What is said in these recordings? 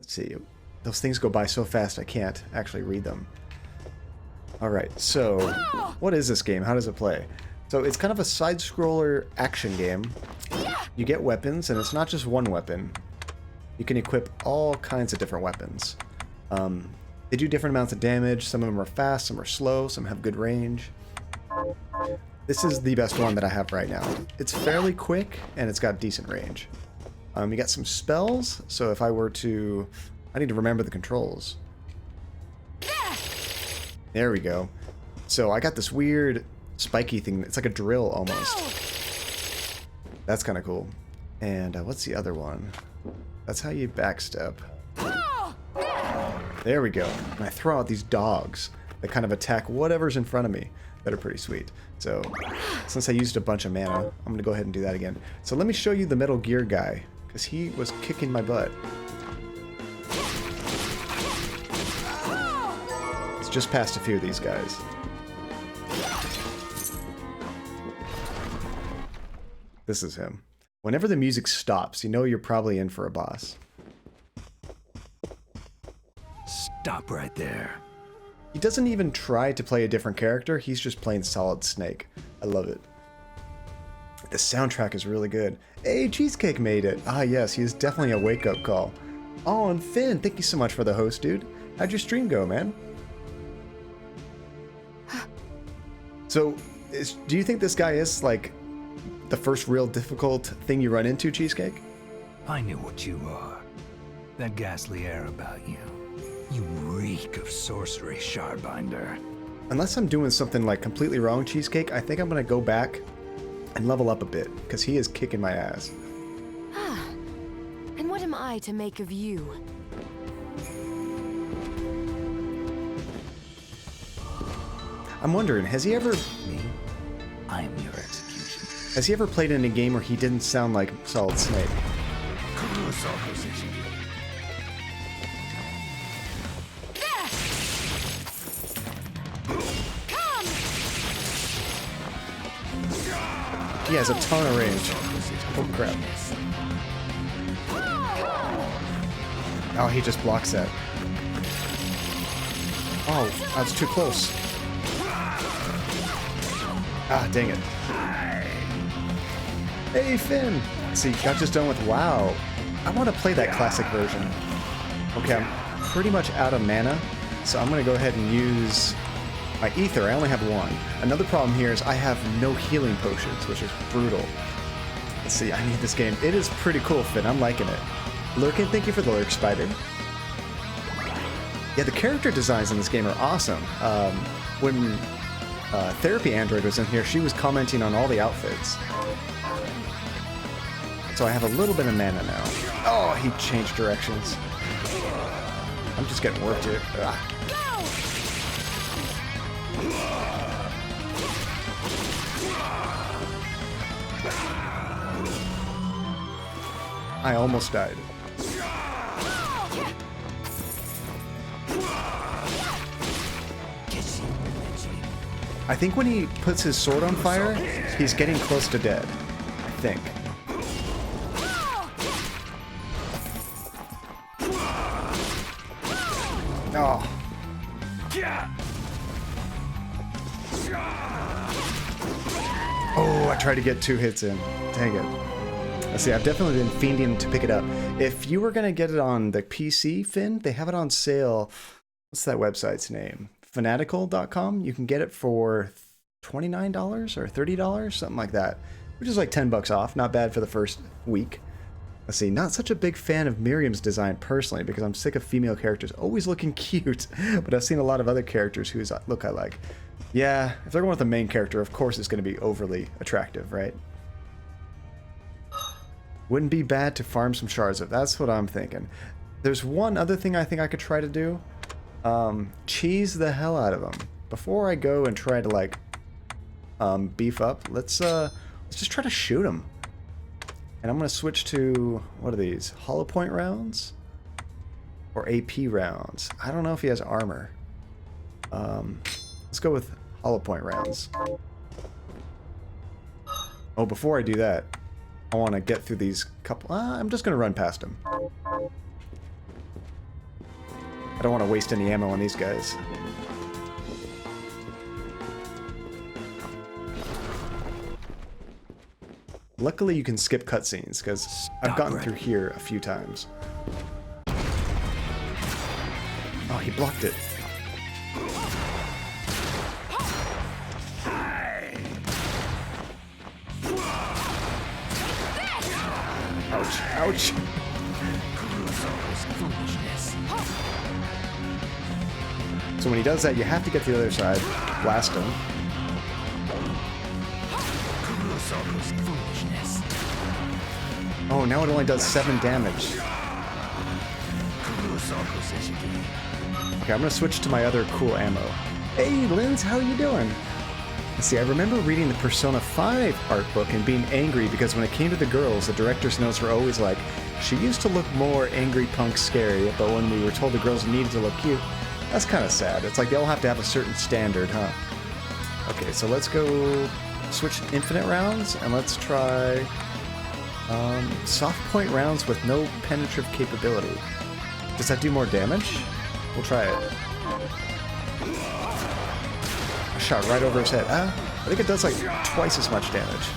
Let's see. Those things go by so fast I can't actually read them. Alright, so what is this game? How does it play? So it's kind of a side-scroller action game. You get weapons, and it's not just one weapon. You can equip all kinds of different weapons. They do different amounts of damage. Some of them are fast, some are slow, some have good range. This is the best one that I have right now. It's fairly quick, and it's got decent range. You got some spells, so if I were to... I need to remember the controls. There we go. So I got this weird spiky thing. It's like a drill almost. That's kind of cool. And what's the other one? That's how you backstep. There we go. And I throw out these dogs that kind of attack whatever's in front of me that are pretty sweet. So since I used a bunch of mana, I'm going to go ahead and do that again. So let me show you the Metal Gear guy, because he was kicking my butt. It's just past a few of these guys. This is him. Whenever the music stops, you know you're probably in for a boss. Stop right there. He doesn't even try to play a different character, he's just playing Solid Snake. I love it. The soundtrack is really good. Hey, Cheesecake made it! Ah yes, he is definitely a wake-up call. Oh, and Finn, thank you so much for the host, dude. How'd your stream go, man? So, do you think this guy is, like, the first real difficult thing you run into, Cheesecake? I knew what you are. That ghastly air about you. You reek of sorcery, Shardbinder. Unless I'm doing something like completely wrong, Cheesecake, I think I'm gonna go back and level up a bit, because he is kicking my ass. And what am I to make of you? I'm wondering, has he ever... Me? I am your execution. Has he ever played in a game where he didn't sound like Solid Snake? He has a ton of range. Oh crap. Oh, he just blocks that. Oh, that's too close. Ah, dang it. Hey, Finn! See, got just done with WoW. I want to play that classic version. Okay, I'm pretty much out of mana, so I'm going to go ahead and use my ether. I only have one. Another problem here is I have no healing potions, which is brutal. Let's see, I need this game. It is pretty cool, Finn. I'm liking it. Lurkin, thank you for the lurk, Spider. Yeah, the character designs in this game are awesome. When Therapy Android was in here, she was commenting on all the outfits. So I have a little bit of mana now. Oh, he changed directions. I'm just getting worked here. Ah. I almost died. I think when he puts his sword on fire, he's getting close to dead. I think. Oh. Oh, I tried to get 2 hits in. Dang it. Let's see, I've definitely been fiending to pick it up. If you were going to get it on the PC, Finn, they have it on sale. What's that website's name? Fanatical.com. You can get it for $29 or $30, something like that, which is like $10 off. Not bad for the first week. Let's see, not such a big fan of Miriam's design personally, because I'm sick of female characters always looking cute, but I've seen a lot of other characters whose look I like. Yeah, if they're going with the main character, of course it's going to be overly attractive, right? Wouldn't be bad to farm some shards of. That's what I'm thinking. There's one other thing I think I could try to do. Cheese the hell out of them. Before I go and try to like beef up, let's just try to shoot them. And I'm gonna switch to, what are these? Hollow point rounds? Or AP rounds? I don't know if he has armor. Let's go with hollow point rounds. Oh, before I do that, I want to get through these couple... I'm just going to run past him. I don't want to waste any ammo on these guys. Luckily, you can skip cutscenes, because I've gotten through here a few times. Oh, he blocked it. Ouch, ouch. So when he does that, you have to get to the other side, blast him. Oh, now it only does 7 damage. Okay, I'm gonna switch to my other cool ammo. Hey, Linz, how you doing? Let's see, I remember reading the Persona 5 art book and being angry because when it came to the girls, the director's notes were always like, she used to look more angry punk scary, but when we were told the girls needed to look cute, that's kind of sad. It's like they all have to have a certain standard, huh? Okay, so let's go switch to infinite rounds, and let's try soft point rounds with no penetrative capability. Does that do more damage? We'll try it. I shot right over his head. I think it does like twice as much damage.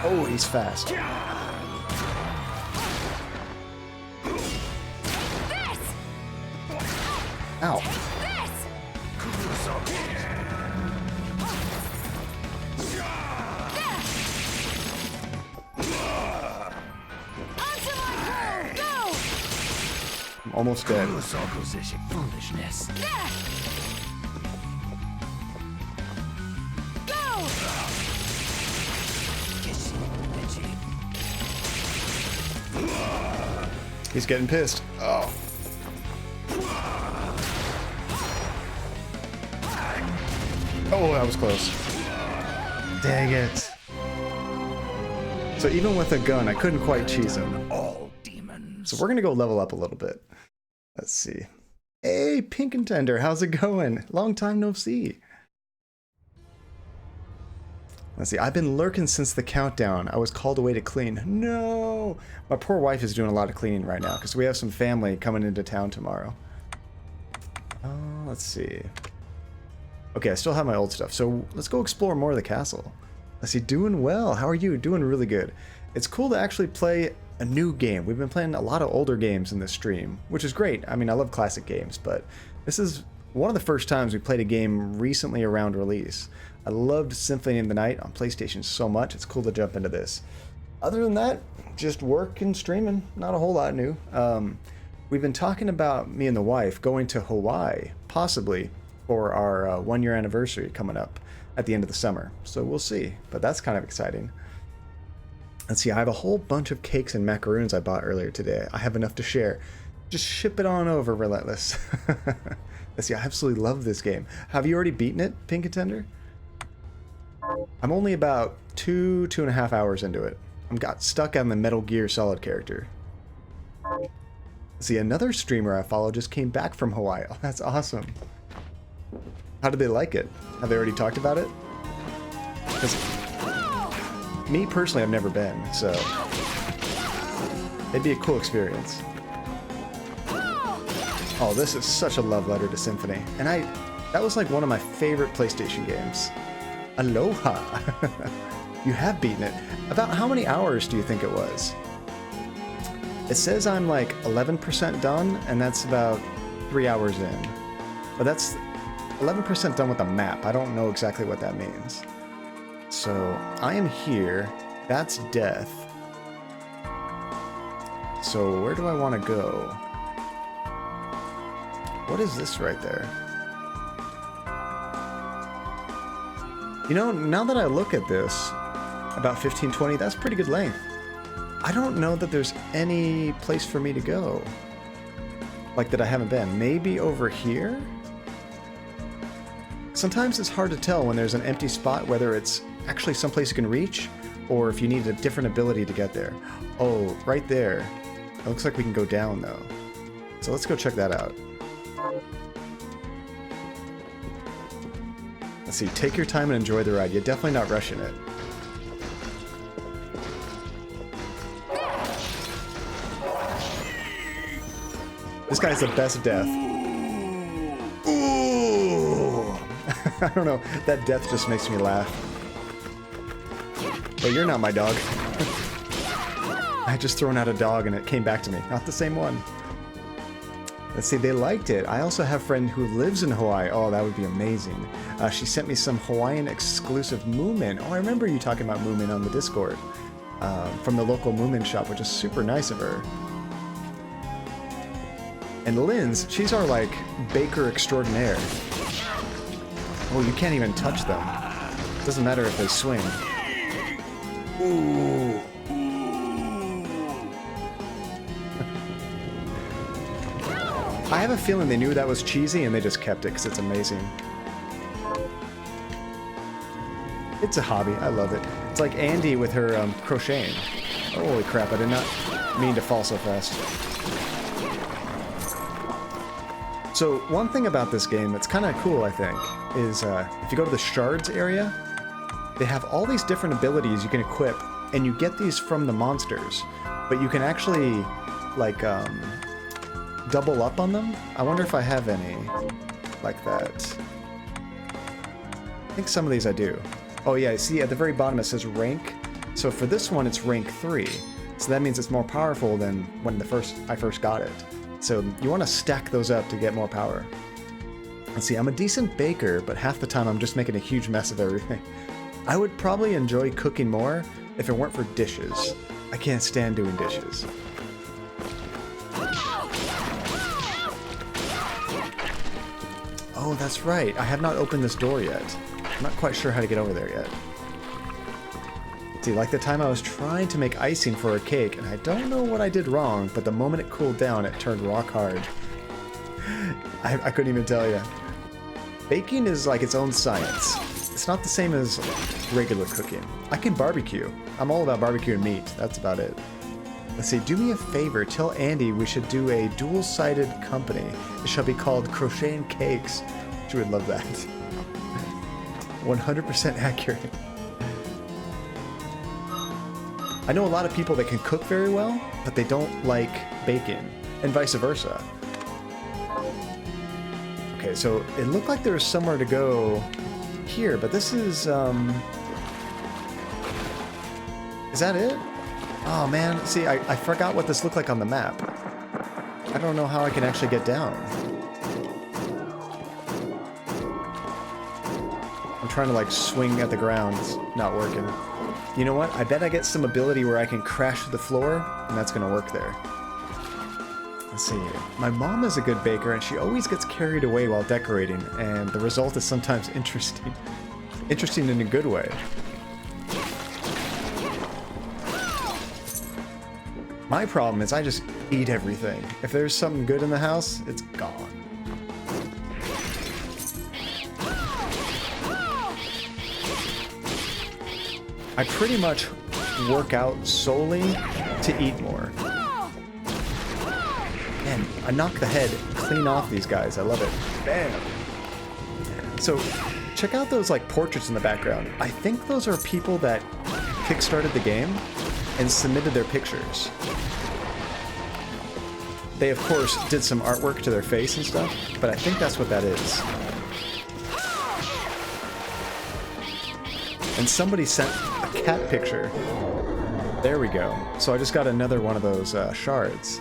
Oh, he's fast. Ow. I'm almost dead. Foolishness. He's getting pissed. Oh. Oh, that was close. Dang it. So even with a gun, I couldn't quite cheese him. All demons. So we're gonna go level up a little bit. Let's see. Hey, Pink and Tender, how's it going? Long time no see. Let's see, I've been lurking since the countdown. I was called away to clean. No! My poor wife is doing a lot of cleaning right now because we have some family coming into town tomorrow. Let's see. Okay, I still have my old stuff, so let's go explore more of the castle. Let's see, doing well. How are you? Doing really good. It's cool to actually play a new game. We've been playing a lot of older games in this stream, which is great. I mean, I love classic games, but this is one of the first times we played a game recently around release. I loved Symphony of the Night on PlayStation so much, it's cool to jump into this. Other than that, just work and streaming, not a whole lot new. We've been talking about, me and the wife, going to Hawaii, possibly, for our 1-year anniversary coming up at the end of the summer. So we'll see, but that's kind of exciting. Let's see, I have a whole bunch of cakes and macaroons I bought earlier today. I have enough to share. Just ship it on over, Relentless. Let's see, I absolutely love this game. Have you already beaten it, Pink and Tender? I'm only about 2.5 hours into it. I'm got stuck on the Metal Gear Solid character. Let's see, another streamer I follow just came back from Hawaii. Oh, that's awesome. How did they like it? Have they already talked about it? 'Cause me personally, I've never been, so it'd be a cool experience. Oh, this is such a love letter to Symphony. And that was like one of my favorite PlayStation games. Aloha! You have beaten it. About how many hours do you think it was? It says I'm like 11% done, and that's about 3 hours in. But that's 11% done with the map. I don't know exactly what that means. So, I am here. That's death. So, where do I want to go? What is this right there? You know, now that I look at this, about 15-20, that's pretty good length. I don't know that there's any place for me to go. Like that I haven't been. Maybe over here? Sometimes it's hard to tell when there's an empty spot whether it's actually someplace you can reach or if you need a different ability to get there. Oh, right there. It looks like we can go down though. So let's go check that out. Let's see, take your time and enjoy the ride. You're definitely not rushing it. This guy's the best death. Ooh! I don't know. That death just makes me laugh. Hey, you're not my dog. I had just thrown out a dog and it came back to me. Not the same one. Let's see, they liked it. I also have a friend who lives in Hawaii. Oh, that would be amazing. She sent me some Hawaiian exclusive Moomin. Oh, I remember you talking about Moomin on the Discord. From the local Moomin shop, which is super nice of her. And Lynn's, she's our, like, baker extraordinaire. Oh, you can't even touch them. Doesn't matter if they swing. Ooh. I have a feeling they knew that was cheesy and they just kept it because it's amazing. It's a hobby. I love it. It's like Andy with her crocheting. Holy crap, I did not mean to fall so fast. So one thing about this game that's kind of cool, I think, is if you go to the shards area, they have all these different abilities you can equip, and you get these from the monsters, but you can actually, like, double up on them. I wonder if I have any like that. I think some of these I do. Oh yeah, see at the very bottom it says rank. So for this one it's rank 3. So that means it's more powerful than when I first got it. So you want to stack those up to get more power. Let's see, I'm a decent baker, but half the time I'm just making a huge mess of everything. I would probably enjoy cooking more if it weren't for dishes. I can't stand doing dishes. Oh, that's right. I have not opened this door yet. I'm not quite sure how to get over there yet. See, like the time I was trying to make icing for a cake, and I don't know what I did wrong, but the moment it cooled down, it turned rock hard. I couldn't even tell you. Baking is like its own science. It's not the same as regular cooking. I can barbecue. I'm all about barbecue and meat. That's about it. Let's see, do me a favor, tell Andy we should do a dual-sided company. It shall be called Crocheting Cakes. She would love that. 100% accurate. I know a lot of people that can cook very well, but they don't like baking, and vice versa. Okay, so it looked like there was somewhere to go here, but this is that it? Oh man, see, I forgot what this looked like on the map. I don't know how I can actually get down. I'm trying to like swing at the ground, it's not working. You know what, I bet I get some ability where I can crash to the floor, and that's gonna work there. Let's see, my mom is a good baker and she always gets carried away while decorating, and the result is sometimes interesting. Interesting in a good way. My problem is I just eat everything. If there's something good in the house, it's gone. I pretty much work out solely to eat more. Man, I knock the head clean off these guys. I love it. Bam! So, check out those like portraits in the background. I think those are people that kickstarted the game and submitted their pictures. They, of course, did some artwork to their face and stuff, but I think that's what that is. And somebody sent a cat picture. There we go. So I just got another one of those shards.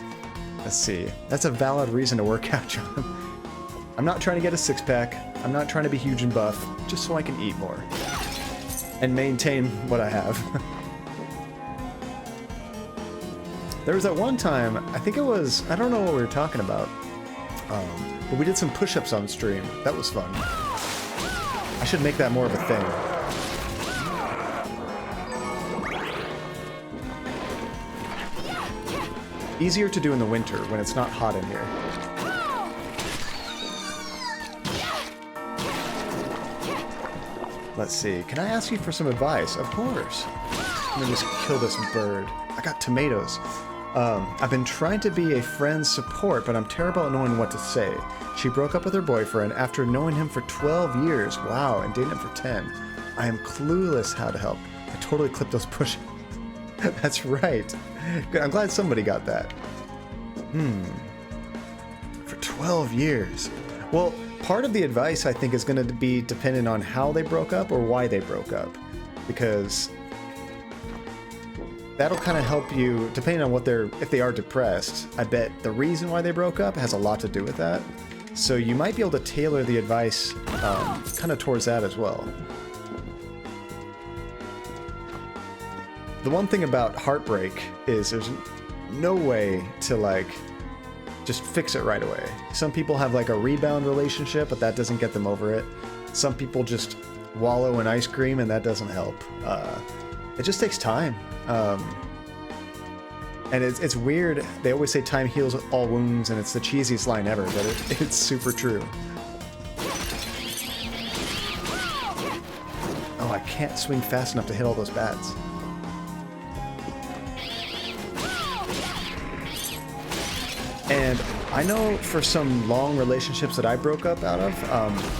Let's see. That's a valid reason to work out, John. I'm not trying to get a six-pack. I'm not trying to be huge and buff, just so I can eat more. And maintain what I have. There was that one time, I think it was, I don't know what we were talking about, but we did some push-ups on stream. That was fun. I should make that more of a thing. Easier to do in the winter when it's not hot in here. Let's see, can I ask you for some advice? Of course. Let me just kill this bird. I got tomatoes. I've been trying to be a friend's support, but I'm terrible at knowing what to say. She broke up with her boyfriend after knowing him for 12 years. Wow, and dating him for 10. I am clueless how to help. I totally clipped those push-ups. That's right. I'm glad somebody got that. For 12 years. Well, part of the advice I think is going to be dependent on how they broke up or why they broke up. Because that'll kind of help you, depending on what if they are depressed, I bet the reason why they broke up has a lot to do with that. So you might be able to tailor the advice kind of towards that as well. The one thing about heartbreak is there's no way to like just fix it right away. Some people have like a rebound relationship, but that doesn't get them over it. Some people just wallow in ice cream and that doesn't help. It just takes time. And it's weird. They always say time heals all wounds, and it's the cheesiest line ever, but it's super true. Oh, I can't swing fast enough to hit all those bats. And I know for some long relationships that I broke up out of,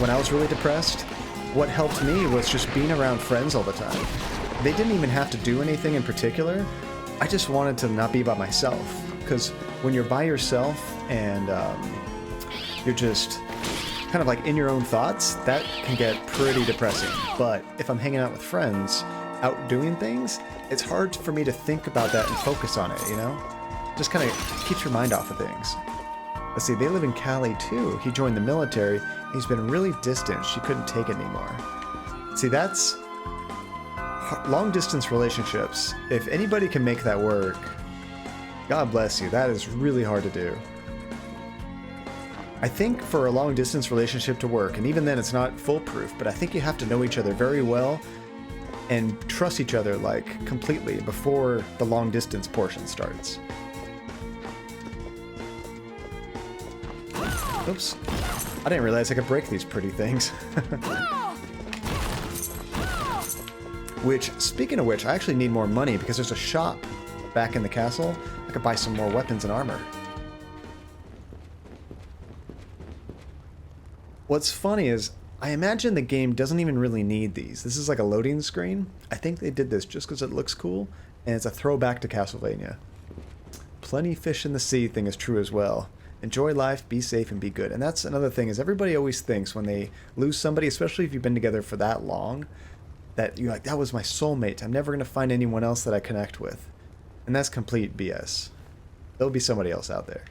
when I was really depressed, what helped me was just being around friends all the time. They didn't even have to do anything in particular. I just wanted to not be by myself. Because when you're by yourself and you're just kind of like in your own thoughts, that can get pretty depressing. But if I'm hanging out with friends, out doing things, it's hard for me to think about that and focus on it, you know? Just kind of keeps your mind off of things. Let's see, they live in Cali too. He joined the military. He's been really distant. She couldn't take it anymore. See, that's long distance relationships. If anybody can make that work, God bless you. That is really hard to do. I think for a long distance relationship to work, and even then it's not foolproof, but I think you have to know each other very well and trust each other like completely before the long distance portion starts. Oops. I didn't realize I could break these pretty things. Which, speaking of which, I actually need more money because there's a shop back in the castle. I could buy some more weapons and armor. What's funny is, I imagine the game doesn't even really need these. This is like a loading screen. I think they did this just because it looks cool, and it's a throwback to Castlevania. Plenty fish in the sea thing is true as well. Enjoy life, be safe, and be good. And that's another thing, is everybody always thinks when they lose somebody, especially if you've been together for that long, that you're like, that was my soulmate. I'm never going to find anyone else that I connect with. And that's complete BS. There'll be somebody else out there.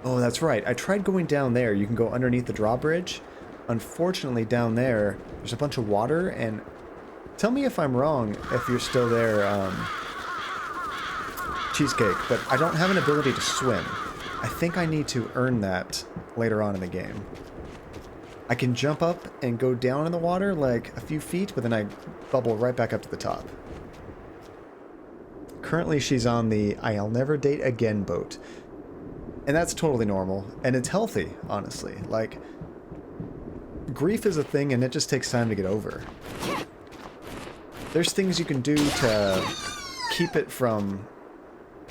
Oh, that's right. I tried going down there. You can go underneath the drawbridge. Unfortunately, down there, there's a bunch of water, and tell me if I'm wrong, if you're still there, Cheesecake, but I don't have an ability to swim. I think I need to earn that later on in the game. I can jump up and go down in the water like a few feet, but then I bubble right back up to the top. Currently, she's on the I'll never date again boat. And that's totally normal, and it's healthy, honestly. Like, grief is a thing, and it just takes time to get over. There's things you can do to keep it from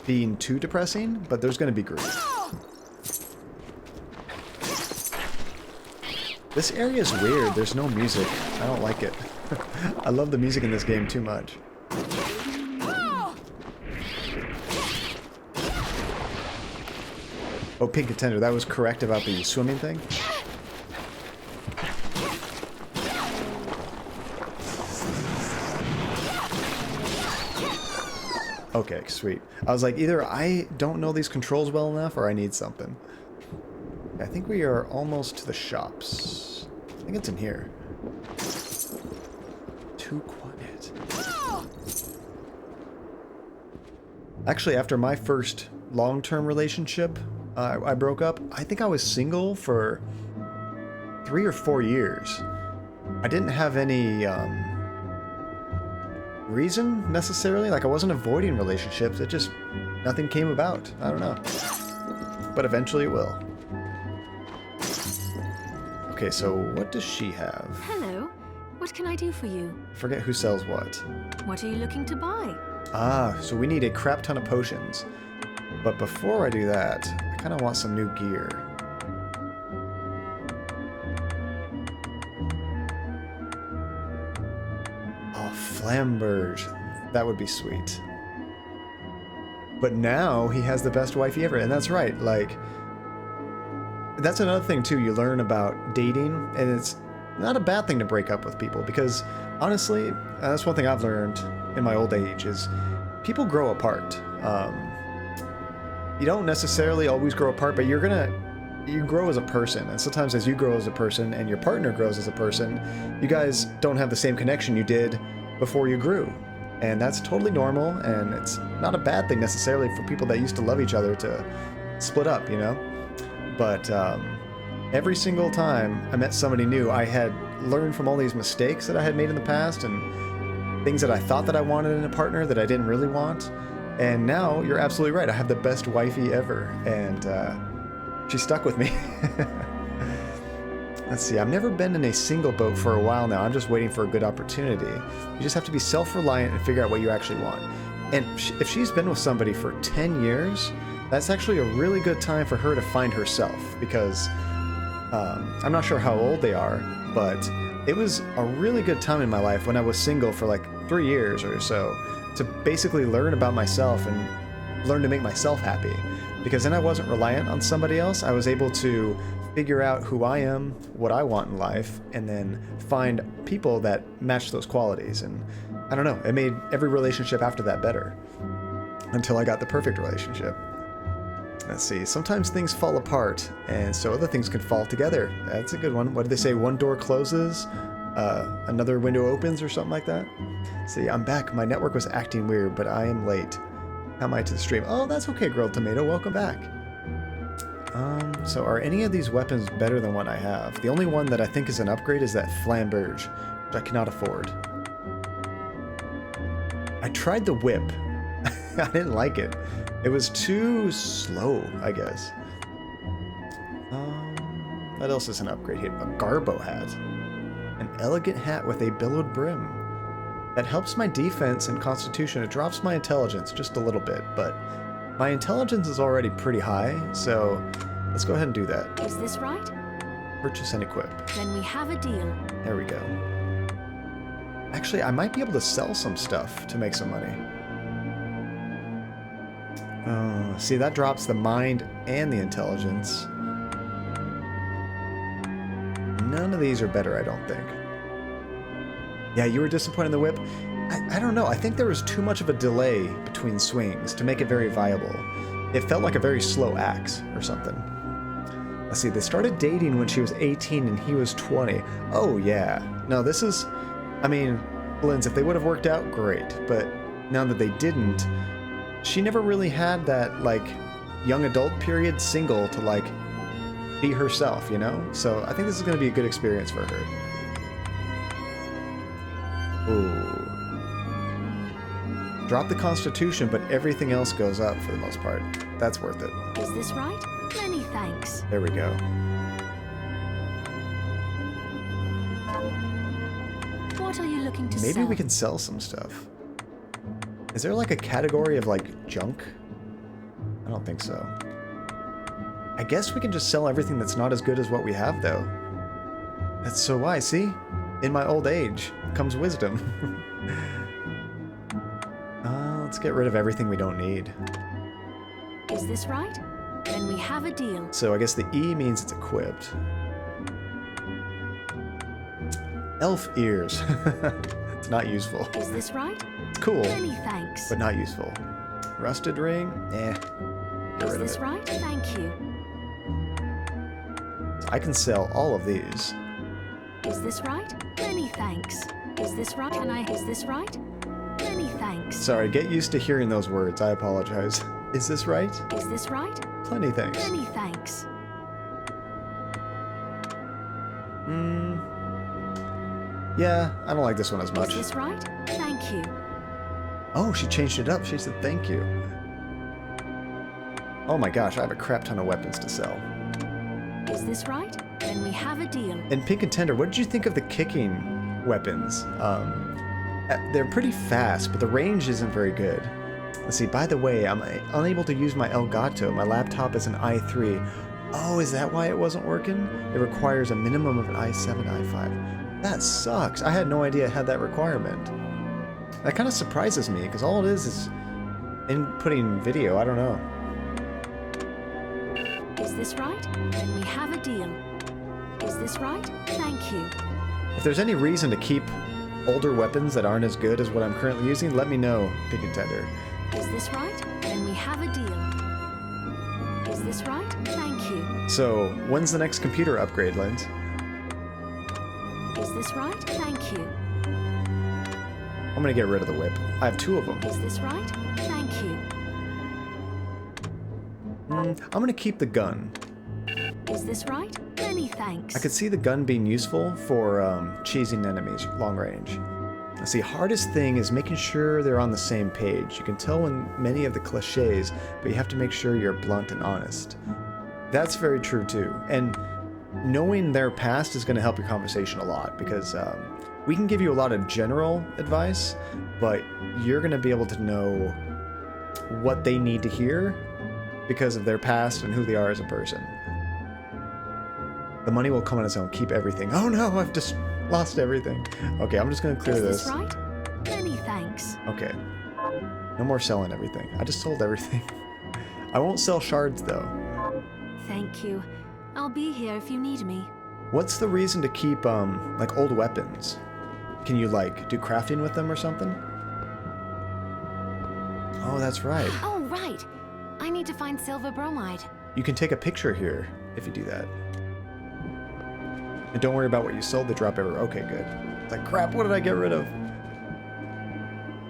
being too depressing, but there's going to be grief. This area is weird. There's no music. I don't like it. I love the music in this game too much. Oh, Pink Contender, that was correct about the swimming thing? Okay, sweet. I was like, either I don't know these controls well enough or I need something. I think we are almost to the shops. I think it's in here. Too quiet. Actually, after my first long-term relationship, I broke up. I think I was single for 3 or 4 years. I didn't have any reason necessarily. Like, I wasn't avoiding relationships. It just, nothing came about. I don't know. But eventually it will. Okay, so what does she have? Hello. What can I do for you? I forget who sells what. What are you looking to buy? Ah, so we need a crap ton of potions. But before I do that, I kind of want some new gear. Oh, flamberge. That would be sweet. But now he has the best wifey ever, and that's right. Like, that's another thing too. You learn about dating, and it's not a bad thing to break up with people because honestly, that's one thing I've learned in my old age is people grow apart. You don't necessarily always grow apart, but you grow as a person, and sometimes as you grow as a person and your partner grows as a person, you guys don't have the same connection you did before you grew. And that's totally normal, and it's not a bad thing necessarily for people that used to love each other to split up, you know? But every single time I met somebody new, I had learned from all these mistakes that I had made in the past and things that I thought that I wanted in a partner that I didn't really want. And now, you're absolutely right, I have the best wifey ever, and she stuck with me. Let's see, I've never been in a single boat for a while now. I'm just waiting for a good opportunity. You just have to be self-reliant and figure out what you actually want. And if she's been with somebody for 10 years, that's actually a really good time for her to find herself, because I'm not sure how old they are, but it was a really good time in my life when I was single for like 3 years or so to basically learn about myself and learn to make myself happy. Because then I wasn't reliant on somebody else. I was able to figure out who I am, what I want in life, and then find people that match those qualities. And I don't know, it made every relationship after that better. Until I got the perfect relationship. Let's see, sometimes things fall apart, and so other things can fall together. That's a good one. What did they say? One door closes, another window opens, or something like that? See, I'm back. My network was acting weird, but I am late. How am I to the stream? Oh, that's okay, Grilled Tomato. Welcome back. So are any of these weapons better than what I have? The only one that I think is an upgrade is that Flamberge, which I cannot afford. I tried the whip. I didn't like it. It was too slow, I guess. What else is an upgrade here? A Garbo hat. An elegant hat with a billowed brim. That helps my defense and constitution. It drops my intelligence just a little bit, but my intelligence is already pretty high, so let's go ahead and do that. Is this right? Purchase and equip. Then we have a deal. There we go. Actually, I might be able to sell some stuff to make some money. See, that drops the mind and the intelligence. None of these are better, I don't think. Yeah, you were disappointed in the whip? I don't know. I think there was too much of a delay between swings to make it very viable. It felt like a very slow axe or something. Let's see, they started dating when she was 18 and he was 20. Oh, yeah. No, this is... I mean, Linz, if they would have worked out, great. But now that they didn't, she never really had that, like, young adult period single to, like, be herself, you know? So I think this is going to be a good experience for her. Ooh. Drop the constitution, but everything else goes up for the most part. That's worth it. Is this right? Many thanks. There we go. What are you looking to sell? Maybe we can sell some stuff. Is there like a category of like junk? I don't think so. I guess we can just sell everything that's not as good as what we have, though. That's so wise, see? In my old age comes wisdom. Let's get rid of everything we don't need. Is this right? Then we have a deal. So I guess the E means it's equipped. Elf ears. It's not useful. Is this right? It's cool, Many thanks. but not useful. Rusted ring? Eh. Get Is rid of this it. right? Thank you. So I can sell all of these. Is this right? Many thanks. Is this right? Is this right? Many thanks. Sorry, get used to hearing those words. I apologize. Is this right? Is this right? Plenty thanks. Many thanks. Yeah, I don't like this one as much. Is this right? Thank you. Oh, she changed it up. She said thank you. Oh my gosh, I have a crap ton of weapons to sell. Is this right? Then we have a deal. And Pink and Tender, what did you think of the kicking weapons? They're pretty fast, but the range isn't very good. Let's see, by the way, I'm unable to use my Elgato. My laptop is an i3. Oh, is that why it wasn't working? It requires a minimum of an i7, i5. That sucks. I had no idea it had that requirement. That kind of surprises me, because all it is inputting video. I don't know. Is this right? Then we have a deal. Is this right? Thank you. If there's any reason to keep older weapons that aren't as good as what I'm currently using, let me know, Big Contender. Is this right? Then we have a deal. Is this right? Thank you. So, when's the next computer upgrade, Lens? Is this right? Thank you. I'm gonna get rid of the whip. I have 2 of them. Is this right? Thank you. I'm gonna keep the gun. Is this right? Many thanks. I could see the gun being useful for cheesing enemies long range. Let's see, hardest thing is making sure they're on the same page. You can tell when many of the cliches, but you have to make sure you're blunt and honest. That's very true too. And knowing their past is going to help your conversation a lot, because we can give you a lot of general advice, but you're going to be able to know what they need to hear because of their past and who they are as a person. The money will come on its own. Keep everything. Oh no, I've just lost everything. Okay, I'm just going to clear Is this. this right? Many thanks. Okay. No more selling everything. I just sold everything. I won't sell shards though. Thank you. I'll be here if you need me. What's the reason to keep like old weapons? Can you like do crafting with them or something? Oh, that's right. Oh, right. I need to find silver bromide. You can take a picture here if you do that. And don't worry about what you sold, the drop ever. Okay, good. It's like, crap, what did I get rid of?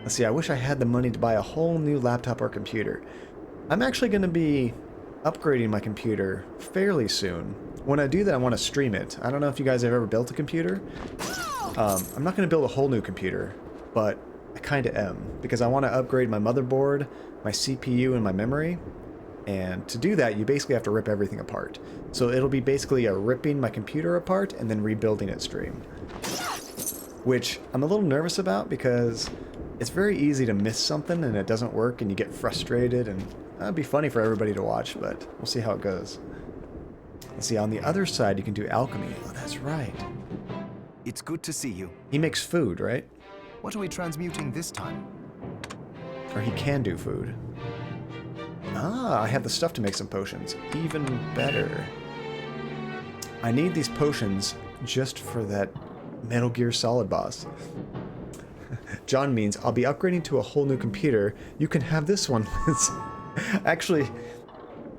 Let's see, I wish I had the money to buy a whole new laptop or computer. I'm actually going to be upgrading my computer fairly soon. When I do that, I want to stream it. I don't know if you guys have ever built a computer. I'm not going to build a whole new computer, but I kind of am, because I want to upgrade my motherboard, my CPU, and my memory. And to do that, you basically have to rip everything apart. So it'll be basically a ripping my computer apart and then rebuilding it stream. Which I'm a little nervous about, because it's very easy to miss something and it doesn't work and you get frustrated, and that'd be funny for everybody to watch, but we'll see how it goes. Let's see, on the other side you can do alchemy. Oh, that's right. It's good to see you. He makes food, right? What are we transmuting this time? Or he can do food. Ah, I have the stuff to make some potions. Even better. I need these potions just for that Metal Gear Solid boss. John means, I'll be upgrading to a whole new computer. You can have this one. Actually,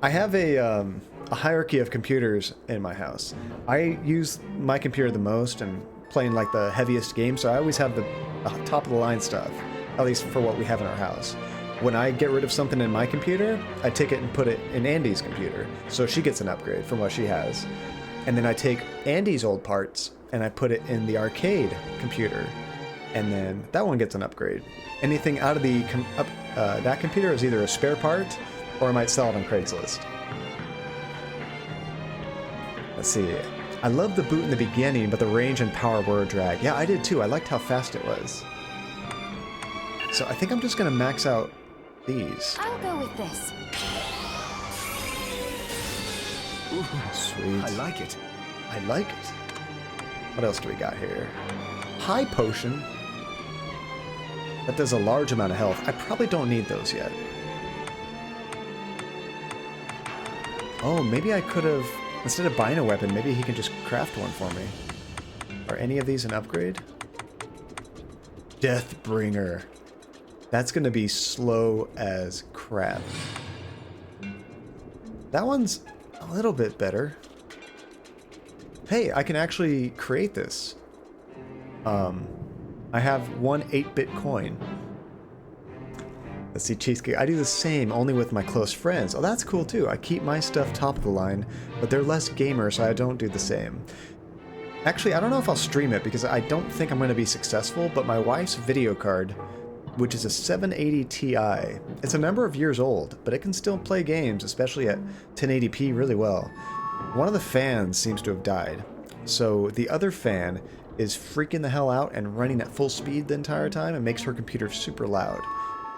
I have a hierarchy of computers in my house. I use my computer the most and playing like the heaviest games, so I always have the top of the line stuff, at least for what we have in our house. When I get rid of something in my computer, I take it and put it in Andy's computer, so she gets an upgrade from what she has. And then I take Andy's old parts and I put it in the arcade computer, and then that one gets an upgrade. Anything out of the that computer is either a spare part or I might sell it on Craigslist. Let's see. I loved the boot in the beginning, but the range and power were a drag. Yeah, I did too. I liked how fast it was. So I think I'm just going to max out these. I'll go with this. Ooh, Sweet. I like it. I like it. What else do we got here? High potion. That does a large amount of health. I probably don't need those yet. Oh, maybe I could have, instead of buying a weapon, maybe he can just craft one for me. Are any of these an upgrade? Deathbringer. That's going to be slow as crap. That one's a little bit better. Hey, I can actually create this. I have one 8-bit coin. Let's see, Cheesecake. I do the same, only with my close friends. Oh, that's cool too. I keep my stuff top of the line, but they're less gamers, so I don't do the same. Actually, I don't know if I'll stream it because I don't think I'm going to be successful, but my wife's video card, which is a 780 Ti, it's a number of years old, but it can still play games, especially at 1080p really well. One of the fans seems to have died, so the other fan is freaking the hell out and running at full speed the entire time and makes her computer super loud.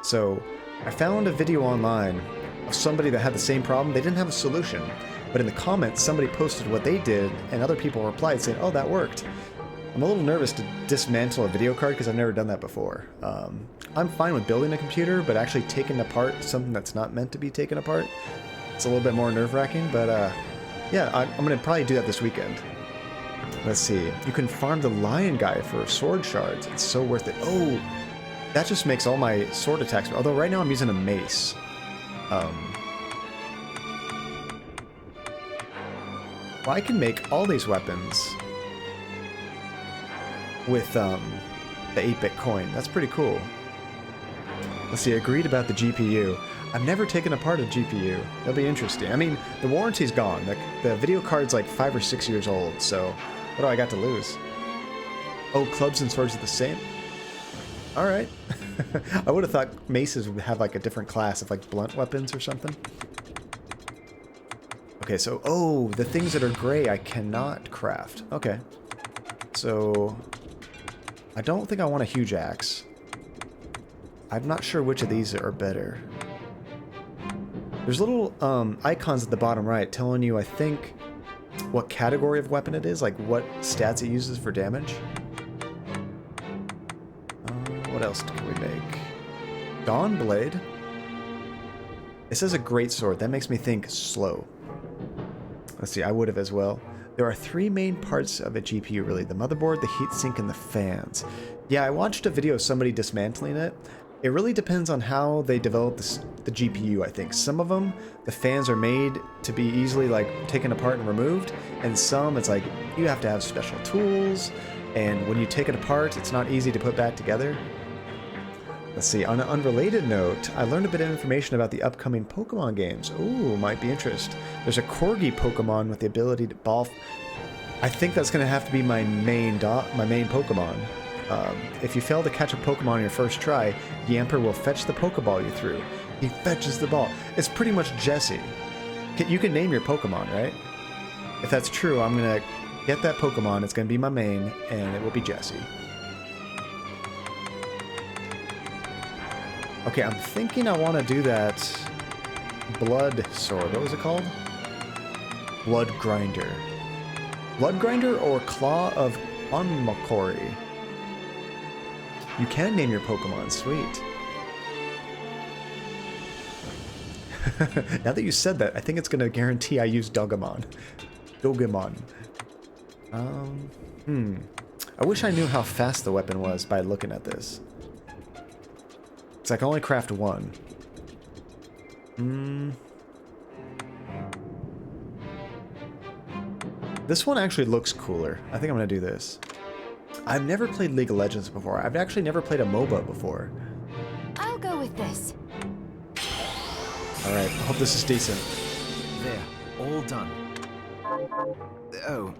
So I found a video online of somebody that had the same problem. They didn't have a solution, but in the comments somebody posted what they did and other people replied saying, oh, that worked. I'm a little nervous to dismantle a video card because I've never done that before. I'm fine with building a computer, but actually taking apart something that's not meant to be taken apart, it's a little bit more nerve-wracking, but yeah, I'm going to probably do that this weekend. Let's see. You can farm the lion guy for sword shards. It's so worth it. Oh, that just makes all my sword attacks. Although right now I'm using a mace. Well, I can make all these weapons with the 8-bit coin. That's pretty cool. Let's see. Agreed about the GPU. I've never taken apart a GPU. That'll be interesting. I mean, the warranty's gone. The video card's like 5 or 6 years old, so what do I got to lose? Oh, clubs and swords are the same? Alright. I would have thought maces would have like a different class of like blunt weapons or something. Okay, so, oh, the things that are gray I cannot craft. Okay. So, I don't think I want a huge axe. I'm not sure which of these are better. There's little icons at the bottom right telling you, I think, what category of weapon it is, like what stats it uses for damage. What else can we make? Dawn Blade. It says a great sword. That makes me think slow. Let's see, I would have as well. There are 3 main parts of a GPU, really. The motherboard, the heatsink, and the fans. Yeah, I watched a video of somebody dismantling it. It really depends on how they develop the GPU, I think. Some of them, the fans are made to be easily like taken apart and removed, and some it's like you have to have special tools, and when you take it apart, it's not easy to put back together. Let's see, on an unrelated note, I learned a bit of information about the upcoming Pokemon games. Ooh, might be interest. There's a Corgi Pokemon with the ability to ball. I think that's going to have to be my main Pokemon. If you fail to catch a Pokemon on your first try, Yamper will fetch the Pokeball you threw. He fetches the ball. It's pretty much Jesse. You can name your Pokemon, right? If that's true, I'm going to get that Pokemon. It's going to be my main, and it will be Jesse. Okay, I'm thinking I want to do that Blood Sword. What was it called? Blood Grinder. Blood Grinder or Claw of Onmakori? You can name your Pokemon. Sweet. Now that you said that, I think it's going to guarantee I use Dogemon. Dogemon. I wish I knew how fast the weapon was by looking at this. It's like I only craft 1. This one actually looks cooler. I think I'm going to do this. I've never played League of Legends before. I've actually never played a MOBA before. I'll go with this. Alright, I hope this is decent. There, all done. Oh,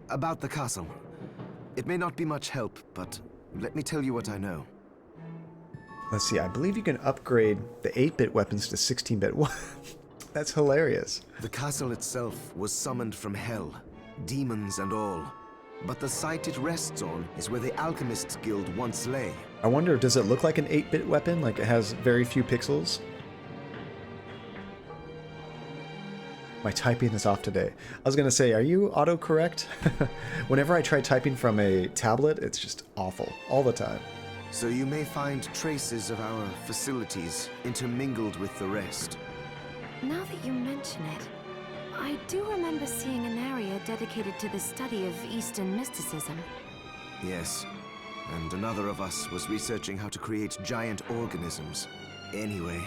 about the castle. It may not be much help, but let me tell you what I know. Let's see, I believe you can upgrade the 8-bit weapons to 16-bit. That's hilarious. The castle itself was summoned from hell, demons and all. But the site it rests on is where the Alchemists Guild once lay. I wonder, does it look like an 8-bit weapon? Like it has very few pixels? My typing is off today. I was going to say, are you autocorrect? Whenever I try typing from a tablet, it's just awful, all the time. So you may find traces of our facilities intermingled with the rest. Now that you mention it, I do remember seeing an area dedicated to the study of Eastern mysticism. Yes, and another of us was researching how to create giant organisms. Anyway,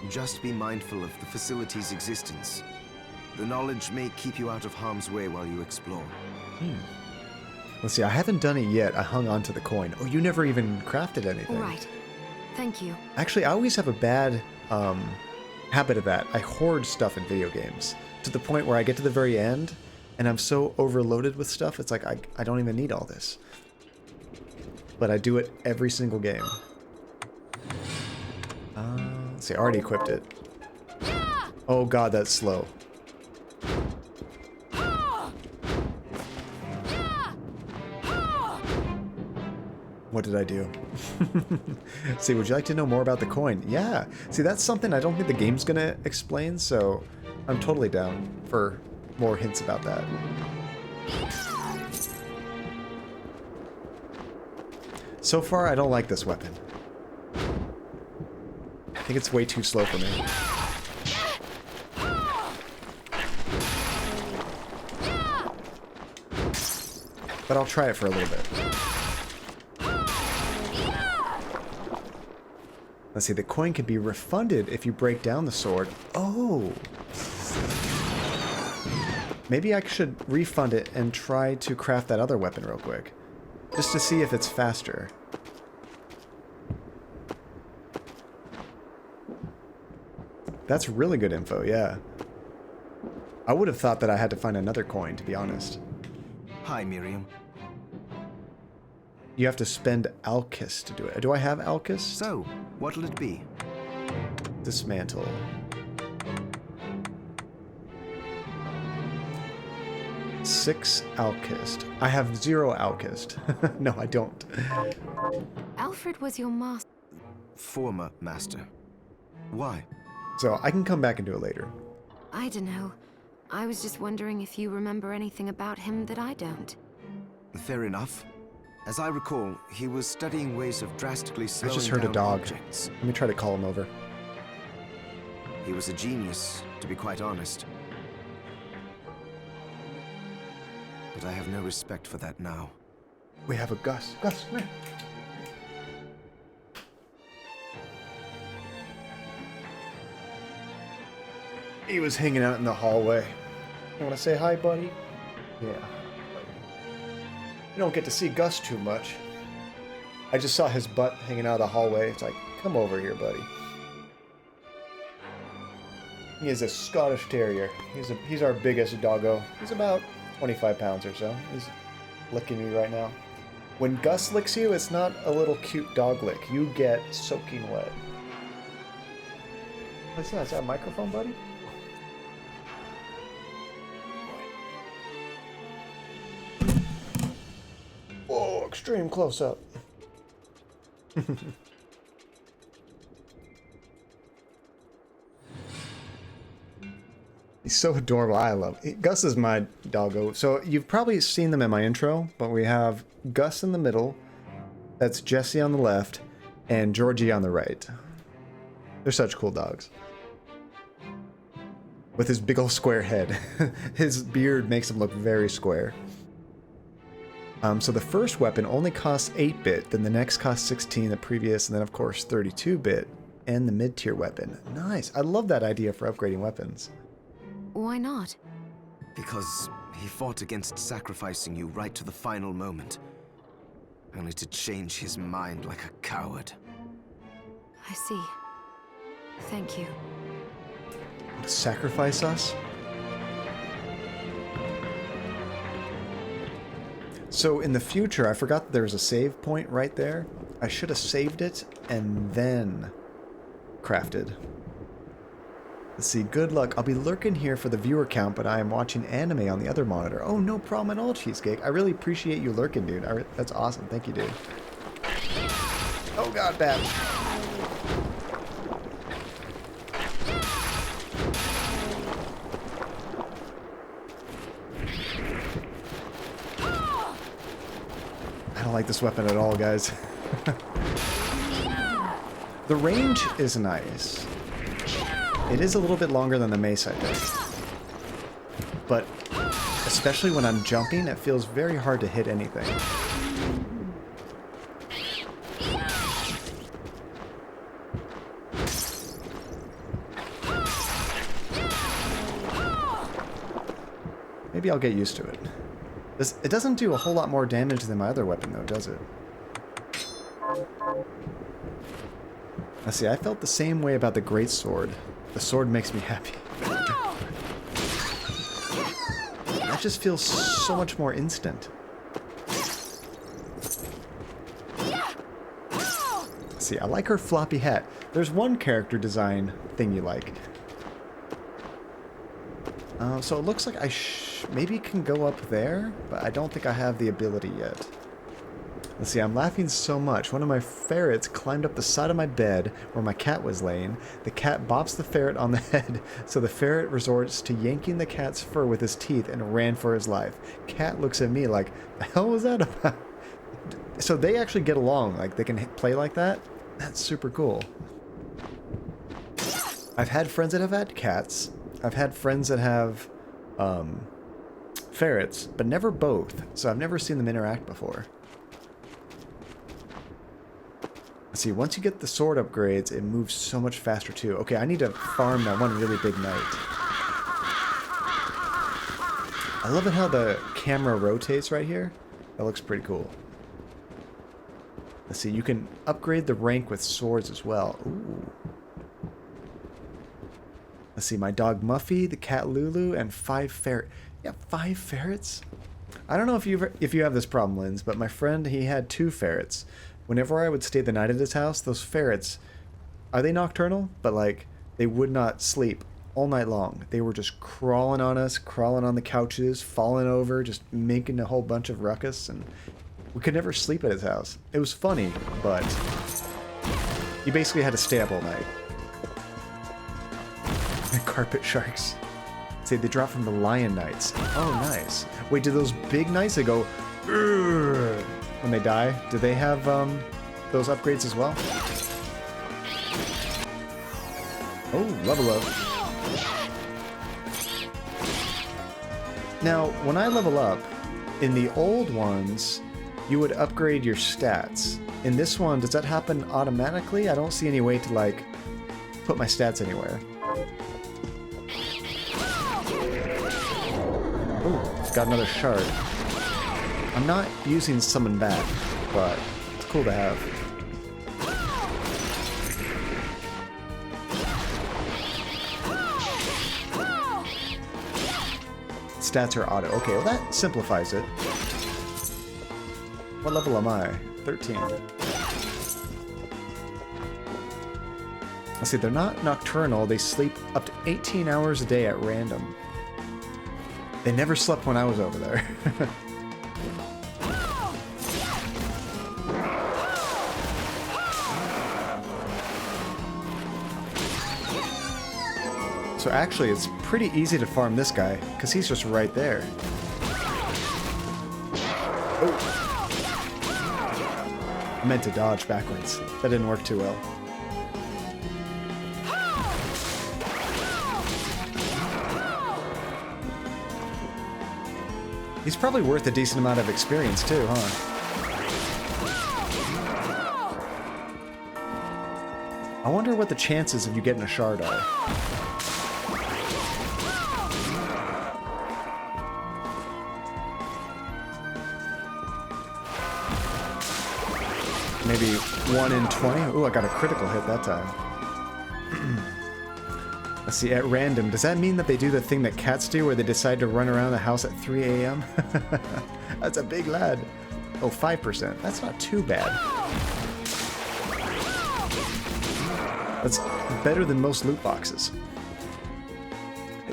just be mindful of the facility's existence. The knowledge may keep you out of harm's way while you explore. Let's see, I haven't done it yet. I hung on to the coin. Oh, you never even crafted anything. All right. Thank you. Actually, I always have a bad habit of that. I hoard stuff in video games to the point where I get to the very end and I'm so overloaded with stuff, it's like I don't even need all this. But I do it every single game. Let's see, I already equipped it. Oh god, that's slow. What did I do? See, would you like to know more about the coin? Yeah. See, that's something I don't think the game's gonna explain, so I'm totally down for more hints about that. So far, I don't like this weapon. I think it's way too slow for me. But I'll try it for a little bit. Let's see, the coin can be refunded if you break down the sword. Oh! Maybe I should refund it and try to craft that other weapon real quick. Just to see if it's faster. That's really good info, yeah. I would have thought that I had to find another coin, to be honest. Hi, Miriam. You have to spend Alkis to do it. Do I have Alkis? So, what'll it be? Dismantle. Six Alkist. I have 0 Alkist. No, I don't. Alfred was your master. Former master. Why? So I can come back and do it later. I don't know. I was just wondering if you remember anything about him that I don't. Fair enough. As I recall, he was studying ways of drastically slowing I just heard a down dog. objects. Let me try to call him over. He was a genius, to be quite honest. But I have no respect for that now. We have a Gus. Gus, come here. He was hanging out in the hallway. You want to say hi, buddy? Yeah. You don't get to see Gus too much. I just saw his butt hanging out of the hallway. It's like, come over here, buddy. He is a Scottish Terrier. He's our biggest doggo. He's about 25 pounds or so. He's licking me right now. When Gus licks you, it's not a little cute dog lick. You get soaking wet. What's that? Is that a microphone, buddy? Whoa, extreme close-up. He's so adorable. I love it. Gus is my doggo. So you've probably seen them in my intro, but we have Gus in the middle. That's Jesse on the left, and Georgie on the right. They're such cool dogs. With his big old square head. His beard makes him look very square. So the first weapon only costs 8-bit, then the next costs 16, the previous, and then of course 32-bit, and the mid-tier weapon. Nice. I love that idea for upgrading weapons. Why not? Because he fought against sacrificing you right to the final moment. Only to change his mind like a coward. I see. Thank you. Sacrifice us? So in the future, I forgot that there was a save point right there. I should have saved it and then crafted. Let's see, good luck. I'll be lurking here for the viewer count, but I am watching anime on the other monitor. Oh, no problem at all, Cheesecake. I really appreciate you lurking, dude. That's awesome. Thank you, dude. Oh god, bad. I don't like this weapon at all, guys. The range is nice. It is a little bit longer than the mace, I think. But especially when I'm jumping, it feels very hard to hit anything. Maybe I'll get used to it. It doesn't do a whole lot more damage than my other weapon, though, does it? Let's see, I felt the same way about the greatsword. The sword makes me happy. That just feels so much more instant. Let's see, I like her floppy hat. There's one character design thing you like. So it looks like I maybe can go up there, but I don't think I have the ability yet. Let's see, I'm laughing so much. One of my ferrets climbed up the side of my bed where my cat was laying. The cat bops the ferret on the head, so the ferret resorts to yanking the cat's fur with his teeth and ran for his life. Cat looks at me like, the hell was that about? So they actually get along, like they can play like that. That's super cool. I've had friends that have had cats. I've had friends that have ferrets, but never both. So I've never seen them interact before. Let's see, once you get the sword upgrades, it moves so much faster too. Okay, I need to farm that one really big knight. I love it how the camera rotates right here. That looks pretty cool. Let's see, you can upgrade the rank with swords as well. Ooh. Let's see, my dog Muffy, the cat Lulu, and 5 ferrets. Yeah, 5 ferrets? I don't know if you have this problem, Linz, but my friend, he had 2 ferrets. Whenever I would stay the night at his house, those ferrets, are they nocturnal? But like, they would not sleep all night long. They were just crawling on us, crawling on the couches, falling over, just making a whole bunch of ruckus, and we could never sleep at his house. It was funny, but you basically had to stay up all night. Carpet sharks. See, they drop from the lion knights. Oh, nice. Wait, do those big knights that go "Urgh" when they die, do they have those upgrades as well? Oh, level up. Now, when I level up, in the old ones, you would upgrade your stats. In this one, does that happen automatically? I don't see any way to, like, put my stats anywhere. Ooh, got another shard. I'm not using summon back, but it's cool to have. Stats are auto. Okay, well that simplifies it. What level am I? 13. Let's see, they're not nocturnal. They sleep up to 18 hours a day at random. They never slept when I was over there. So actually, it's pretty easy to farm this guy, because he's just right there. Oh. I meant to dodge backwards. That didn't work too well. He's probably worth a decent amount of experience too, huh? I wonder what the chances of you getting a shard are. Maybe 1 in 20? Ooh, I got a critical hit that time. Let's see, at random. Does that mean that they do the thing that cats do where they decide to run around the house at 3 a.m.? That's a big lad. Oh, 5%. That's not too bad. That's better than most loot boxes.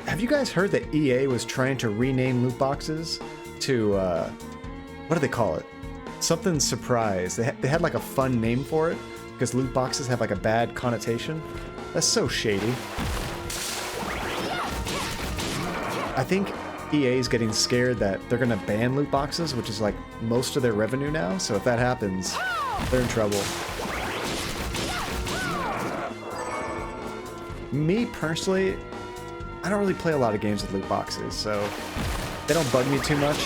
Have you guys heard that EA was trying to rename loot boxes to, what do they call it? Something surprise. They had like a fun name for it, because loot boxes have like a bad connotation. That's so shady. I think EA's getting scared that they're gonna ban loot boxes, which is like most of their revenue now, so if that happens, they're in trouble. Me, personally, I don't really play a lot of games with loot boxes, so they don't bug me too much.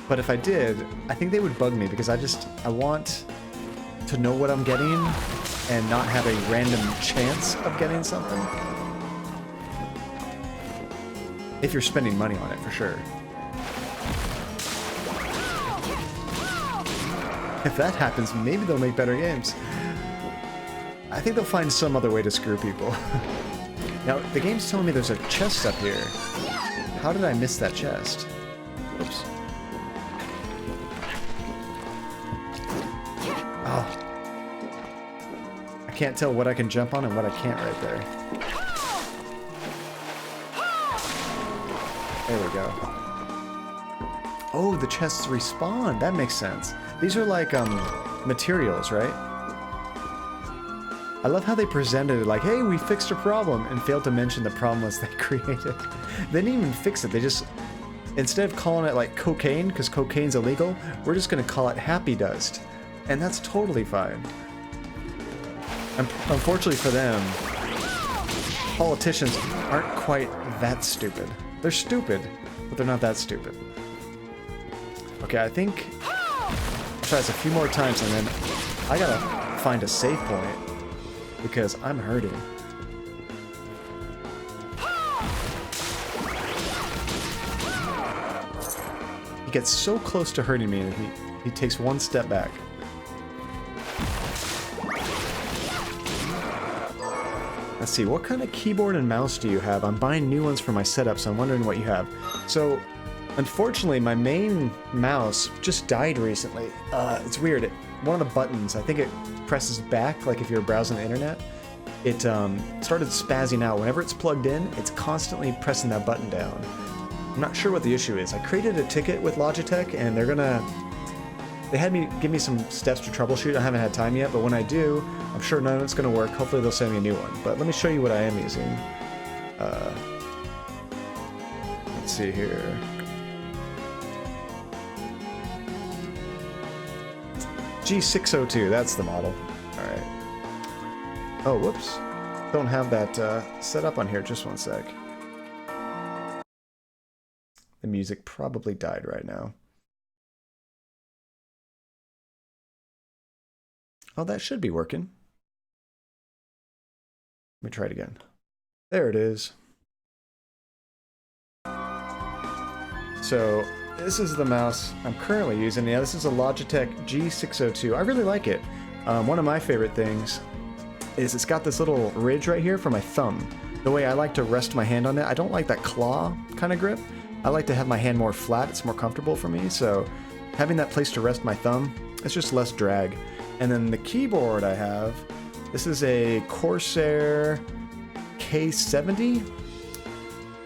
But if I did, I think they would bug me, because I want to know what I'm getting and not have a random chance of getting something. If you're spending money on it, for sure. If that happens, maybe they'll make better games. I think they'll find some other way to screw people. Now, the game's telling me there's a chest up here. How did I miss that chest? Oops. Oh. I can't tell what I can jump on and what I can't right there. There we go. Oh, the chests respawn. That makes sense. These are like, materials, right? I love how they presented it like, hey, we fixed a problem, and failed to mention the problem was they created. They didn't even fix it. They just instead of calling it like cocaine, because cocaine's illegal, we're just going to call it happy dust. And that's totally fine. And unfortunately for them, politicians aren't quite that stupid. They're stupid, but they're not that stupid. Okay, I think I'll try this a few more times and then I gotta find a save point because I'm hurting. He gets so close to hurting me that he takes one step back. Let's see, what kind of keyboard and mouse do you have? I'm buying new ones for my setup, so I'm wondering what you have. So, unfortunately, my main mouse just died recently. It's weird. One of the buttons, I think it presses back, like if you're browsing the internet. It started spazzing out. Whenever it's plugged in, it's constantly pressing that button down. I'm not sure what the issue is. I created a ticket with Logitech, and they had me give me some steps to troubleshoot. I haven't had time yet, but when I do, I'm sure none of it's going to work. Hopefully they'll send me a new one. But let me show you what I am using. Let's see here. G602, that's the model. Alright. Oh, whoops. Don't have that set up on here. Just one sec. The music probably died right now. Oh, that should be working. Let me try it again. There it is. So, this is the mouse I'm currently using. Yeah, this is a Logitech G602. I really like it. One of my favorite things is it's got this little ridge right here for my thumb. The way I like to rest my hand on it, I don't like that claw kind of grip. I like to have my hand more flat. It's more comfortable for me. So, having that place to rest my thumb, it's just less drag. And then the keyboard I have, this is a Corsair K70.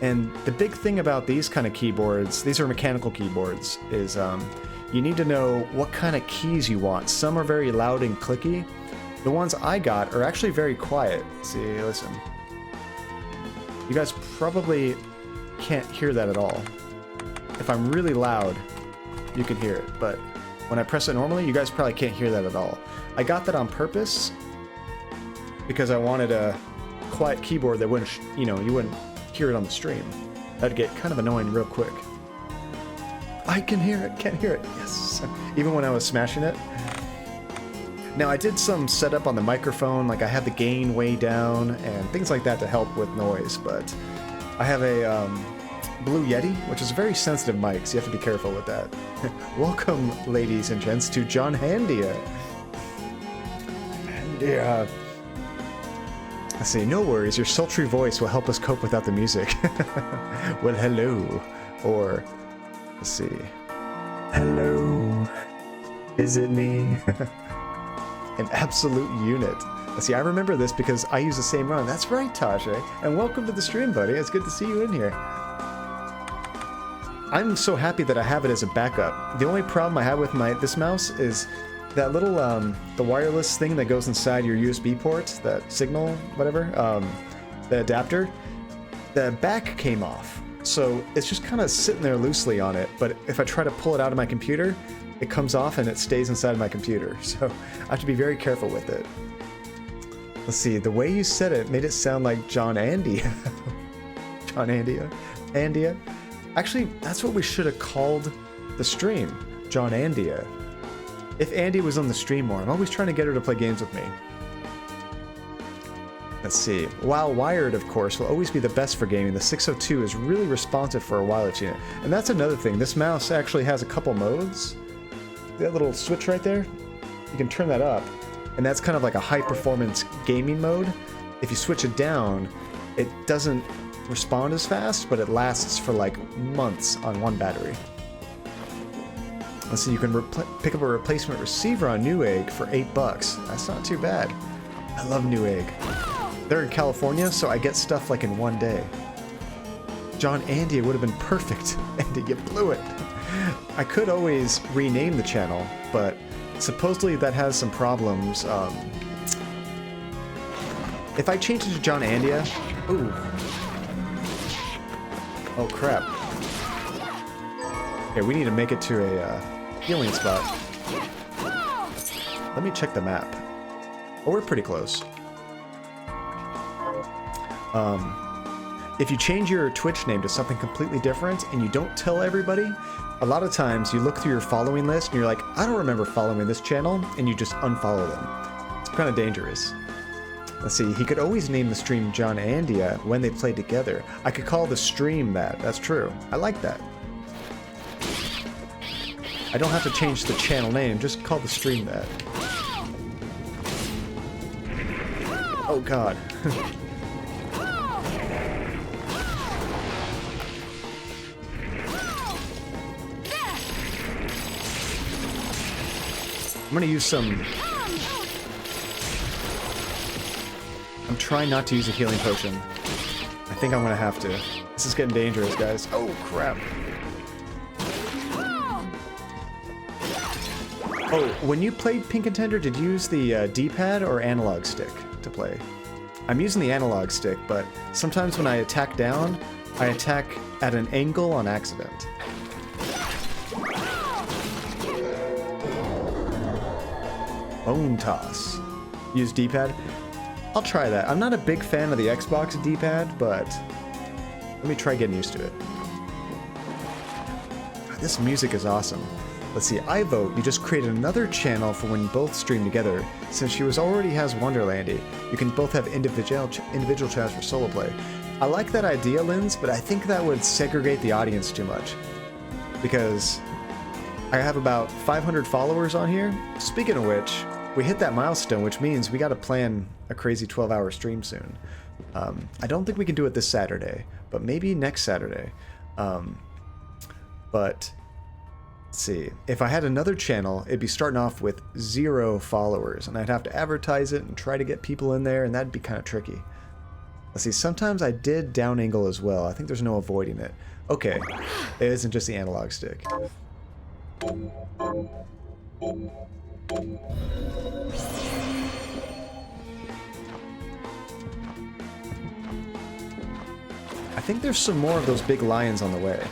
And the big thing about these kind of keyboards, these are mechanical keyboards, is you need to know what kind of keys you want. Some are very loud and clicky. The ones I got are actually very quiet. See, listen. You guys probably can't hear that at all. If I'm really loud, you can hear it, but when I press it normally, you guys probably can't hear that at all. I got that on purpose because I wanted a quiet keyboard that wouldn't, you wouldn't hear it on the stream. That'd get kind of annoying real quick. I can hear it, can't hear it. Yes. Even when I was smashing it. Now I did some setup on the microphone, like I had the gain way down and things like that to help with noise, but I have a Blue Yeti, which is a very sensitive mic, so you have to be careful with that. Welcome, ladies and gents, to John Handia. Handia. Let's see, no worries, your sultry voice will help us cope without the music. Well, hello. Or, let's see. Hello. Is it me? An absolute unit. Let's see, I remember this because I use the same run. That's right, Tasha. And welcome to the stream, buddy. It's good to see you in here. I'm so happy that I have it as a backup. The only problem I have with this mouse is that little, the wireless thing that goes inside your USB port, that signal, whatever, the adapter, the back came off. So it's just kind of sitting there loosely on it, but if I try to pull it out of my computer, it comes off and it stays inside my computer. So I have to be very careful with it. Let's see, the way you said it made it sound like John Andia. John Andia? Andia? Actually, that's what we should have called the stream, John Andia. If Andy was on the stream more, I'm always trying to get her to play games with me. Let's see. While wired, of course, will always be the best for gaming. The 602 is really responsive for a wireless unit. And that's another thing. This mouse actually has a couple modes. That little switch right there, you can turn that up. And that's kind of like a high-performance gaming mode. If you switch it down, it doesn't respond as fast, but it lasts for like months on one battery. Let's see, you can pick up a replacement receiver on Newegg for $8. That's not too bad. I love Newegg. They're in California, so I get stuff like in one day. John Andy would have been perfect. Andy, you blew it. I could always rename the channel, but supposedly that has some problems. If I change it to John Andia... Ooh. Oh, crap. Okay, we need to make it to a healing spot. Let me check the map. Oh, we're pretty close. If you change your Twitch name to something completely different and you don't tell everybody, a lot of times you look through your following list and you're like, I don't remember following this channel, and you just unfollow them. It's kind of dangerous. Let's see, he could always name the stream John Andia when they played together. I could call the stream that. That's true. I like that. I don't have to change the channel name, just call the stream that. Oh god. I'm gonna use some... I'm trying not to use a healing potion. I think I'm gonna have to. This is getting dangerous, guys. Oh, crap. Oh, when you played Pink Contender, did you use the D-pad or analog stick to play? I'm using the analog stick, but sometimes when I attack down, I attack at an angle on accident. Bone toss. Use D-pad? I'll try that. I'm not a big fan of the Xbox D-pad, but let me try getting used to it. This music is awesome. Let's see, I vote you just create another channel for when you both stream together. Since she already has Wonderlandy, you can both have individual channels for solo play. I like that idea, Linz, but I think that would segregate the audience too much. Because I have about 500 followers on here. Speaking of which, we hit that milestone, which means we got to plan a crazy 12-hour stream soon. I don't think we can do it this Saturday, but maybe next Saturday. But let's see. If I had another channel, it'd be starting off with 0 followers, and I'd have to advertise it and try to get people in there, and that'd be kind of tricky. Let's see. Sometimes I did down angle as well. I think there's no avoiding it. Okay, it isn't just the analog stick. I think there's some more of those big lions on the way.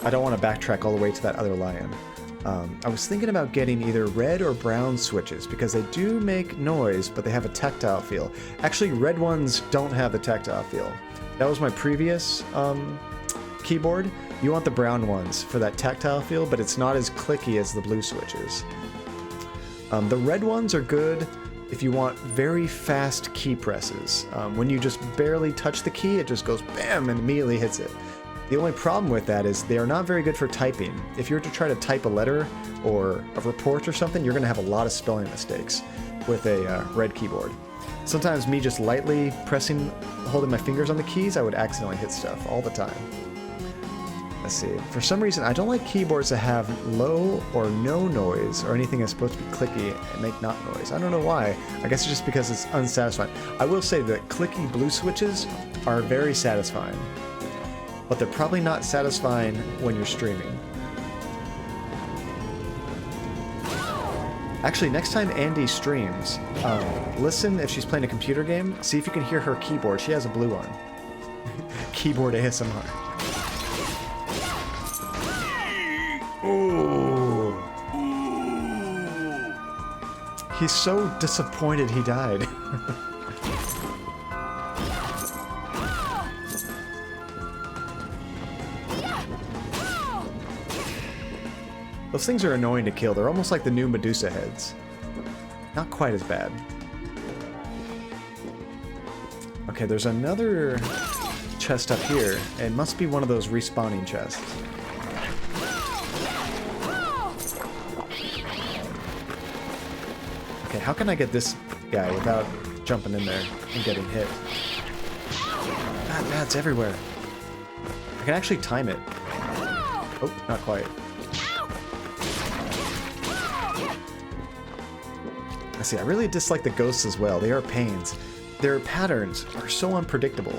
I don't want to backtrack all the way to that other lion. I was thinking about getting either red or brown switches because they do make noise, but they have a tactile feel. Actually, red ones don't have the tactile feel. That was my previous keyboard. You want the brown ones for that tactile feel, but it's not as clicky as the blue switches. The red ones are good if you want very fast key presses. When you just barely touch the key, it just goes bam and immediately hits it. The only problem with that is they are not very good for typing. If you were to try to type a letter or a report or something, you're going to have a lot of spelling mistakes with a red keyboard. Sometimes me just lightly holding my fingers on the keys, I would accidentally hit stuff all the time. Let's see. For some reason, I don't like keyboards that have low or no noise or anything that's supposed to be clicky and make not noise. I don't know why. I guess it's just because it's unsatisfying. I will say that clicky blue switches are very satisfying, but they're probably not satisfying when you're streaming. Actually, next time Andy streams, listen if she's playing a computer game, see if you can hear her keyboard. She has a blue one. Keyboard ASMR. Ooh. He's so disappointed he died. Those things are annoying to kill. They're almost like the new Medusa heads. Not quite as bad. Okay, there's another chest up here. It must be one of those respawning chests. Okay, how can I get this guy without jumping in there and getting hit? God, bats everywhere. I can actually time it. Oh, not quite. I see, I really dislike the ghosts as well. They are pains. Their patterns are so unpredictable.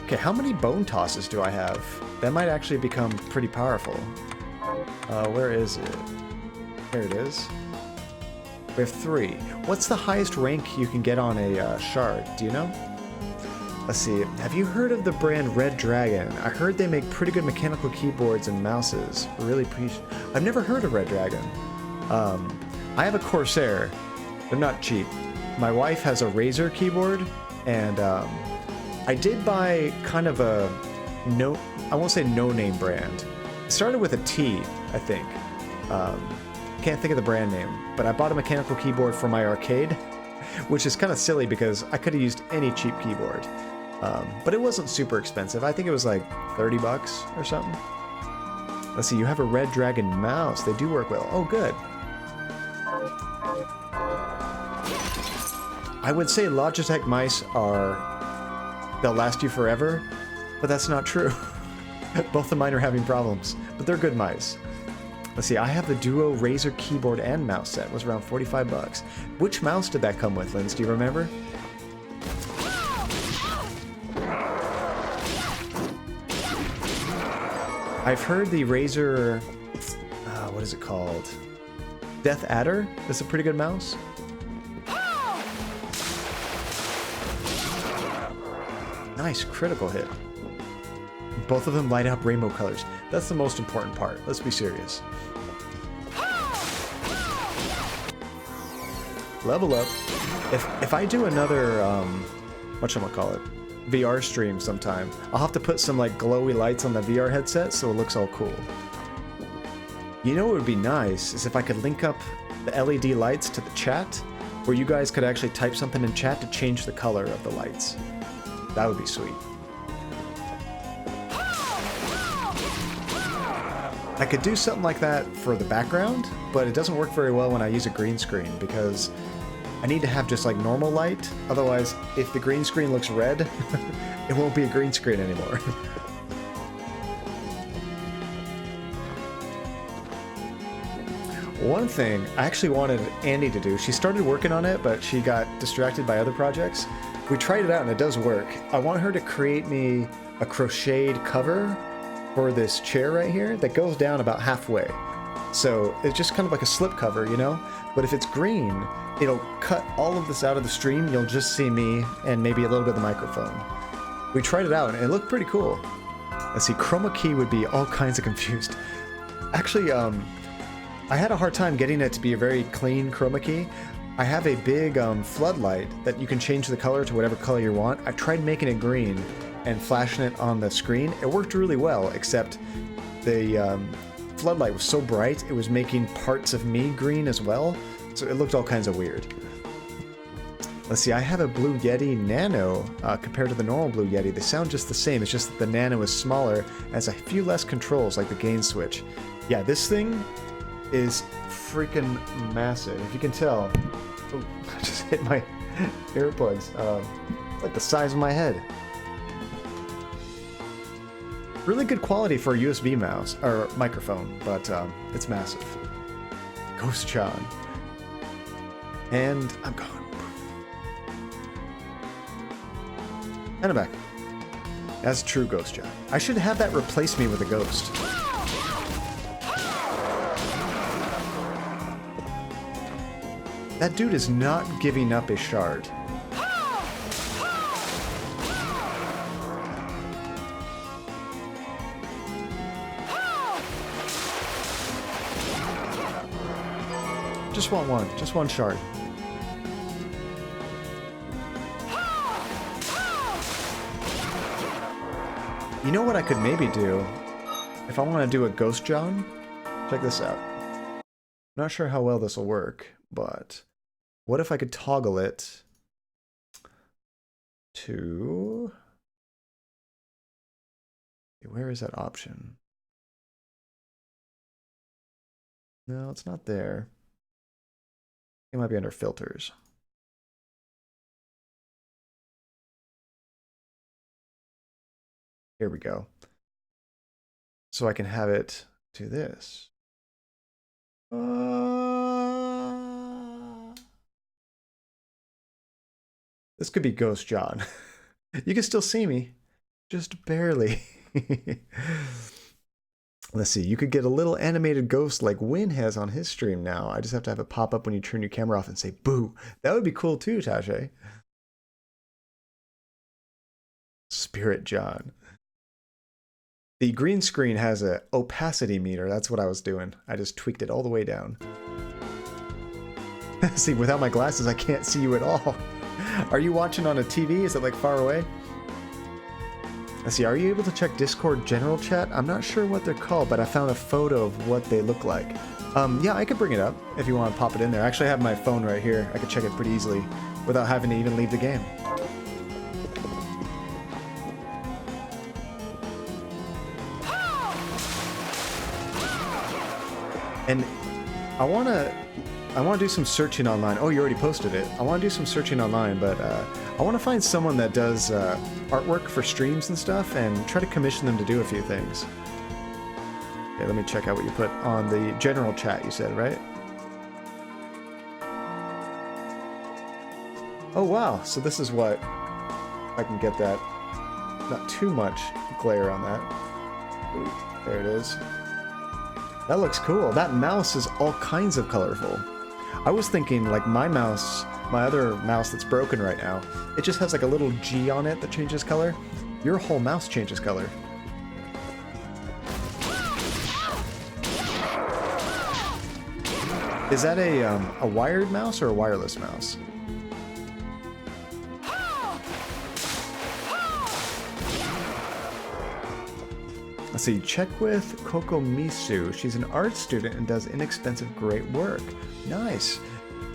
Okay, how many bone tosses do I have? That might actually become pretty powerful. Where is it? There it is. We have 3. What's the highest rank you can get on a shard? Do you know? Let's see. Have you heard of the brand Red Dragon? I heard they make pretty good mechanical keyboards and mouses. Really appreciate. I've never heard of Red Dragon. I have a Corsair. They're not cheap. My wife has a Razer keyboard, and I did buy kind of a I won't say no-name brand. It started with a T, I think. Can't think of the brand name, but I bought a mechanical keyboard for my arcade, which is kind of silly because I could have used any cheap keyboard. But it wasn't super expensive. I think it was like 30 bucks or something. Let's see, you have a Red Dragon mouse. They do work well. Oh, good. I would say Logitech mice they'll last you forever, but that's not true. Both of mine are having problems, but they're good mice. Let's see, I have the Duo Razer keyboard and mouse set. It was around 45 bucks. Which mouse did that come with, Linz? Do you remember? I've heard the Razer, what is it called? Death Adder is a pretty good mouse. Nice critical hit. Both of them light up rainbow colors. That's the most important part. Let's be serious. Level up. If I do another, whatchamacallit, VR stream sometime, I'll have to put some like glowy lights on the VR headset so it looks all cool. You know what would be nice is if I could link up the LED lights to the chat, where you guys could actually type something in chat to change the color of the lights. That would be sweet. I could do something like that for the background, but it doesn't work very well when I use a green screen because I need to have just like normal light. Otherwise, if the green screen looks red, it won't be a green screen anymore. One thing I actually wanted Andy to do, she started working on it, but she got distracted by other projects. We tried it out and it does work. I want her to create me a crocheted cover for this chair right here that goes down about halfway. So it's just kind of like a slip cover, you know? But if it's green, it'll cut all of this out of the stream. You'll just see me and maybe a little bit of the microphone. We tried it out and it looked pretty cool. Let's see, chroma key would be all kinds of confused. Actually, I had a hard time getting it to be a very clean chroma key. I have a big floodlight that you can change the color to whatever color you want. I tried making it green and flashing it on the screen. It worked really well, except the floodlight was so bright, it was making parts of me green as well, so it looked all kinds of weird. Let's see, I have a Blue Yeti Nano compared to the normal Blue Yeti. They sound just the same, it's just that the Nano is smaller, has a few less controls, like the gain switch. Yeah, this thing is freaking massive. If you can tell, oh, I just hit my earplugs. Like the size of my head. Really good quality for a USB mouse or microphone, but it's massive. Ghost John, and I'm gone. And I'm back. That's true, Ghost John. I should have that replace me with a ghost. That dude is not giving up a shard. Just want one. Just one shard. You know what I could maybe do? If I want to do a Ghost John? Check this out. Not sure how well this will work, but what if I could toggle it to... Where is that option? No, it's not there. It might be under filters. Here we go. So I can have it do this. This could be Ghost John. You can still see me, just barely. Let's see, you could get a little animated ghost like Win has on his stream now. I just have to have it pop up when you turn your camera off and say boo. That would be cool too, Tashay. Spirit John. The green screen has a opacity meter. That's what I was doing. I just tweaked it all the way down. See, without my glasses, I can't see you at all. Are you watching on a TV? Is it like far away? Let's see, are you able to check Discord general chat? I'm not sure what they're called, but I found a photo of what they look like. Yeah, I could bring it up if you want to pop it in there. I actually have my phone right here. I could check it pretty easily without having to even leave the game. And I want to do some searching online. Oh, you already posted it. I want to do some searching online, but I want to find someone that does artwork for streams and stuff and try to commission them to do a few things. Okay, let me check out what you put on the general chat, you said, right? Oh, wow. So this is what I can get that. Not too much glare on that. Ooh, there it is. That looks cool. That mouse is all kinds of colorful. I was thinking like my mouse, my other mouse that's broken right now, it just has like a little G on it that changes color. Your whole mouse changes color. Is that a wired mouse or a wireless mouse? Let's see, check with Kokomisu. She's an art student and does inexpensive, great work. Nice.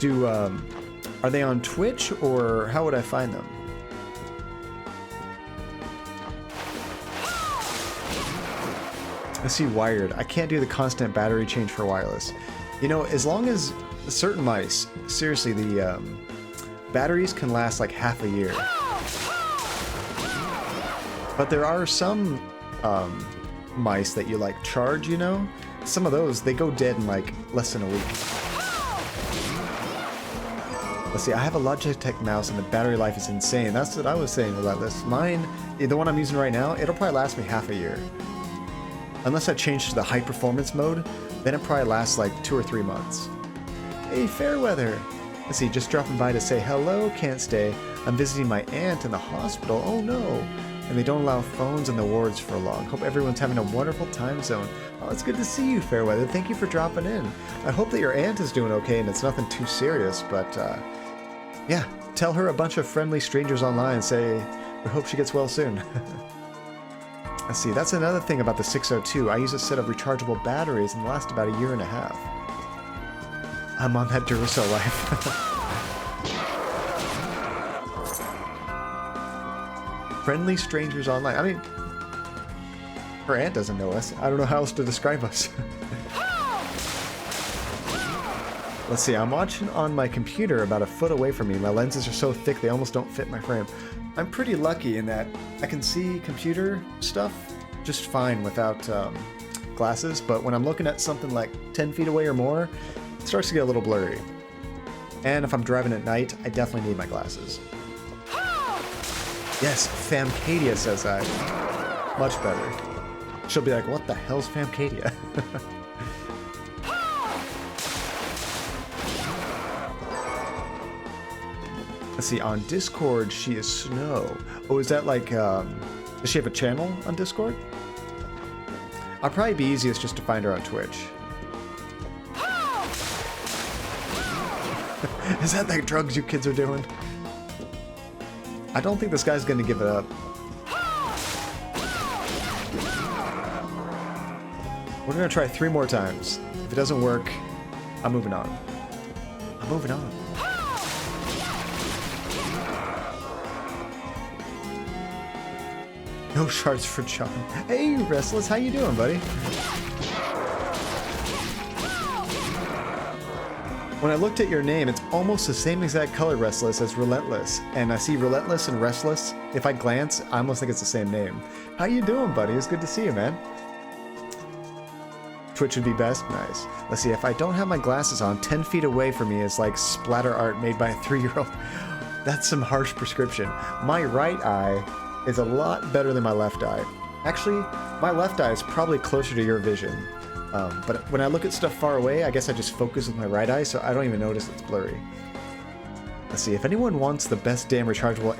Are they on Twitch or how would I find them? Let's see, wired. I can't do the constant battery change for wireless. You know, as long as certain mice, seriously, the batteries can last like half a year. But there are some mice that you like charge, you know? Some of those, they go dead in like less than a week. Let's see, I have a Logitech mouse and the battery life is insane. That's what I was saying about this. Mine, the one I'm using right now, it'll probably last me half a year. Unless I change to the high performance mode, then it probably lasts like 2 or 3 months. Hey, Fairweather! Let's see, just dropping by to say hello, can't stay. I'm visiting my aunt in the hospital, oh no! And they don't allow phones in the wards for long. Hope everyone's having a wonderful time zone. Oh, it's good to see you, Fairweather. Thank you for dropping in. I hope that your aunt is doing okay and it's nothing too serious, but yeah, tell her a bunch of friendly strangers online and say, we hope she gets well soon. Let's see, that's another thing about the 602. I use a set of rechargeable batteries and last about 1.5 years. I'm on that Duracell life. Friendly strangers online. I mean, her aunt doesn't know us. I don't know how else to describe us. Let's see, I'm watching on my computer about 1 foot away from me. My lenses are so thick they almost don't fit my frame. I'm pretty lucky in that I can see computer stuff just fine without glasses, but when I'm looking at something like 10 feet away or more, it starts to get a little blurry. And if I'm driving at night, I definitely need my glasses. Yes, Famcadia, says I. Much better. She'll be like, what the hell's Famcadia? Let's see, on Discord, she is Snow. Oh, is that like, does she have a channel on Discord? I'll probably be easiest just to find her on Twitch. Is that like drugs you kids are doing? I don't think this guy's gonna give it up. We're gonna try 3 more times. If it doesn't work, I'm moving on. I'm moving on. No shards for John. Hey, Restless, how you doing, buddy? When I looked at your name, it's almost the same exact color, Restless, as Relentless. And I see Relentless and Restless. If I glance, I almost think it's the same name. How you doing, buddy? It's good to see you, man. Twitch would be best? Nice. Let's see, if I don't have my glasses on, 10 feet away from me is like splatter art made by a 3-year-old. That's some harsh prescription. My right eye is a lot better than my left eye. Actually, my left eye is probably closer to your vision. But when I look at stuff far away, I guess I just focus with my right eye, so I don't even notice it's blurry. Let's see, if anyone wants the best damn rechargeable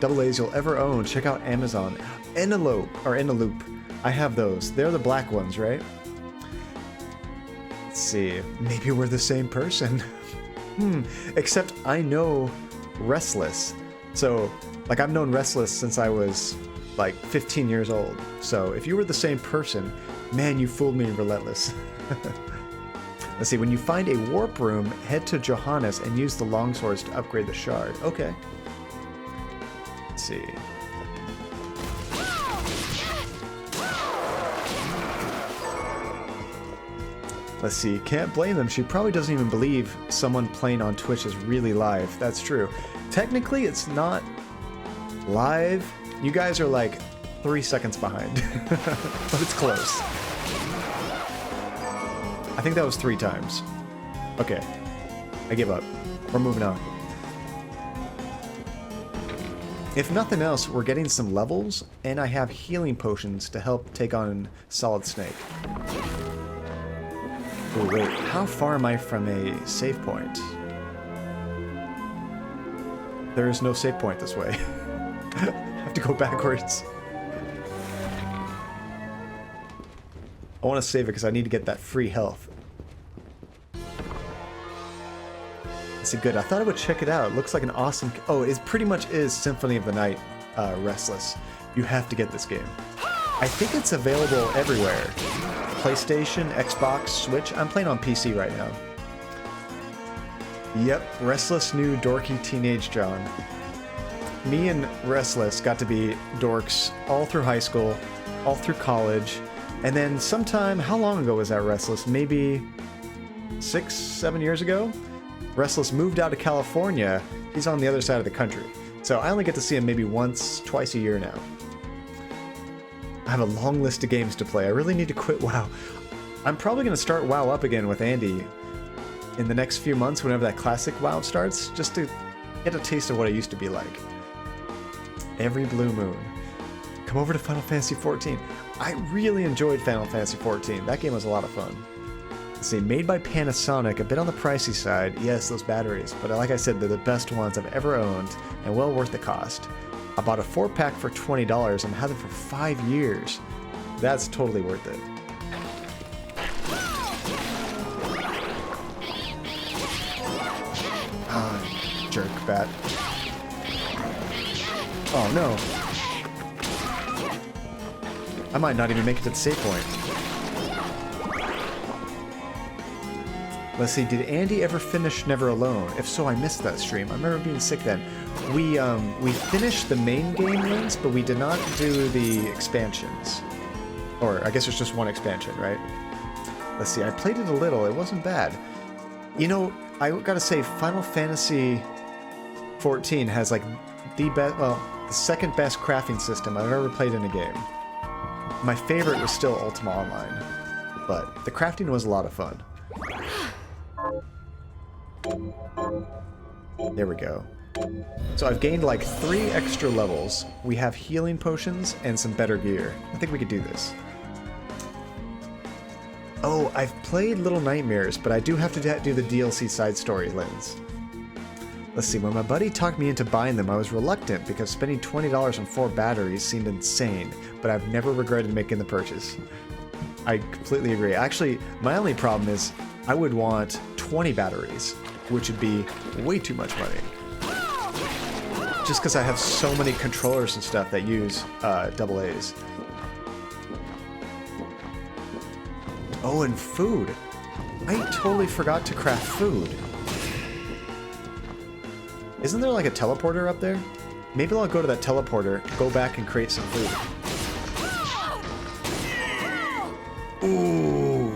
AA's you'll ever own, check out Amazon. Eneloop. I have those. They're the black ones, right? Let's see, maybe we're the same person. Except I know Restless. So, like, I've known Restless since I was, like, 15 years old. So, if you were the same person, man, you fooled me, Relentless. Let's see, when you find a warp room, head to Johannes and use the longswords to upgrade the shard. Okay. Let's see. Let's see, can't blame them. She probably doesn't even believe someone playing on Twitch is really live. That's true. Technically, it's not live. You guys are like 3 seconds behind, but it's close. I think that was 3 times. Okay, I give up. We're moving on. If nothing else, we're getting some levels, and I have healing potions to help take on Solid Snake. Oh wait, how far am I from a save point? There is no save point this way. I have to go backwards. I want to save it because I need to get that free health. Let's see, good. I thought I would check it out. It looks like an awesome... Oh, it pretty much is Symphony of the Night Restless. You have to get this game. I think it's available everywhere. PlayStation, Xbox, Switch. I'm playing on PC right now. Yep, Restless knew dorky teenage John. Me and Restless got to be dorks all through high school, all through college, and then sometime, how long ago was that Restless? Maybe 6, 7 years ago? Restless moved out to California. He's on the other side of the country. So I only get to see him maybe once, twice a year now. I have a long list of games to play. I really need to quit WoW. I'm probably going to start WoW up again with Andy in the next few months whenever that classic WoW starts, just to get a taste of what it used to be like. Every blue moon. Come over to Final Fantasy XIV. I really enjoyed Final Fantasy XIV. That game was a lot of fun. Let's see, made by Panasonic, a bit on the pricey side. Yes, those batteries, but like I said, they're the best ones I've ever owned and well worth the cost. I bought a 4-pack for $20 and had them for 5 years. That's totally worth it. Jerk bat. Oh no. I might not even make it to the save point. Let's see, did Andy ever finish Never Alone? If so, I missed that stream. I remember being sick then. We finished the main game once, but we did not do the expansions. Or, I guess there's just one expansion, right? Let's see, I played it a little. It wasn't bad. You know, I gotta say, Final Fantasy XIV has, like, the second best crafting system I've ever played in a game. My favorite was still Ultima Online, but the crafting was a lot of fun. There we go. So I've gained like 3 extra levels. We have healing potions and some better gear. I think we could do this. Oh, I've played Little Nightmares, but I do have to do the DLC side story lens. Let's see, when my buddy talked me into buying them, I was reluctant because spending $20 on 4 batteries seemed insane, but I've never regretted making the purchase. I completely agree. Actually, my only problem is I would want 20 batteries, which would be way too much money. Just because I have so many controllers and stuff that use AA's. Oh, and food. I totally forgot to craft food. Isn't there like a teleporter up there? Maybe I'll go to that teleporter, go back and create some food. Ooh.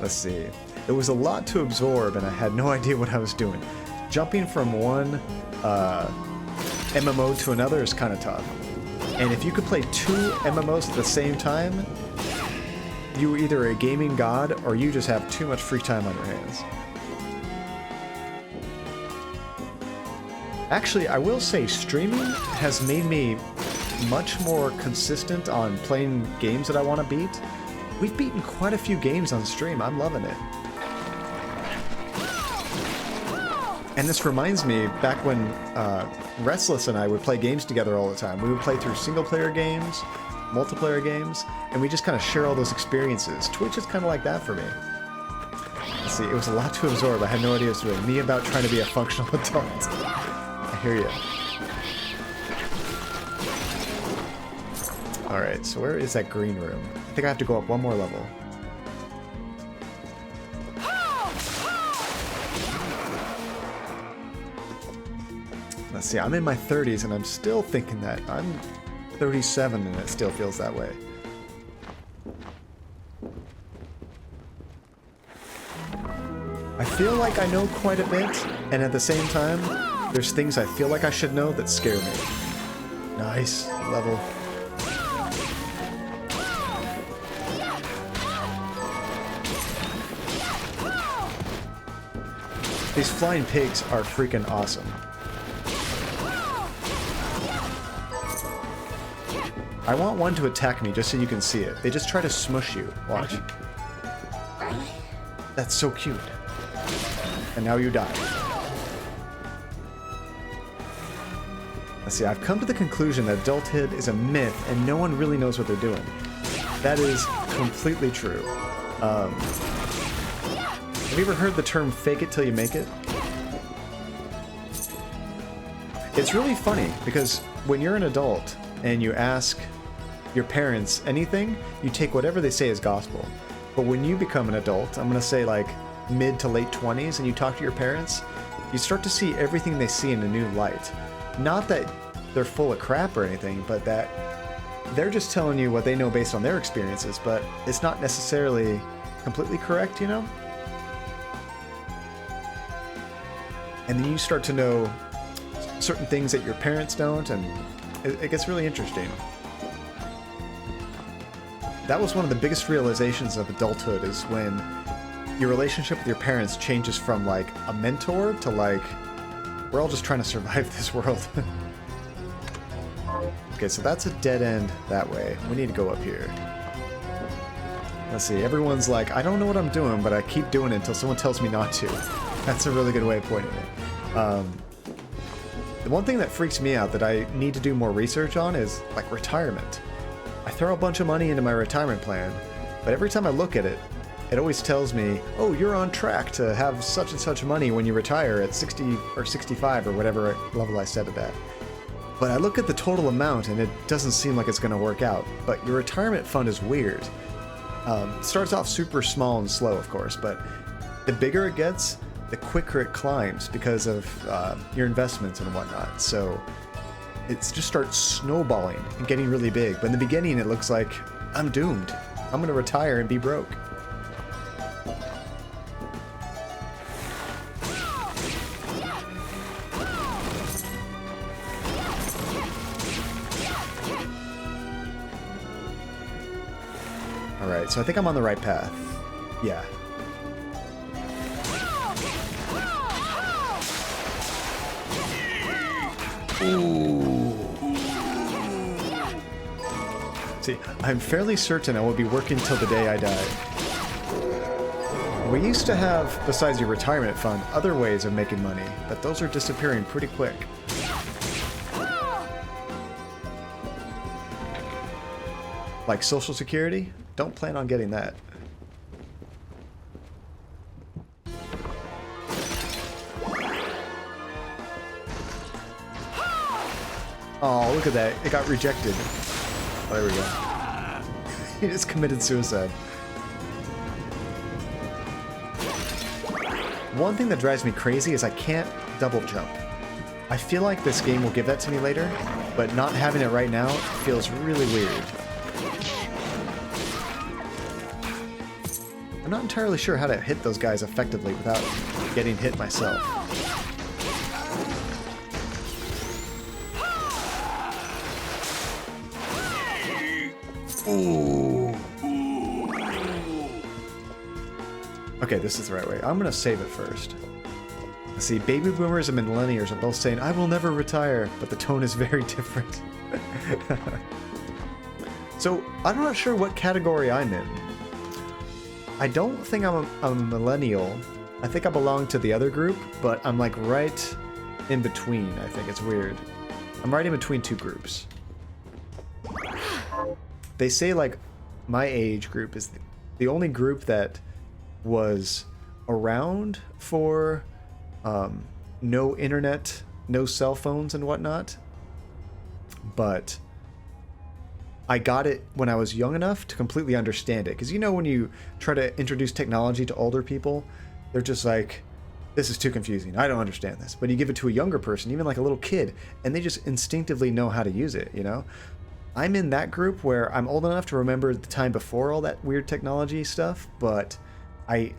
Let's see. It was a lot to absorb and I had no idea what I was doing. Jumping from one MMO to another is kind of tough. And if you could play 2 MMOs at the same time, you're either a gaming god or you just have too much free time on your hands. Actually, I will say streaming has made me much more consistent on playing games that I want to beat. We've beaten quite a few games on stream. I'm loving it. And this reminds me, back when Restless and I would play games together all the time. We would play through single-player games, multiplayer games, and we just kind of share all those experiences. Twitch is kind of like that for me. Let's see, it was a lot to absorb. I had no idea what I was doing. Me about trying to be a functional adult. I hear you. Alright, so where is that green room? I think I have to go up one more level. Let's see, I'm in my 30s and I'm still thinking that. I'm 37 and it still feels that way. I feel like I know quite a bit, and at the same time, there's things I feel like I should know that scare me. Nice level. These flying pigs are freaking awesome. I want one to attack me just so you can see it. They just try to smush you. Watch. That's so cute. And now you die. Let's see, I've come to the conclusion that adulthood is a myth and no one really knows what they're doing. That is completely true. Have you ever heard the term fake it till you make it? It's really funny because when you're an adult and you ask your parents anything, you take whatever they say as gospel. But when you become an adult, I'm gonna say like mid to late 20s, and you talk to your parents, you start to see everything they see in a new light. Not that they're full of crap or anything, but that they're just telling you what they know based on their experiences, but it's not necessarily completely correct, you know? And then you start to know certain things that your parents don't, and it gets really interesting. That was one of the biggest realizations of adulthood, is when your relationship with your parents changes from like a mentor to like, we're all just trying to survive this world. Okay, so that's a dead end that way. We need to go up here. Let's see, everyone's like, I don't know what I'm doing, but I keep doing it until someone tells me not to. That's a really good way of pointing it. The one thing that freaks me out that I need to do more research on is like retirement. I throw a bunch of money into my retirement plan, but every time I look at it, it always tells me, oh, you're on track to have such and such money when you retire at 60 or 65 or whatever level I set it at. But I look at the total amount and it doesn't seem like it's going to work out. But your retirement fund is weird. It starts off super small and slow, of course, but the bigger it gets, the quicker it climbs because of your investments and whatnot. So it just starts snowballing and getting really big. But in the beginning, it looks like I'm doomed. I'm going to retire and be broke. Alright, so I think I'm on the right path. Yeah. Ooh. See, I'm fairly certain I will be working till the day I die. We used to have, besides your retirement fund, other ways of making money, but those are disappearing pretty quick. Like Social Security? Don't plan on getting that. Oh, look at that. It got rejected. Oh, there we go. He just committed suicide. One thing that drives me crazy is I can't double jump. I feel like this game will give that to me later, but not having it right now feels really weird. I'm not entirely sure how to hit those guys effectively without getting hit myself. Ooh. Okay, this is the right way. I'm gonna save it first. See, baby boomers and millennials are both saying, I will never retire, but the tone is very different. So, I'm not sure what category I'm in. I don't think I'm a millennial. I think I belong to the other group, but I'm like right in between, I think. It's weird. I'm right in between two groups. They say like my age group is the only group that was around for no internet, no cell phones and whatnot. But I got it when I was young enough to completely understand it. Because you know when you try to introduce technology to older people, they're just like, this is too confusing. I don't understand this. But you give it to a younger person, even like a little kid, and they just instinctively know how to use it, you know? I'm in that group where I'm old enough to remember the time before all that weird technology stuff, but I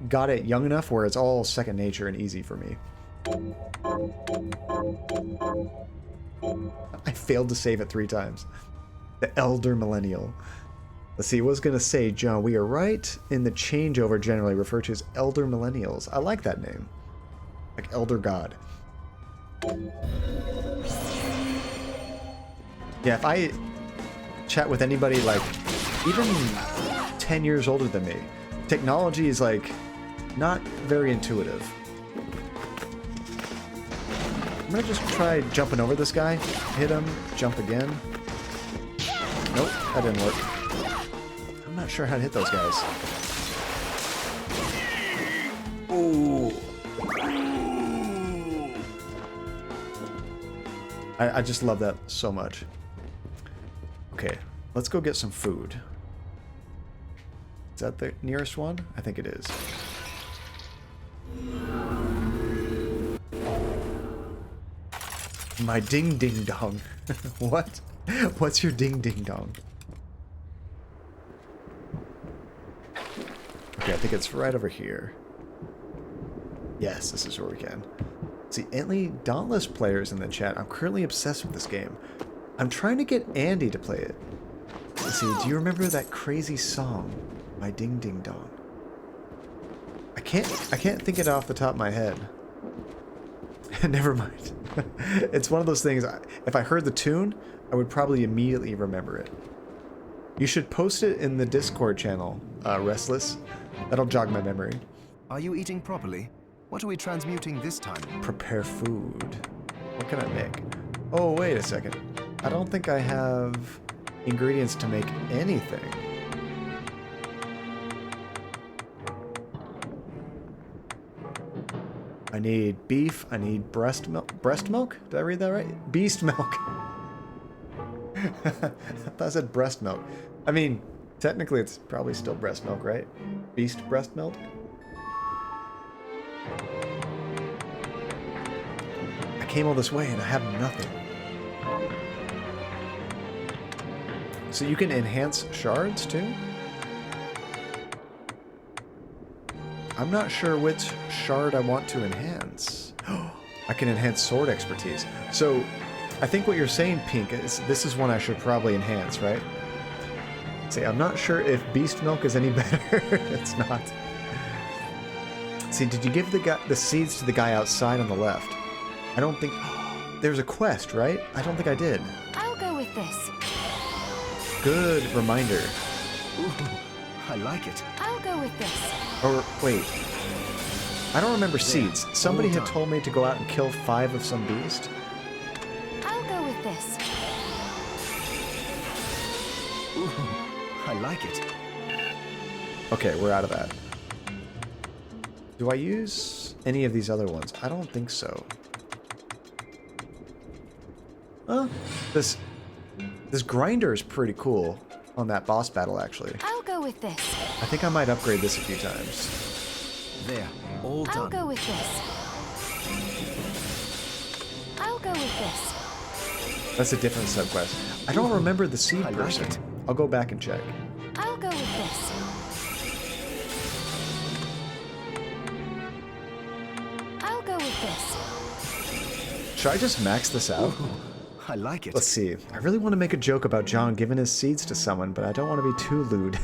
got it young enough where it's all second nature and easy for me. I failed to save it 3 times. The elder millennial. Let's see, I was going to say, John, we are right in the changeover generally referred to as elder millennials. I like that name. Like elder god. Yeah, if I chat with anybody like even 10 years older than me, technology is like not very intuitive. I'm gonna just try jumping over this guy, hit him, jump again. Nope, that didn't work. I'm not sure how to hit those guys. Ooh. I just love that so much. Okay, let's go get some food. Is that the nearest one? I think it is. My ding ding dong. What? What's your ding ding dong? Okay, I think it's right over here. Yes, this is where we can. See, Antley Dauntless players in the chat. I'm currently obsessed with this game. I'm trying to get Andy to play it. Let's see, do you remember that crazy song? My ding ding dong. I can't think it off the top of my head. Never mind. It's one of those things, if I heard the tune, I would probably immediately remember it. You should post it in the Discord channel, Restless. That'll jog my memory. Are you eating properly? What are we transmuting this time? Prepare food. What can I make? Oh, wait a second. I don't think I have ingredients to make anything. I need beef. I need breast milk. Breast milk? Did I read that right? Beast milk. I thought I said breast milk. I mean, technically it's probably still breast milk, right? Beast breast milk? I came all this way and I have nothing. So you can enhance shards too? I'm not sure which shard I want to enhance. I can enhance sword expertise. So I think what you're saying, Pink, is this is one I should probably enhance, right? See, I'm not sure if beast milk is any better. It's not. See, did you give the seeds to the guy outside on the left? I don't think... There's a quest, right? I don't think I did. I'll go with this. Good reminder. Ooh, I like it. I'll go with this. Or, wait. I don't remember seeds. Somebody had told me to go out and kill 5 of some beast. I'll go with this. Ooh, I like it. Okay, we're out of that. Do I use any of these other ones? I don't think so. Huh? This grinder is pretty cool on that boss battle, actually. I'll go with this. I think I might upgrade this a few times. There, all done. I'll go with this. I'll go with this. That's a different subquest. I don't remember the seed I like person. it. I'll go back and check. I'll go with this. I'll go with this. Should I just max this out? Ooh, I like it. Let's see. I really want to make a joke about John giving his seeds to someone, but I don't want to be too lewd.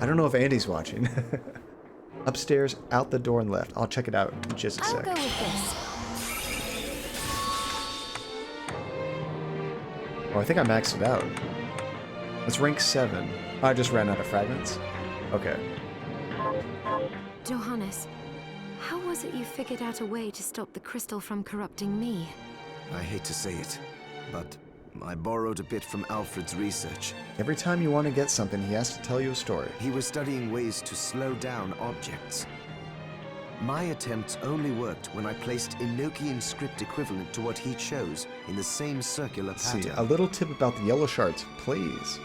I don't know if Andy's watching. Upstairs, out the door and left. I'll check it out in just a I'll sec. go with this. Oh, I think I maxed it out. Let's rank 7. Oh, I just ran out of fragments? Okay. Johannes, how was it you figured out a way to stop the crystal from corrupting me? I hate to say it, but I borrowed a bit from Alfred's research. Every time you want to get something, he has to tell you a story. He was studying ways to slow down objects. My attempts only worked when I placed Enochian script equivalent to what he chose in the same circular pattern. See, a little tip about the yellow shards, please.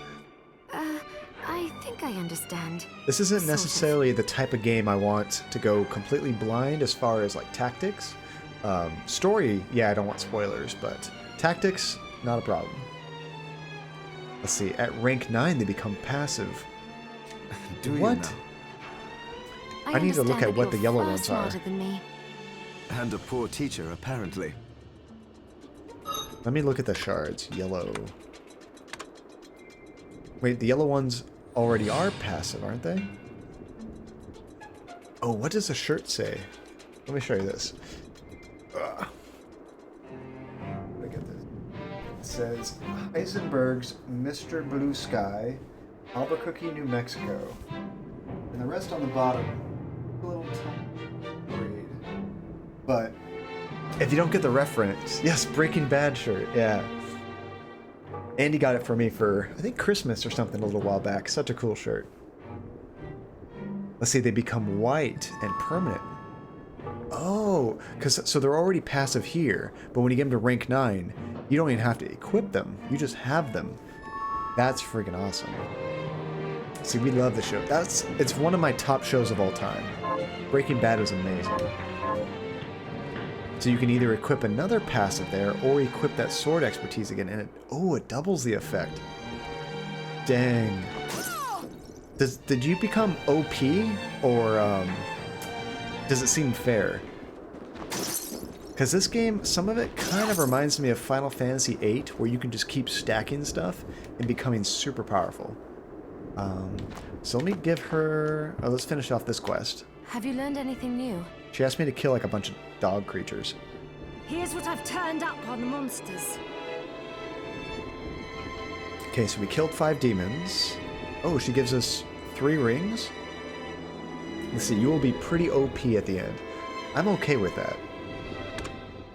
I think I understand. This isn't Sort of. necessarily the type of game I want to go completely blind as far as like tactics. Story, yeah, I don't want spoilers, but tactics, not a problem. Let's see, at rank 9 they become passive. Do you What? now? I need to look understand at what that the you're yellow far ones are. smarter than me. And a poor teacher, apparently. Let me look at the shards. Yellow. Wait, the yellow ones already are passive, aren't they? Oh, what does the shirt say? Let me show you this. Ugh. Look at this. It says Heisenberg's Mr. Blue Sky, Albuquerque, New Mexico. And the rest on the bottom, a little tiny read. But if you don't get the reference, yes, Breaking Bad shirt, yeah. Andy got it for me for, I think, Christmas or something a little while back. Such a cool shirt. Let's see, they become white and permanent. Oh, so they're already passive here, but when you get them to rank 9, you don't even have to equip them. You just have them. That's freaking awesome. See, we love the show. It's one of my top shows of all time. Breaking Bad was amazing. So you can either equip another passive there, or equip that sword expertise again, and it doubles the effect. Dang. Did you become OP, or does it seem fair? Because this game, some of it kind of reminds me of Final Fantasy VIII, where you can just keep stacking stuff and becoming super powerful. So let me give her... Oh, let's finish off this quest. Have you learned anything new? She asked me to kill like a bunch of dog creatures. Here's what I've turned up on the monsters. Okay, so we killed 5 demons. Oh, she gives us 3 rings. Let's see, you will be pretty OP at the end. I'm okay with that.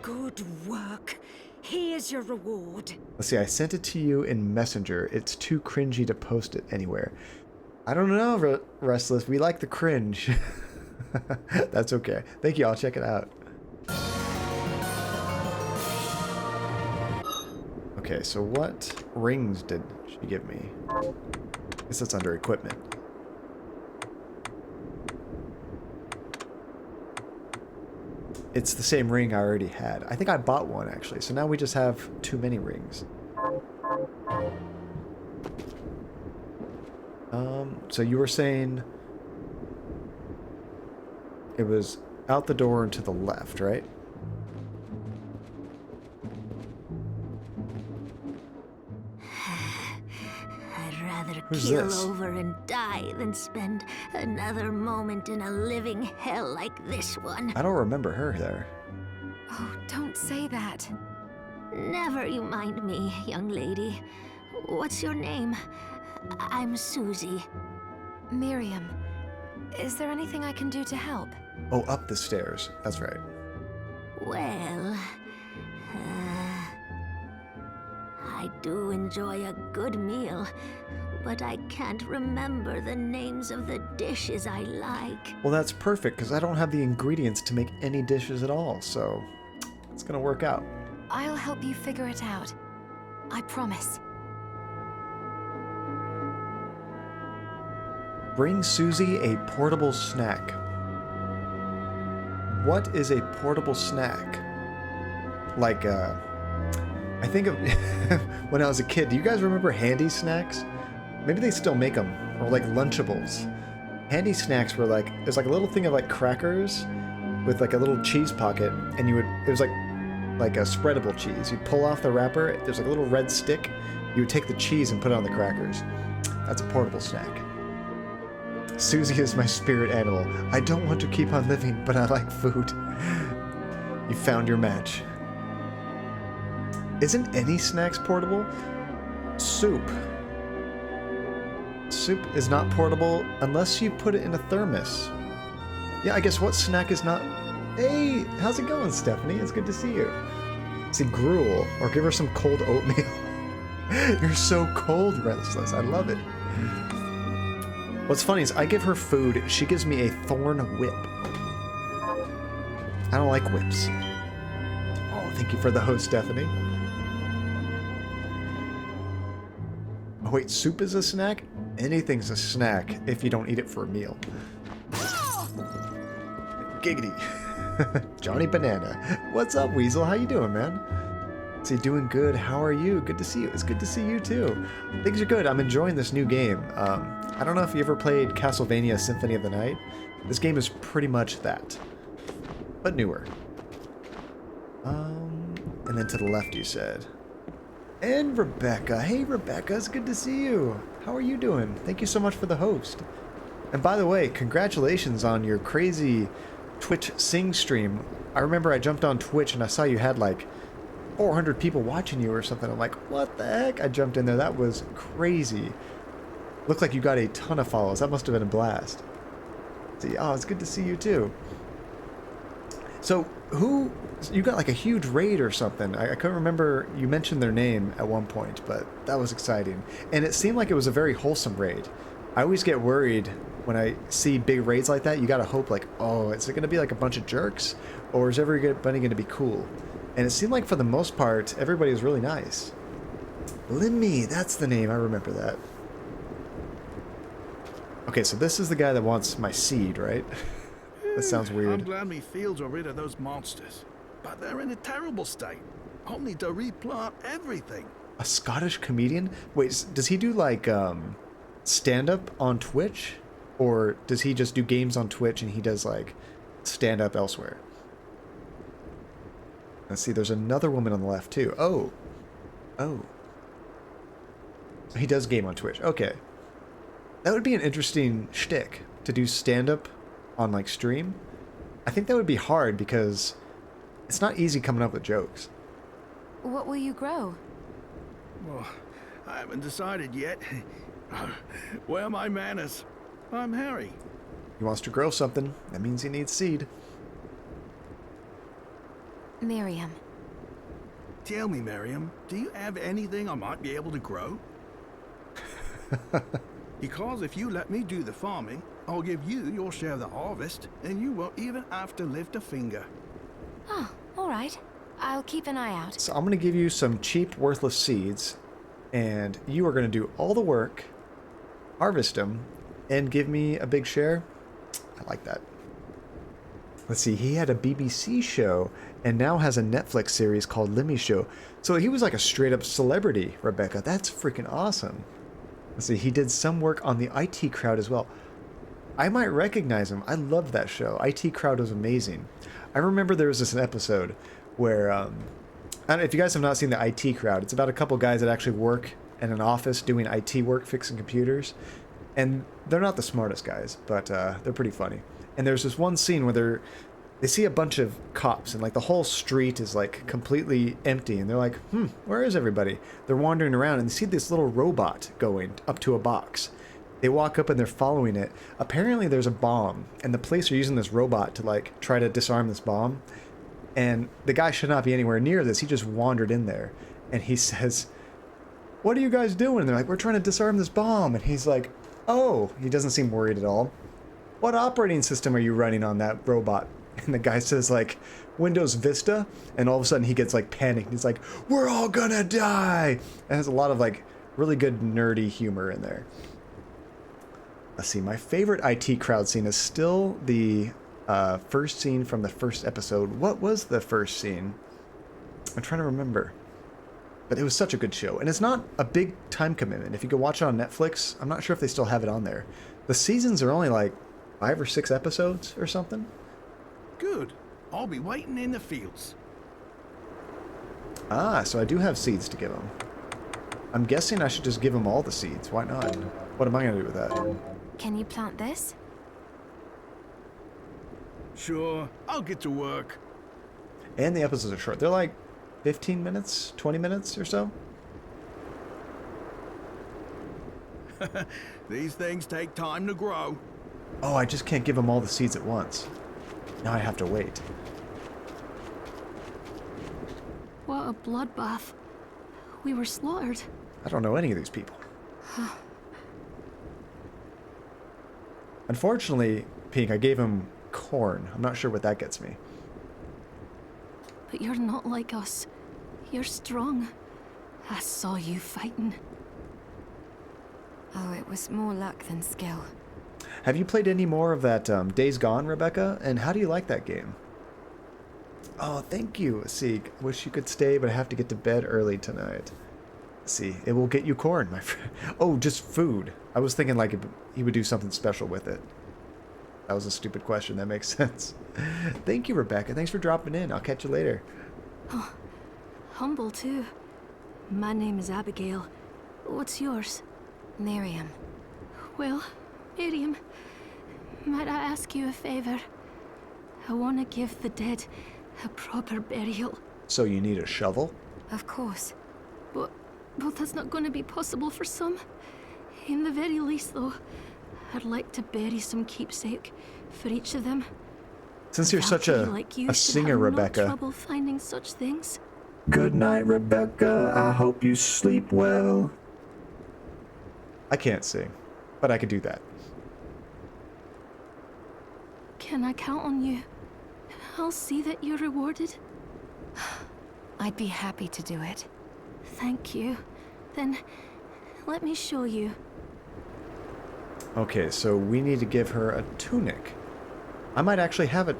Good work. Here's your reward. Let's see, I sent it to you in Messenger. It's too cringy to post it anywhere. I don't know, Restless. We like the cringe. That's okay. Thank you. I'll check it out. Okay, so what rings did she give me? I guess that's under equipment. It's the same ring I already had. I think I bought one, actually. So now we just have too many rings. So you were saying it was out the door and to the left, right? I'd rather Who's keel this? over and die than spend another moment in a living hell like this one. I don't remember her there. Oh, don't say that. Never you mind me, young lady. What's your name? I'm Susie. Miriam, is there anything I can do to help? Oh, up the stairs. That's right. Well, I do enjoy a good meal, but I can't remember the names of the dishes I like. Well, that's perfect, because I don't have the ingredients to make any dishes at all, so it's gonna work out. I'll help you figure it out. I promise. Bring Susie a portable snack. What is a portable snack? Like, I think of when I was a kid. Do you guys remember Handy Snacks? Maybe they still make them, or like Lunchables. Handy Snacks were like, it was like a little thing of like crackers with like a little cheese pocket, and it was like a spreadable cheese. You'd pull off the wrapper, there's like a little red stick, you would take the cheese and put it on the crackers. That's a portable snack. Susie is my spirit animal. I don't want to keep on living, but I like food. You found your match. Isn't any snacks portable? Soup. Soup is not portable unless you put it in a thermos. Yeah, I guess what snack is not... Hey, how's it going, Stephanie? It's good to see you. See, gruel, or give her some cold oatmeal. You're so cold, Restless. I love it. What's funny is I give her food, she gives me a thorn whip. I don't like whips. Oh, thank you for the host, Stephanie. Oh, wait, soup is a snack? Anything's a snack if you don't eat it for a meal. Giggity. Johnny Banana. What's up, Weasel? How you doing, man? See, doing good. How are you? Good to see you. It's good to see you, too. Things are good. I'm enjoying this new game. I don't know if you ever played Castlevania Symphony of the Night. This game is pretty much that, but newer. And then to the left, you said. And Rebecca. Hey, Rebecca. It's good to see you. How are you doing? Thank you so much for the host. And by the way, congratulations on your crazy Twitch Sing stream. I remember I jumped on Twitch and I saw you had like 400 people watching you or something. I'm like, what the heck? I jumped in there. That was crazy. Looked like you got a ton of follows. That must have been a blast. See, oh, it's good to see you too. So, you got like a huge raid or something. I couldn't remember, you mentioned their name at one point, but that was exciting. And it seemed like it was a very wholesome raid. I always get worried when I see big raids like that. You gotta hope like, oh, is it gonna be like a bunch of jerks? Or is everybody gonna be cool? And it seemed like for the most part, everybody was really nice. Limmy, that's the name, I remember that. Okay, so this is the guy that wants my seed, right? That sounds weird. I'm glad me fields are rid of those monsters. But they're in a terrible state. I'll need to replant everything. A Scottish comedian? Wait, does he do like stand-up on Twitch? Or does he just do games on Twitch and he does like stand-up elsewhere? Let's see, there's another woman on the left too. Oh. He does game on Twitch. Okay. That would be an interesting shtick, to do stand-up on like stream. I think that would be hard because it's not easy coming up with jokes. What will you grow? Well, I haven't decided yet. Where are my manners? I'm Harry. He wants to grow something. That means he needs seed. Miriam. Tell me, Miriam, do you have anything I might be able to grow? Because if you let me do the farming, I'll give you your share of the harvest, and you won't even have to lift a finger. Oh, all right. I'll keep an eye out. So I'm going to give you some cheap, worthless seeds, and you are going to do all the work, harvest them, and give me a big share. I like that. Let's see, he had a BBC show and now has a Netflix series called Lemmy Show. So he was like a straight up celebrity, Rebecca. That's freaking awesome. Let's see, he did some work on the IT Crowd as well. I might recognize him. I loved that show. IT Crowd was amazing. I remember there was this episode where, I don't know if you guys have not seen the IT Crowd. It's about a couple guys that actually work in an office doing IT work, fixing computers. And they're not the smartest guys, but they're pretty funny. And there's this one scene where they see a bunch of cops and like the whole street is like completely empty. And they're like, where is everybody? They're wandering around and they see this little robot going up to a box. They walk up and they're following it. Apparently there's a bomb and the police are using this robot to like try to disarm this bomb. And the guy should not be anywhere near this. He just wandered in there and he says, "What are you guys doing?" And they're like, "We're trying to disarm this bomb." And he's like, "Oh," he doesn't seem worried at all. "What operating system are you running on that robot?" And the guy says like, "Windows Vista." And all of a sudden he gets like panicked. He's like, "We're all gonna die." And there's a lot of like really good nerdy humor in there. Let's see, my favorite IT Crowd scene is still the first scene from the first episode. What was the first scene? I'm trying to remember. But it was such a good show. And it's not a big time commitment. If you go watch it on Netflix, I'm not sure if they still have it on there. The seasons are only like 5 or 6 episodes or something. Good. I'll be waiting in the fields. Ah, so I do have seeds to give him. I'm guessing I should just give him all the seeds. Why not? What am I going to do with that? Can you plant this? Sure, I'll get to work. And the episodes are short. They're like 15 minutes, 20 minutes or so. These things take time to grow. Oh, I just can't give them all the seeds at once. Now I have to wait. What a bloodbath. We were slaughtered. I don't know any of these people. Unfortunately, Pink, I gave him corn. I'm not sure what that gets me. But you're not like us. You're strong. I saw you fighting. Oh, it was more luck than skill. Have you played any more of that Days Gone, Rebecca? And how do you like that game? Oh, thank you, Seek. Wish you could stay, but I have to get to bed early tonight. See, it will get you corn, my friend. Oh, just food. I was thinking like he would do something special with it. That was a stupid question. That makes sense. Thank you, Rebecca. Thanks for dropping in. I'll catch you later. Oh, humble too. My name is Abigail. What's yours? Miriam. Well, Miriam, might I ask you a favor? I want to give the dead a proper burial. So you need a shovel? Of course. But that's not going to be possible for some. In the very least, though, I'd like to bury some keepsake for each of them. Since you're such a singer, Rebecca. No trouble finding such things. Good night, Rebecca. I hope you sleep well. I can't sing, but I could do that. Can I count on you? I'll see that you're rewarded. I'd be happy to do it. Thank you. Then, let me show you. Okay, so we need to give her a tunic. I might actually have a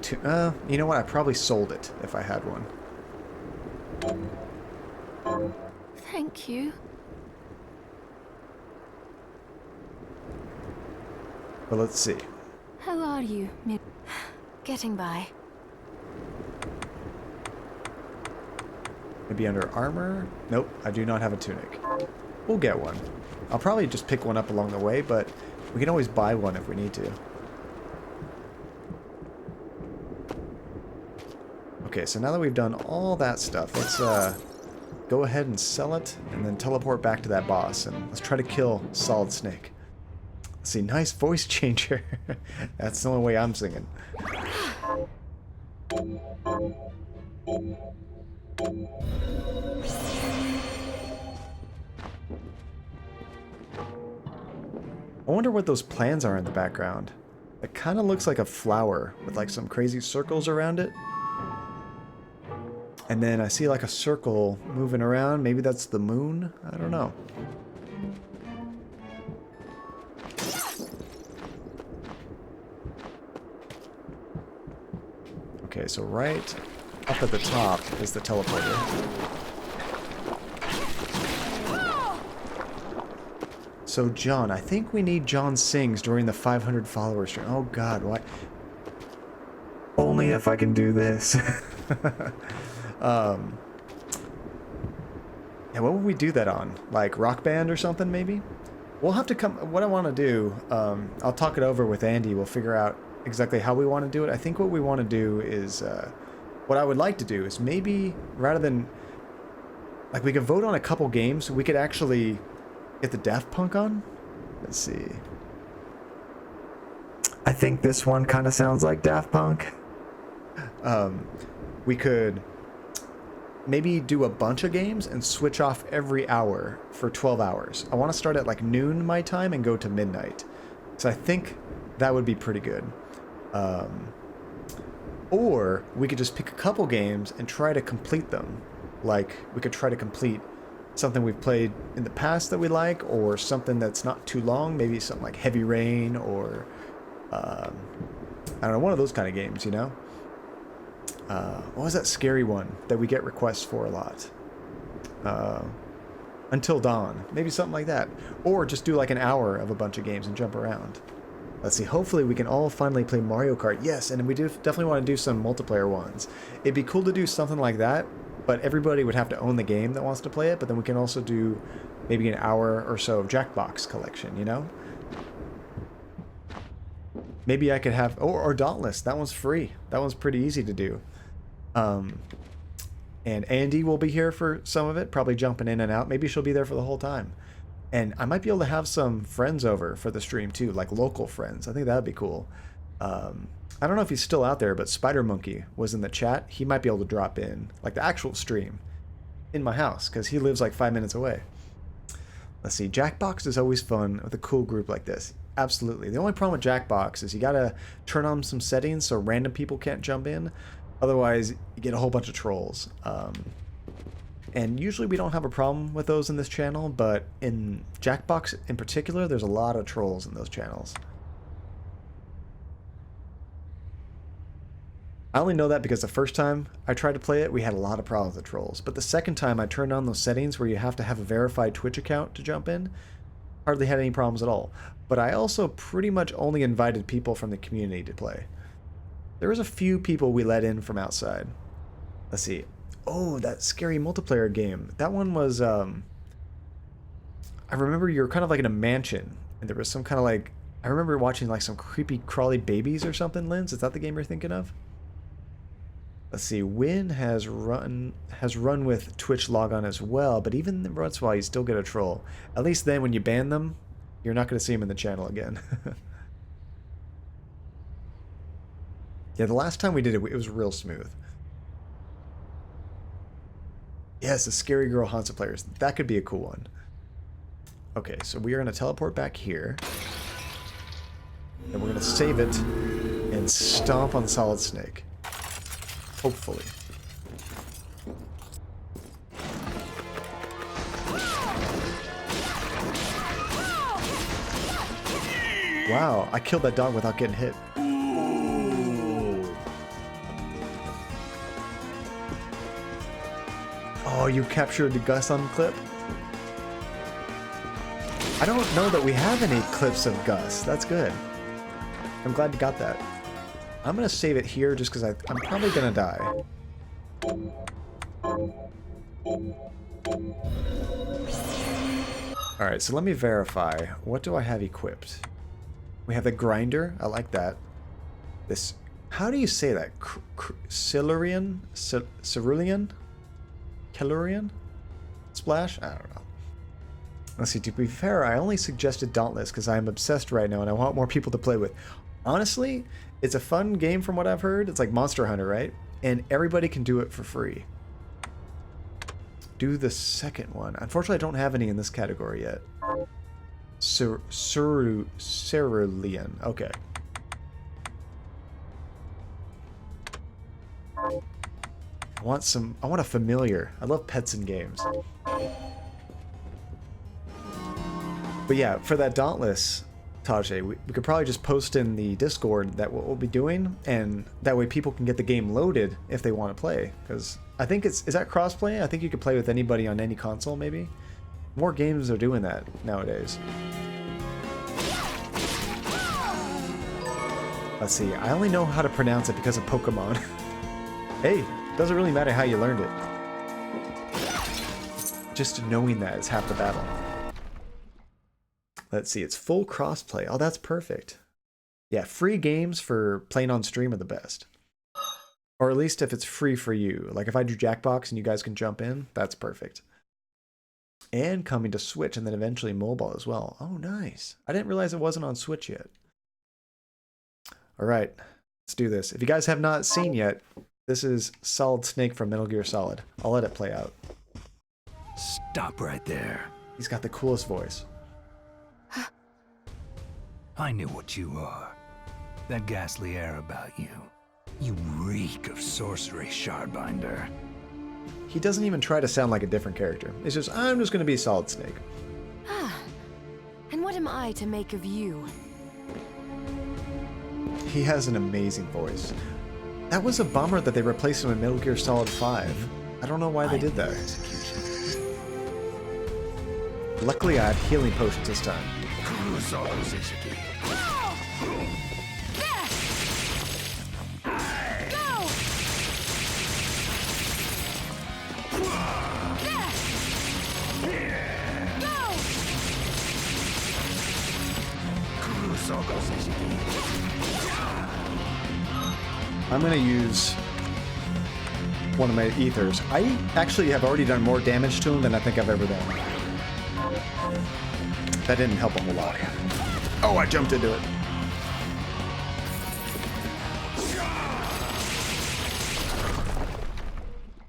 you know what? I probably sold it if I had one. Thank you. But let's see. How are you, Getting by. Maybe under armor? Nope, I do not have a tunic. We'll get one. I'll probably just pick one up along the way, but we can always buy one if we need to. Okay, so now that we've done all that stuff, let's go ahead and sell it, and then teleport back to that boss, and let's try to kill Solid Snake. Let's see, nice voice changer. That's the only way I'm singing. I wonder what those plans are in the background. It kind of looks like a flower with like some crazy circles around it. And then I see like a circle moving around. Maybe that's the moon? I don't know. Okay, so right up at the top is the teleporter. So John, I think we need John Sings during the 500 followers stream. Oh god, why? Only if I can do this. Yeah, what would we do that on? Like Rock Band or something, maybe? We'll have to come... What I want to do, I'll talk it over with Andy. We'll figure out exactly how we want to do it. I think what we want to do is... what I would like to do is maybe, rather than... Like, we could vote on a couple games. We could actually get the Daft Punk on. Let's see. I think this one kind of sounds like Daft Punk. We could... maybe do a bunch of games and switch off every hour for 12 hours. I want to start at like noon my time and go to midnight. So I think that would be pretty good. Or we could just pick a couple games and try to complete them. Like we could try to complete something we've played in the past that we like, or something that's not too long. Maybe something like Heavy Rain, or I don't know, one of those kind of games, you know? What was that scary one that we get requests for a lot? Until Dawn. Maybe something like that. Or just do like an hour of a bunch of games and jump around. Let's see, hopefully we can all finally play Mario Kart. Yes, and we do definitely want to do some multiplayer ones. It'd be cool to do something like that, but everybody would have to own the game that wants to play it, but then we can also do maybe an hour or so of Jackbox collection, you know? Maybe I could have... or Dauntless. That one's free. That one's pretty easy to do. And Andy will be here for some of it, probably jumping in and out. Maybe she'll be there for the whole time. And I might be able to have some friends over for the stream too, like local friends. I think that would be cool. I don't know if he's still out there, but Spider Monkey was in the chat. He might be able to drop in, like the actual stream, in my house, because he lives like 5 minutes away. Let's see, Jackbox is always fun with a cool group like this. Absolutely. The only problem with Jackbox is you gotta turn on some settings so random people can't jump in. Otherwise, you get a whole bunch of trolls. And usually we don't have a problem with those in this channel, but in Jackbox in particular, there's a lot of trolls in those channels. I only know that because the first time I tried to play it, we had a lot of problems with trolls. But the second time I turned on those settings where you have to have a verified Twitch account to jump in, hardly had any problems at all. But I also pretty much only invited people from the community to play. There was a few people we let in from outside. Let's see. Oh, that scary multiplayer game. That one was, I remember you were kind of like in a mansion, and there was some kind of like, I remember watching like some creepy crawly babies or something, Linz. Is that the game you're thinking of? Let's see, Win has run with Twitch logon as well, but even once in a while you still get a troll. At least then when you ban them, you're not going to see them in the channel again. Yeah, the last time we did it, it was real smooth. Yes, the Scary Girl haunts the players. That could be a cool one. Okay, so we are going to teleport back here. And we're going to save it and stomp on Solid Snake. Hopefully. Wow, I killed that dog without getting hit. Oh, you captured the Gus on clip? I don't know that we have any clips of Gus. That's good. I'm glad you got that. I'm going to save it here just because I'm probably going to die. Alright, so let me verify. What do I have equipped? We have the grinder. I like that. This... How do you say that? Cerulean? Cerulean? Calurian? Splash? I don't know. Let's see, to be fair, I only suggested Dauntless because I'm obsessed right now and I want more people to play with. Honestly, it's a fun game from what I've heard. It's like Monster Hunter, right? And everybody can do it for free. Do the second one. Unfortunately, I don't have any in this category yet. Cerulean. Okay. I want a familiar. I love pets in games. But yeah, for that Dauntless, Tajay, we could probably just post in the Discord that what we'll be doing, and that way people can get the game loaded if they want to play. Because I think is that crossplay? I think you could play with anybody on any console, maybe? More games are doing that nowadays. Let's see, I only know how to pronounce it because of Pokemon. Hey, doesn't really matter how you learned it. Just knowing that is half the battle. Let's see, it's full crossplay. Oh, that's perfect. Yeah, free games for playing on stream are the best. Or at least if it's free for you. Like if I do Jackbox and you guys can jump in, that's perfect. And coming to Switch and then eventually mobile as well. Oh, nice. I didn't realize it wasn't on Switch yet. All right, let's do this. If you guys have not seen yet, this is Solid Snake from Metal Gear Solid. I'll let it play out. Stop right there. He's got the coolest voice. I knew what you are. That ghastly air about you. You reek of sorcery, Shardbinder. He doesn't even try to sound like a different character. It's just, I'm just going to be Solid Snake. And what am I to make of you? He has an amazing voice. That was a bummer that they replaced him in Metal Gear Solid 5. I don't know why they did that. Luckily, I had healing potions this time. I'm going to use one of my ethers. I actually have already done more damage to him than I think I've ever done. That didn't help a whole lot. Oh, I jumped into it.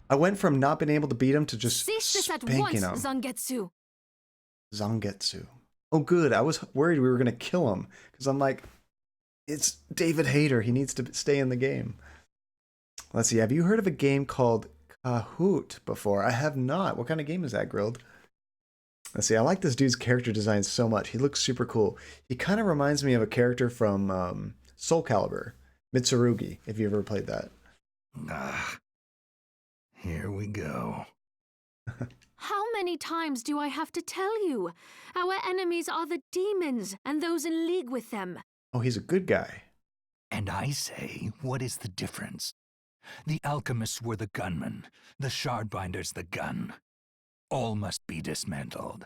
I went from not being able to beat him to just Cease this at spanking once, him. Zangetsu. Zangetsu. Oh, good. I was worried we were going to kill him. Because I'm like, it's David Hayter. He needs to stay in the game. Let's see. Have you heard of a game called Kahoot before? I have not. What kind of game is that, Grilled? Let's see. I like this dude's character design so much. He looks super cool. He kind of reminds me of a character from Soul Calibur. Mitsurugi, if you ever played that. Ah, here we go. How many times do I have to tell you? Our enemies are the demons and those in league with them. Oh, he's a good guy. And I say, what is the difference? The alchemists were the gunmen, the shardbinders the gun. All must be dismantled.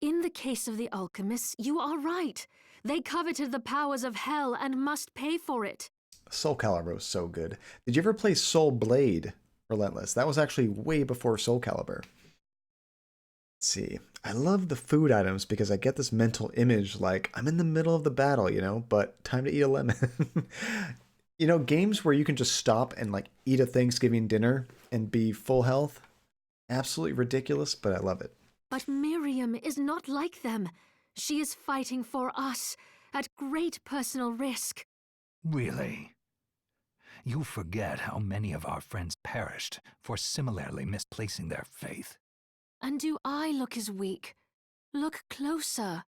In the case of the alchemists, you are right. They coveted the powers of hell and must pay for it. Soul Calibur was so good. Did you ever play Soul Blade Relentless? That was actually way before Soul Calibur. Let's see. I love the food items because I get this mental image like I'm in the middle of the battle, you know, but time to eat a lemon. You know, games where you can just stop and like eat a Thanksgiving dinner and be full health. Absolutely ridiculous, but I love it. But Miriam is not like them. She is fighting for us at great personal risk. Really? You forget how many of our friends perished for similarly misplacing their faith. And do I look as weak? Look closer.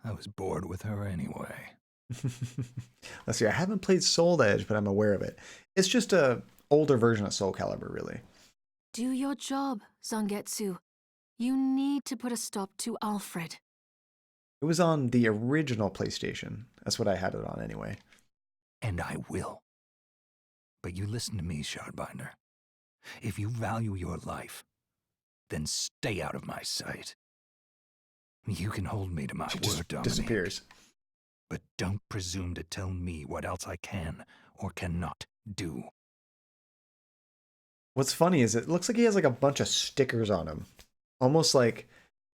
I was bored with her anyway. Let's see, I haven't played Soul Edge, but I'm aware of it. It's just a older version of Soul Calibur, really. Do your job, Zangetsu. You need to put a stop to Alfred. It was on the original PlayStation. That's what I had it on anyway. And I will. But you listen to me, Shardbinder. If you value your life, then stay out of my sight. You can hold me to my She word, just Dominique. disappears. But don't presume to tell me what else I can or cannot do. What's funny is it looks like he has like a bunch of stickers on him. Almost like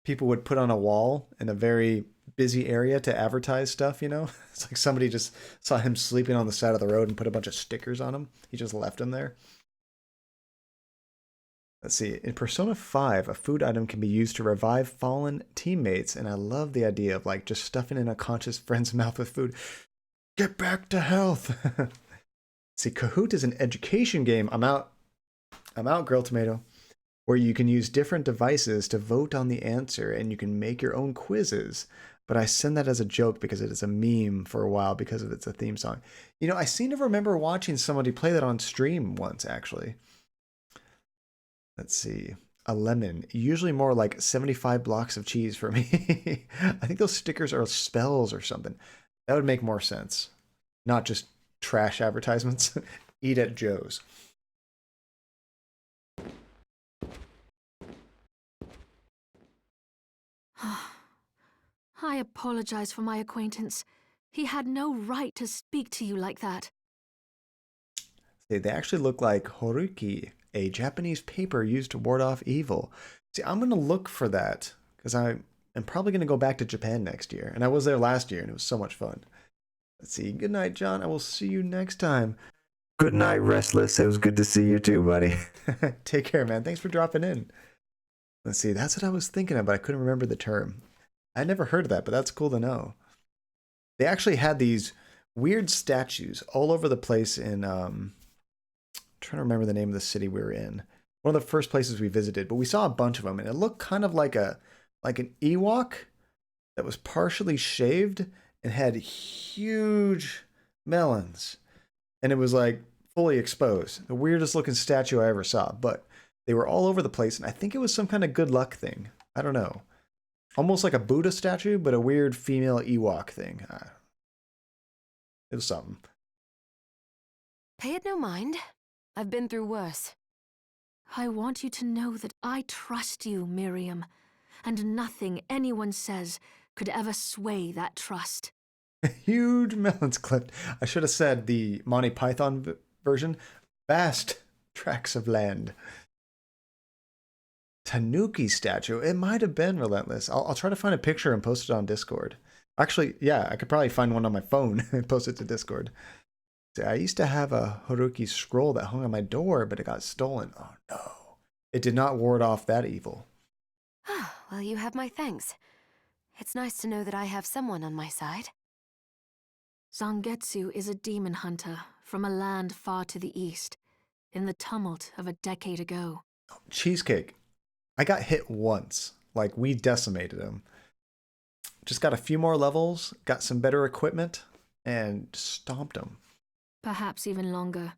people would put on a wall in a very busy area to advertise stuff, you know? It's like somebody just saw him sleeping on the side of the road and put a bunch of stickers on him. He just left him there. Let's see. In Persona 5, a food item can be used to revive fallen teammates, and I love the idea of like just stuffing in a conscious friend's mouth with food. Get back to health! See, Kahoot is an education game. I'm out, Grill Tomato. Where you can use different devices to vote on the answer, and you can make your own quizzes. But I send that as a joke because it is a meme for a while because of it's a theme song. You know, I seem to remember watching somebody play that on stream once, actually. Let's see. A lemon. Usually more like 75 blocks of cheese for me. I think those stickers are spells or something. That would make more sense. Not just trash advertisements. Eat at Joe's. I apologize for my acquaintance. He had no right to speak to you like that. They actually look like horuki, a Japanese paper used to ward off evil. See, I'm going to look for that because I am probably going to go back to Japan next year. And I was there last year and it was so much fun. Let's see. Good night, John. I will see you next time. Good night, Restless. It was good to see you too, buddy. Take care, man. Thanks for dropping in. Let's see. That's what I was thinking of, but I couldn't remember the term. I never heard of that, but that's cool to know. They actually had these weird statues all over the place in, I'm trying to remember the name of the city we were in. One of the first places we visited, but we saw a bunch of them, and it looked kind of like an Ewok that was partially shaved and had huge melons. And it was like fully exposed. The weirdest looking statue I ever saw, but they were all over the place, and I think it was some kind of good luck thing. I don't know. Almost like a Buddha statue, but a weird female Ewok thing. It was something. Pay it no mind. I've been through worse. I want you to know that I trust you, Miriam, and nothing anyone says could ever sway that trust. Huge melons clipped. I should have said the Monty Python version. Vast tracts of land. Tanuki statue. It might have been Relentless. I'll try to find a picture and post it on Discord. Actually, yeah, I could probably find one on my phone and post it to Discord. See, I used to have a Haruki scroll that hung on my door, but it got stolen. Oh no. It did not ward off that evil. Well, you have my thanks. It's nice to know that I have someone on my side. Zangetsu is a demon hunter from a land far to the east, in the tumult of a decade ago. Cheesecake. I got hit once. Like, we decimated him. Just got a few more levels, got some better equipment, and stomped him. Perhaps even longer.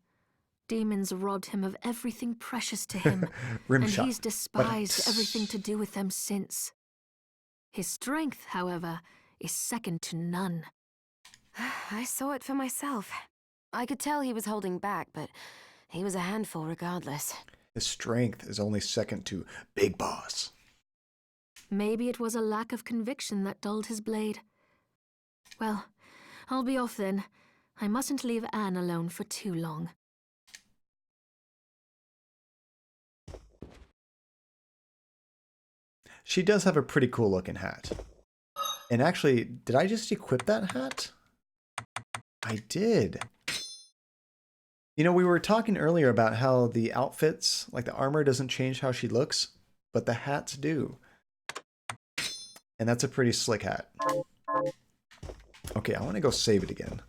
Demons robbed him of everything precious to him, and Rimshot. he's despised everything to do with them since. His strength, however, is second to none. I saw it for myself. I could tell he was holding back, but he was a handful regardless. His strength is only second to Big Boss. Maybe it was a lack of conviction that dulled his blade. Well, I'll be off then. I mustn't leave Anne alone for too long. She does have a pretty cool looking hat. And actually, did I just equip that hat? I did. You know, we were talking earlier about how the outfits, like the armor doesn't change how she looks, but the hats do. And that's a pretty slick hat. Okay, I want to go save it again.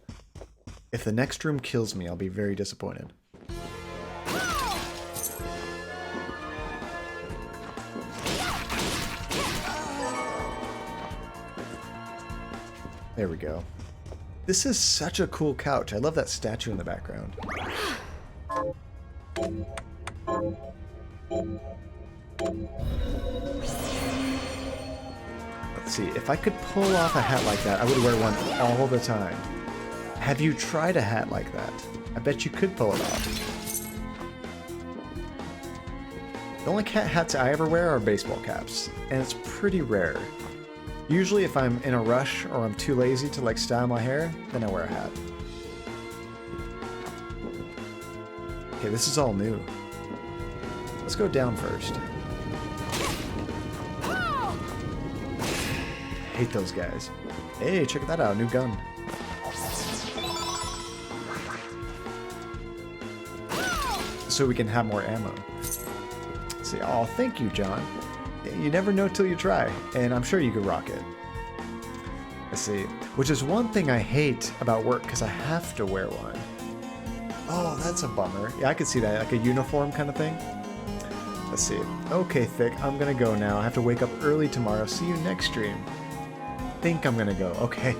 If the next room kills me, I'll be very disappointed. There we go. This is such a cool couch. I love that statue in the background. Let's see. If I could pull off a hat like that, I would wear one all the time. Have you tried a hat like that? I bet you could pull it off. The only cat hats I ever wear are baseball caps, and it's pretty rare. Usually if I'm in a rush or I'm too lazy to like style my hair, then I wear a hat. Okay, this is all new. Let's go down first. I hate those guys. Hey, check that out, new gun. So we can have more ammo. Let's see, oh, thank you, John. You never know till you try, and I'm sure you could rock it. Let's see, which is one thing I hate about work, because I have to wear one. Oh, that's a bummer. Yeah, I could see that, like a uniform kind of thing. Let's see. Okay, Thick, I'm gonna go now. I have to wake up early tomorrow. See you next stream. Think I'm gonna go. Okay.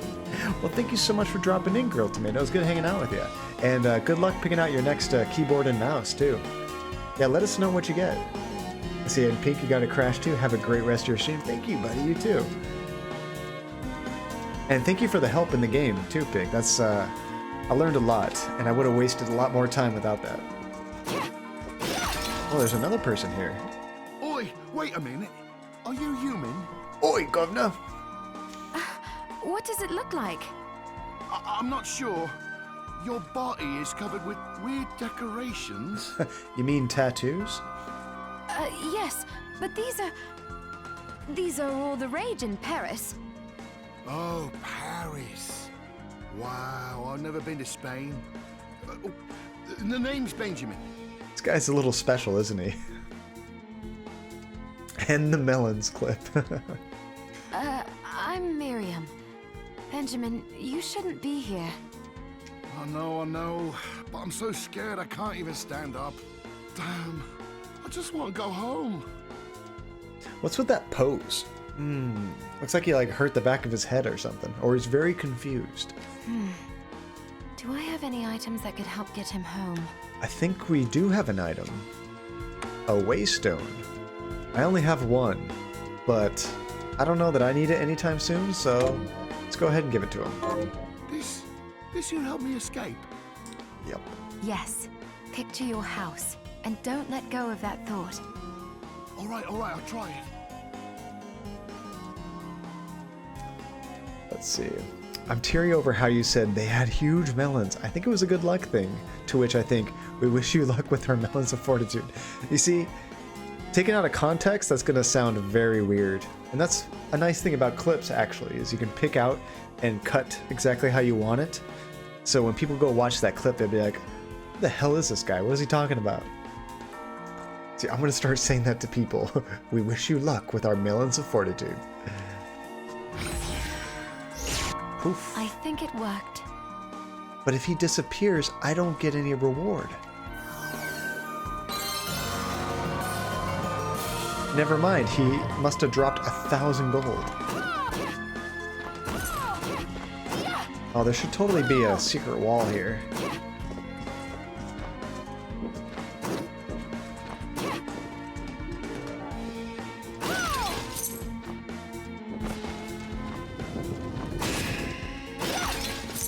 Well, thank you so much for dropping in, Grilled Tomato. It was good hanging out with you. And good luck picking out your next keyboard and mouse, too. Yeah, let us know what you get. See, and Pink, you got a crash too. Have a great rest of your stream. Thank you, buddy. You too. And thank you for the help in the game too, Pink. That's I learned a lot, and I would have wasted a lot more time without that. Oh, there's another person here. Oi, wait a minute. Are you human? Oi, governor. What does it look like? I'm not sure. Your body is covered with weird decorations. You mean tattoos? Yes, but these are all the rage in Paris. Oh, Paris. Wow, I've never been to Spain. The name's Benjamin. This guy's a little special, isn't he? And the melons clip. I'm Miriam. Benjamin, you shouldn't be here. I know, but I'm so scared I can't even stand up. Damn, I just want to go home. What's with that pose? Looks like he like hurt the back of his head or something, or he's very confused. Do I have any items that could help get him home? I think we do have an item. A waystone. I only have one, but I don't know that I need it anytime soon, so let's go ahead and give it to him. This will help me escape. Yep. Yes. Picture your house, and don't let go of that thought. All right, I'll try it. Let's see. I'm teary over how you said they had huge melons. I think it was a good luck thing, to which I think we wish you luck with our melons of fortitude. You see, Taken out of context, that's going to sound very weird. And that's a nice thing about clips, actually, is you can pick out and cut exactly how you want it. So when people go watch that clip, they'll be like, what the hell is this guy? What is he talking about? See, I'm going to start saying that to people. We wish you luck with our melons of fortitude. Poof. I think it worked. But if he disappears, I don't get any reward. Never mind, he must have dropped 1,000 gold. Oh, there should totally be a secret wall here.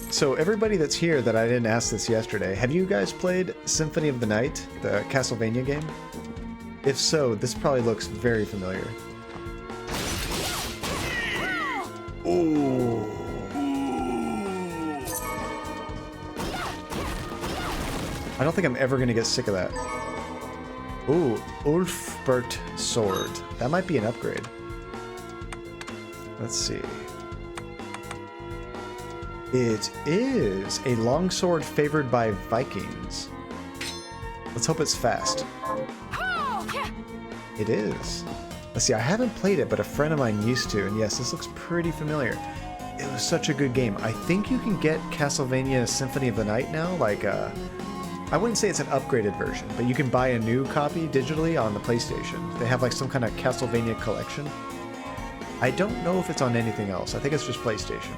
So everybody that's here that I didn't ask this yesterday, have you guys played Symphony of the Night, the Castlevania game? If so, this probably looks very familiar. Ooh. I don't think I'm ever going to get sick of that. Ooh, Ulfbert Sword. That might be an upgrade. Let's see. It is a longsword favored by Vikings. Let's hope it's fast. It is. Let's see, I haven't played it, but a friend of mine used to, and yes, this looks pretty familiar. It was such a good game. I think you can get Castlevania Symphony of the Night now, like, I wouldn't say it's an upgraded version, but you can buy a new copy digitally on the PlayStation. They have like some kind of Castlevania collection. I don't know if it's on anything else. I think it's just PlayStation.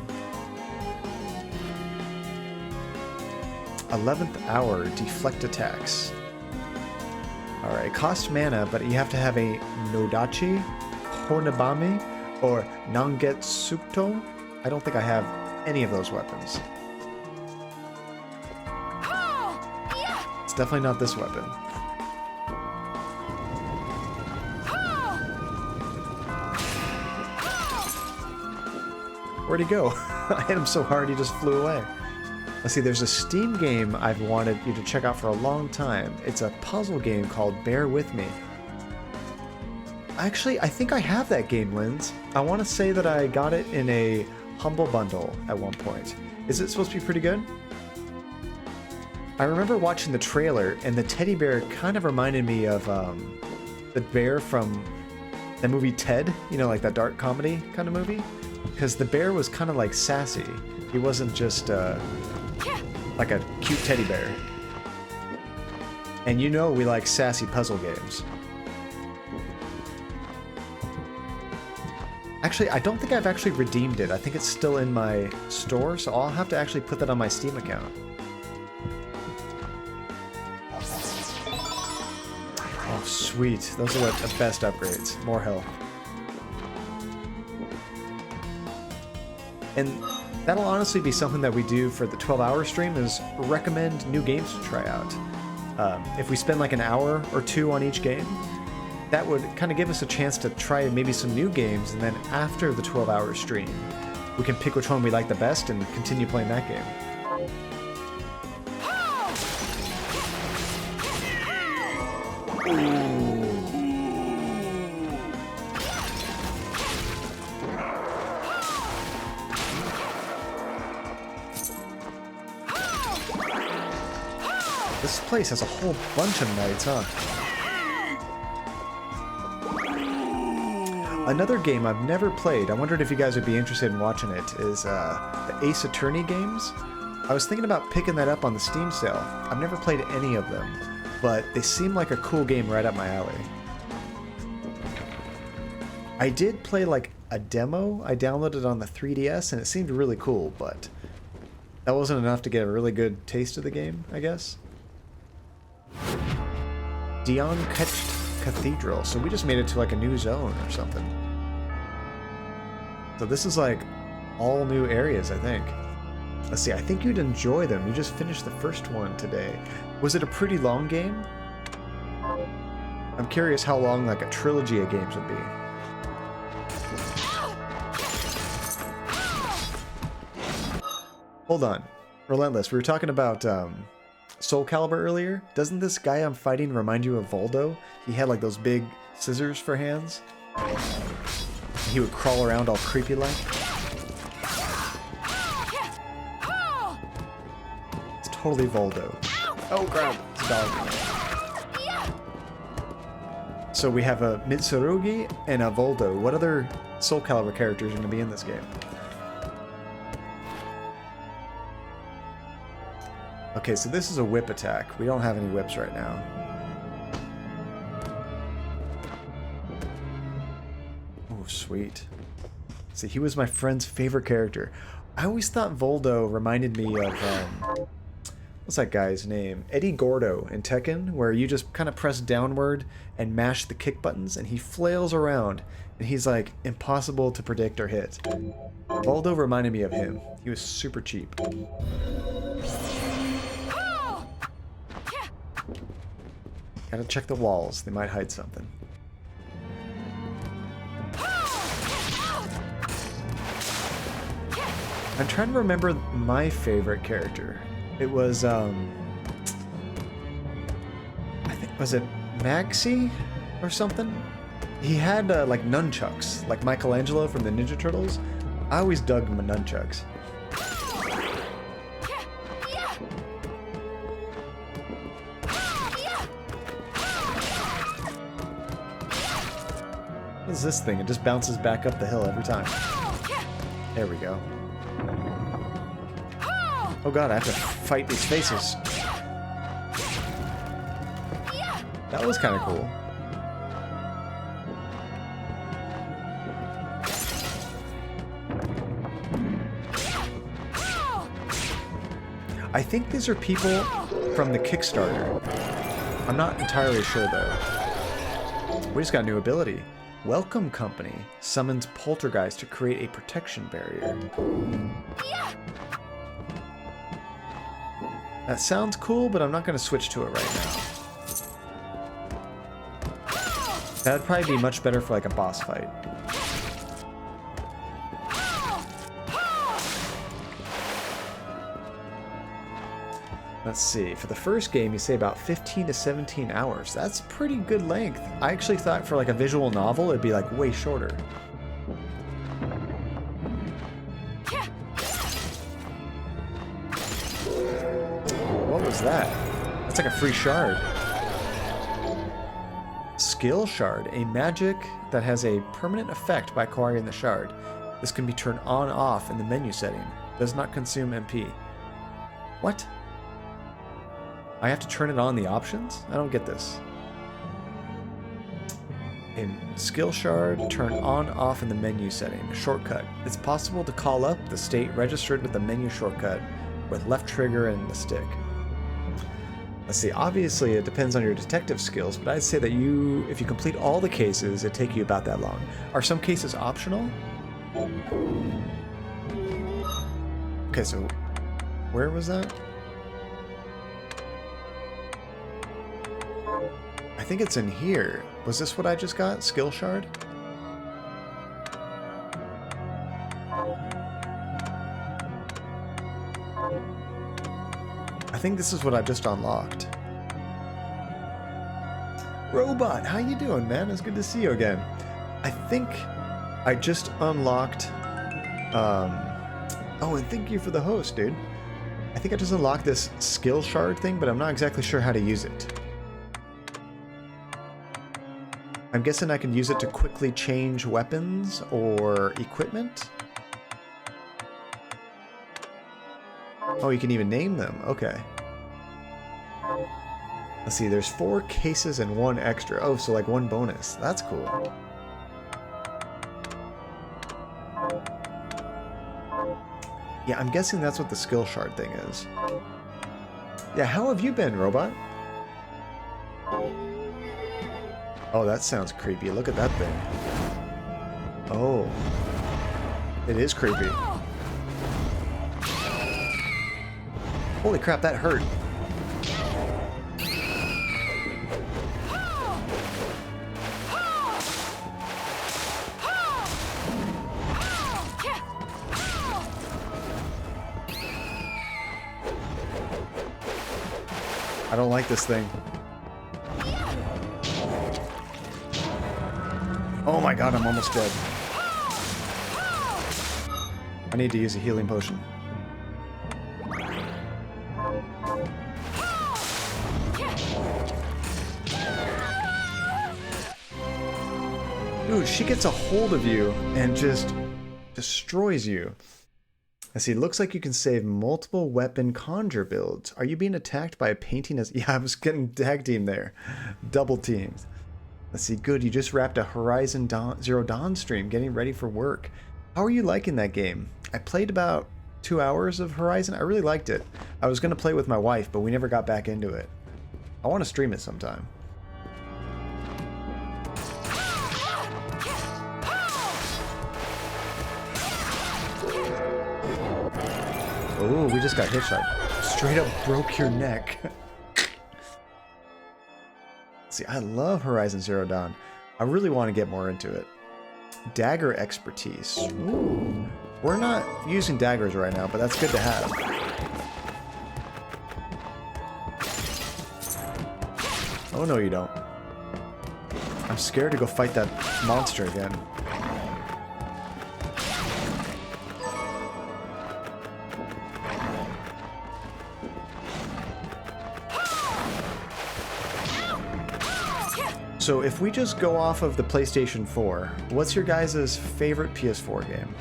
11th hour, deflect attacks. Alright, cost mana, but you have to have a Nodachi, Honebami, or Nangetsuto. I don't think I have any of those weapons. It's definitely not this weapon. Where'd he go? I hit him so hard he just flew away. Let's see, there's a Steam game I've wanted you to check out for a long time. It's a puzzle game called Bear With Me. Actually, I think I have that game, Linz. I want to say that I got it in a Humble Bundle at one point. Is it supposed to be pretty good? I remember watching the trailer, and the teddy bear kind of reminded me of the bear from the movie Ted, you know, like that dark comedy kind of movie. Because the bear was kind of like sassy. He wasn't just like a cute teddy bear. And you know we like sassy puzzle games. Actually, I don't think I've actually redeemed it. I think it's still in my store, so I'll have to actually put that on my Steam account. Oh, sweet. Those are like the best upgrades. More health. And that'll honestly be something that we do for the 12-hour stream, is recommend new games to try out. If we spend like an hour or two on each game, that would kind of give us a chance to try maybe some new games, and then after the 12-hour stream, we can pick which one we like the best and continue playing that game. This place has a whole bunch of knights, huh? Another game I've never played, I wondered if you guys would be interested in watching it, is the Ace Attorney games. I was thinking about picking that up on the Steam sale. I've never played any of them, but they seem like a cool game right up my alley. I did play like a demo I downloaded on the 3DS, and it seemed really cool, but that wasn't enough to get a really good taste of the game, I guess. Dion Cathedral, so we just made it to like a new zone or something. So this is like all new areas, I think. Let's see, I think you'd enjoy them. You just finished the first one today. Was it a pretty long game? I'm curious how long like a trilogy of games would be. Hold on. Relentless, we were talking about Soul Calibur earlier. Doesn't this guy I'm fighting remind you of Voldo? He had like those big scissors for hands. He would crawl around all creepy like. It's totally Voldo. Oh crap, it's a dog. So we have a Mitsurugi and a Voldo. What other Soul Calibur characters are going to be in this game? Okay, so this is a whip attack. We don't have any whips right now. Oh, sweet. See, he was my friend's favorite character. I always thought Voldo reminded me of, what's that guy's name? Eddie Gordo in Tekken, where you just kind of press downward and mash the kick buttons, and he flails around, and he's like impossible to predict or hit. Voldo reminded me of him. He was super cheap. Gotta check the walls. They might hide something. I'm trying to remember my favorite character. It was, I think, was it Maxie or something? He had, like, nunchucks, like Michelangelo from the Ninja Turtles. I always dug him with nunchucks. What is this thing? It just bounces back up the hill every time. There we go. Oh god, I have to fight these faces. That was kind of cool. I think these are people from the Kickstarter. I'm not entirely sure though. We just got a new ability. Welcome Company summons Poltergeist to create a protection barrier. That sounds cool, but I'm not going to switch to it right now. That would probably be much better for like a boss fight. Let's see, for the first game you say about 15 to 17 hours. That's pretty good length. I actually thought for like a visual novel it'd be like way shorter. What was that? That's like a free shard. Skill Shard, a magic that has a permanent effect by acquiring the shard. This can be turned on/off in the menu setting. Does not consume MP. What? I have to turn it on the options? I don't get this. A skill shard, turn on/off in the menu setting. A shortcut. It's possible to call up the state registered with the menu shortcut with left trigger and the stick. Let's see, obviously it depends on your detective skills, but I'd say that if you complete all the cases, it'd take you about that long. Are some cases optional? Okay, so where was that? I think it's in here. Was this what I just got? Skill shard? I think this is what I just unlocked. Robot, how you doing, man? It's good to see you again. I think I just unlocked... Oh, and thank you for the host, dude. I think I just unlocked this skill shard thing, but I'm not exactly sure how to use it. I'm guessing I can use it to quickly change weapons or equipment. Oh, you can even name them. Okay. Let's see, there's 4 cases and 1 extra. Oh, so like 1 bonus. That's cool. Yeah, I'm guessing that's what the skill shard thing is. Yeah, how have you been, Robot? Oh, that sounds creepy. Look at that thing. Oh. It is creepy. Holy crap, that hurt. I don't like this thing. my god, I'm almost dead. I need to use a healing potion. Dude, she gets a hold of you and just destroys you. I see, it looks like you can save multiple weapon conjure builds. Are you being attacked by a painting as... Yeah, I was getting tag team there. Double teamed. Let's see, good, you just wrapped a Horizon Zero Dawn stream, getting ready for work. How are you liking that game? I played about 2 hours of Horizon. I really liked it. I was going to play with my wife, but we never got back into it. I want to stream it sometime. Oh, we just got hit shot. Straight up broke your neck. See, I love Horizon Zero Dawn. I really want to get more into it. Dagger expertise. Ooh. We're not using daggers right now, but that's good to have. Oh no, you don't. I'm scared to go fight that monster again. So if we just go off of the PlayStation 4, what's your guys' favorite PS4 game?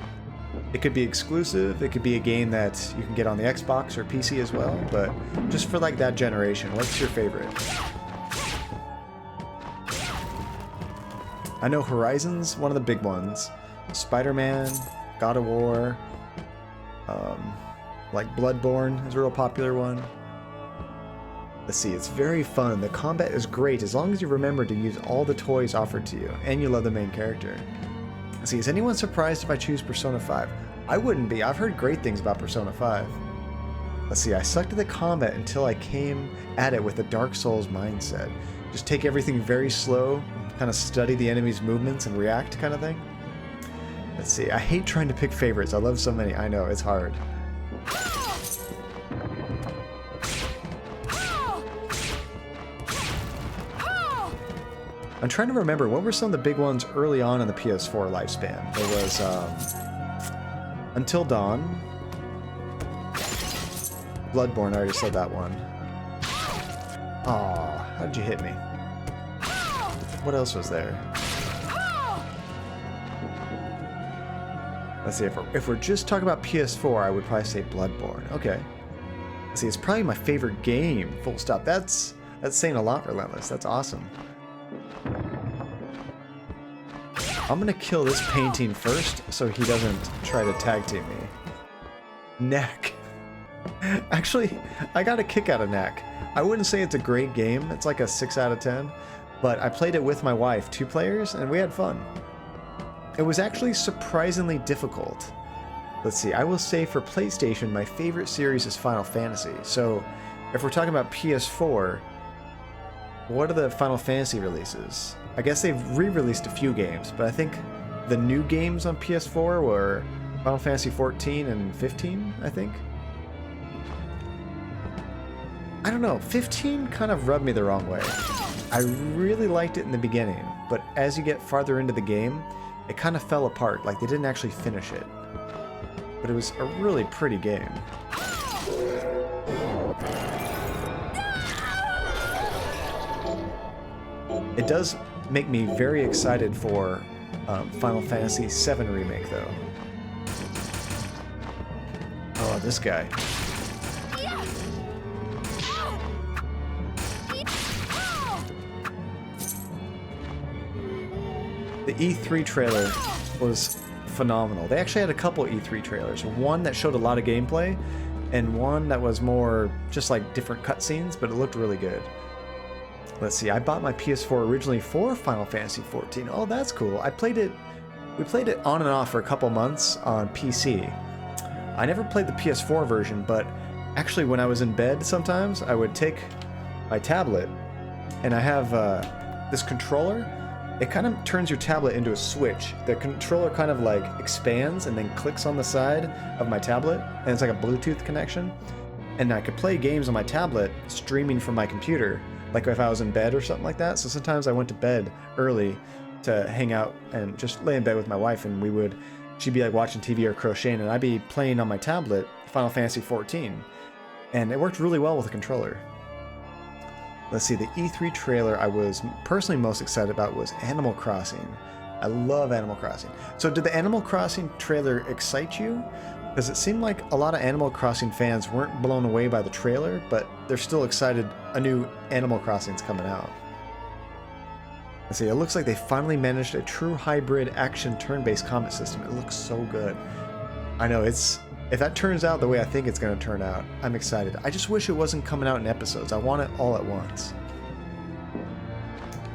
It could be exclusive, it could be a game that you can get on the Xbox or PC as well, but just for like that generation, what's your favorite? I know Horizon's one of the big ones. Spider-Man, God of War, like Bloodborne is a real popular one. Let's see, it's very fun. The combat is great as long as you remember to use all the toys offered to you, and you love the main character. Let's see, is anyone surprised if I choose Persona 5? I wouldn't be. I've heard great things about Persona 5. Let's see, I sucked at the combat until I came at it with a Dark Souls mindset. Just take everything very slow, kind of study the enemy's movements and react kind of thing. Let's see, I hate trying to pick favorites. I love so many. I know, it's hard. I'm trying to remember, what were some of the big ones early on in the PS4 lifespan? There was, Until Dawn. Bloodborne, I already said that one. Aw, how did you hit me? What else was there? Let's see, if we're just talking about PS4, I would probably say Bloodborne. Okay. Let's see, it's probably my favorite game, full stop. That's saying a lot, Relentless. That's awesome. I'm gonna kill this painting first so he doesn't try to tag team me. Knack. Actually, I got a kick out of Knack. I wouldn't say it's a great game. It's like a 6 out of 10. But I played it with my wife, 2 players, and we had fun. It was actually surprisingly difficult. Let's see, I will say for PlayStation, my favorite series is Final Fantasy. So if we're talking about PS4, what are the Final Fantasy releases? I guess they've re-released a few games, but I think the new games on PS4 were Final Fantasy 14 and 15, I think. I don't know, 15 kind of rubbed me the wrong way. I really liked it in the beginning, but as you get farther into the game, it kind of fell apart, like they didn't actually finish it. But it was a really pretty game. It does make me very excited for Final Fantasy VII Remake, though. Oh, this guy. The E3 trailer was phenomenal. They actually had a couple E3 trailers. One that showed a lot of gameplay, and one that was more just like different cutscenes, but it looked really good. Let's see, I bought my PS4 originally for Final Fantasy XIV. Oh, that's cool. We played it on and off for a couple months on PC. I never played the PS4 version, but actually when I was in bed sometimes, I would take my tablet, and I have this controller. It kind of turns your tablet into a switch. The controller kind of like expands and then clicks on the side of my tablet, and it's like a Bluetooth connection. And I could play games on my tablet streaming from my computer, like if I was in bed or something like that. So sometimes I went to bed early to hang out and just lay in bed with my wife, and she'd be like watching TV or crocheting, and I'd be playing on my tablet Final Fantasy 14, and it worked really well with the controller. Let's see, the E3 trailer I was personally most excited about was Animal Crossing. I love Animal Crossing. So did the Animal Crossing trailer excite you? Because it seemed like a lot of Animal Crossing fans weren't blown away by the trailer, but they're still excited a new Animal Crossing's coming out. Let's see, it looks like they finally managed a true hybrid action turn-based combat system. It looks so good. I know, if that turns out the way I think it's going to turn out, I'm excited. I just wish it wasn't coming out in episodes. I want it all at once.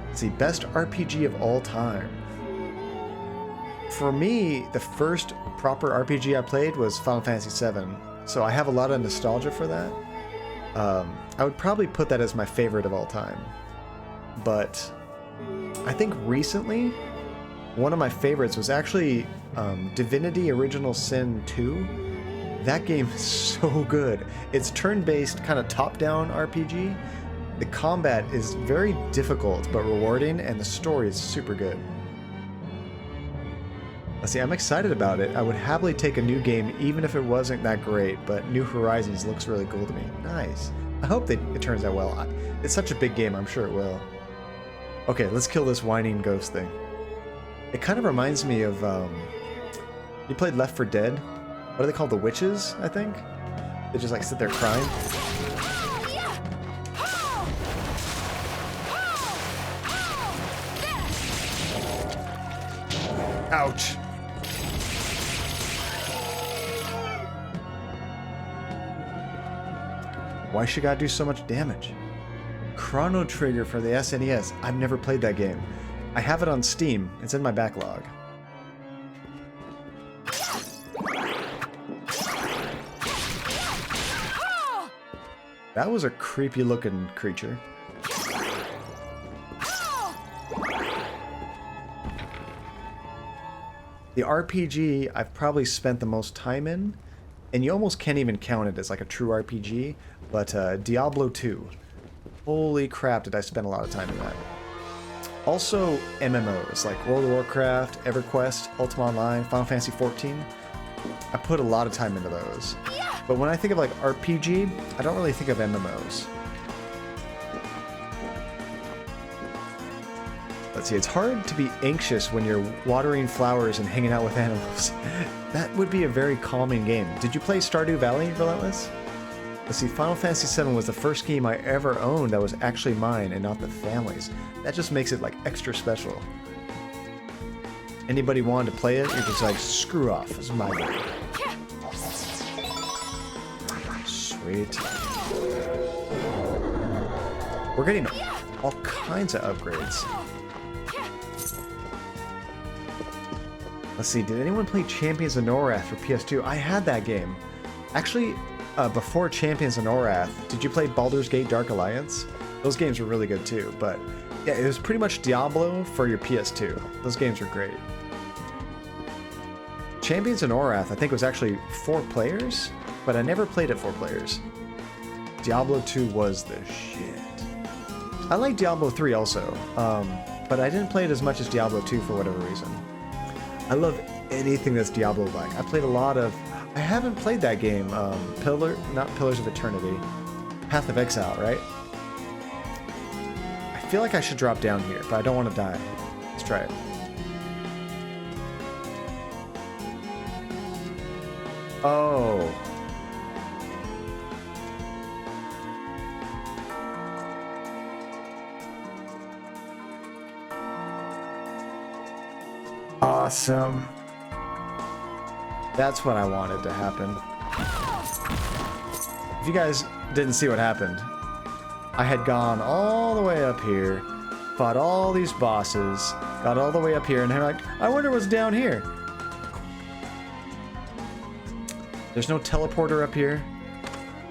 Let's see, best RPG of all time. For me, the first proper RPG I played was Final Fantasy VII, so I have a lot of nostalgia for that. I would probably put that as my favorite of all time. But I think recently, one of my favorites was actually Divinity Original Sin 2. That game is so good. It's turn-based, kind of top-down RPG. The combat is very difficult but rewarding, and the story is super good. Let's see, I'm excited about it. I would happily take a new game even if it wasn't that great, but New Horizons looks really cool to me. Nice. I hope it turns out well. It's such a big game, I'm sure it will. Okay, let's kill this whining ghost thing. It kind of reminds me of, you played Left 4 Dead? What are they called? The witches, I think? They just like sit there crying. Ouch. Why she gotta do so much damage? Chrono Trigger for the SNES. I've never played that game. I have it on Steam. It's in my backlog. That was a creepy looking creature. The RPG I've probably spent the most time in, and you almost can't even count it as like a true RPG, but Diablo 2. Holy crap, did I spend a lot of time in that. Also, MMOs like World of Warcraft, EverQuest, Ultima Online, Final Fantasy 14. I put a lot of time into those. But when I think of like RPG, I don't really think of MMOs. Let's see, it's hard to be anxious when you're watering flowers and hanging out with animals. That would be a very calming game. Did you play Stardew Valley, Relentless? Let's see, Final Fantasy VII was the first game I ever owned that was actually mine and not the family's. That just makes it like extra special. Anybody wanted to play it, you're just like, screw off, this is my game. Sweet. We're getting all kinds of upgrades. Let's see, did anyone play Champions of Norath for PS2? I had that game. Actually, before Champions of Norath, did you play Baldur's Gate Dark Alliance? Those games were really good too, but yeah, it was pretty much Diablo for your PS2. Those games were great. Champions of Norath, I think, was actually 4 players, but I never played it 4 players. Diablo 2 was the shit. I like Diablo 3 also, but I didn't play it as much as Diablo 2 for whatever reason. I love anything that's Diablo-like. I played a lot of... I haven't played that game, not Pillars of Eternity. Path of Exile, right? I feel like I should drop down here, but I don't want to die. Let's try it. Oh. Awesome. That's what I wanted to happen. If you guys didn't see what happened, I had gone all the way up here, fought all these bosses, got all the way up here, and they're like, I wonder what's down here. There's no teleporter up here.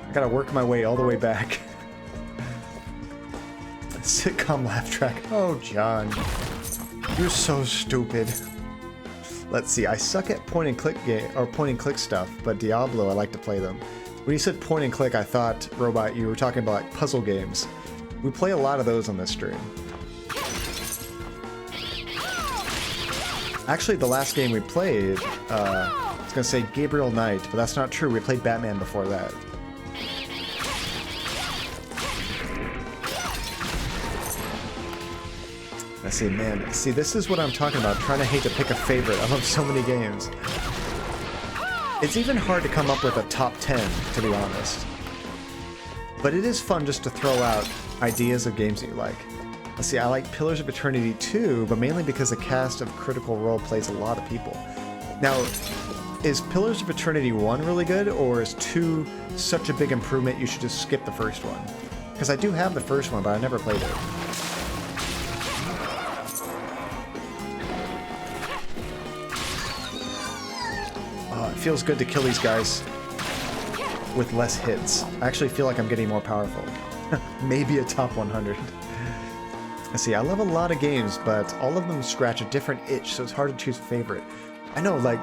I gotta work my way all the way back. Sitcom laugh track. Oh, John. You're so stupid. Let's see, I suck at point and click stuff, but Diablo, I like to play them. When you said point and click, I thought, Robot, you were talking about like puzzle games. We play a lot of those on this stream. Actually, the last game we played, I was gonna say Gabriel Knight, but that's not true. We played Batman before that. I see, man. See, this is what I'm talking about, trying to hate to pick a favorite. I love so many games. It's even hard to come up with a top 10, to be honest. But it is fun just to throw out ideas of games that you like. Let's see, I like Pillars of Eternity 2, but mainly because the cast of Critical Role plays a lot of people. Now, is Pillars of Eternity 1 really good, or is 2 such a big improvement you should just skip the first one? Because I do have the first one, but I never played it. It feels good to kill these guys with less hits. I actually feel like I'm getting more powerful. Maybe a top 100. Let's see, I love a lot of games, but all of them scratch a different itch, so it's hard to choose a favorite. I know, like,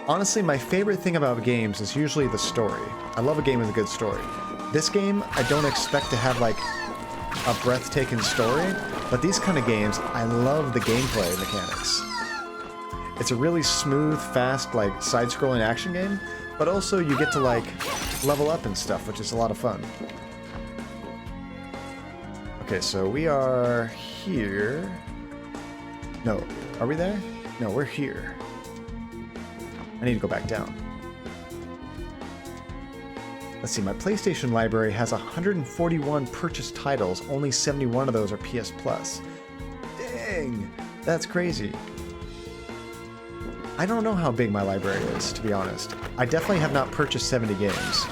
honestly, my favorite thing about games is usually the story. I love a game with a good story. This game, I don't expect to have, like, a breathtaking story, but these kind of games, I love the gameplay mechanics. It's a really smooth, fast, like, side-scrolling action game, but also you get to, like, level up and stuff, which is a lot of fun. Okay, so we are here. No, are we there? No, we're here. I need to go back down. Let's see, my PlayStation library has 141 purchased titles. Only 71 of those are PS Plus. Dang, that's crazy. I don't know how big my library is, to be honest. I definitely have not purchased 70 games.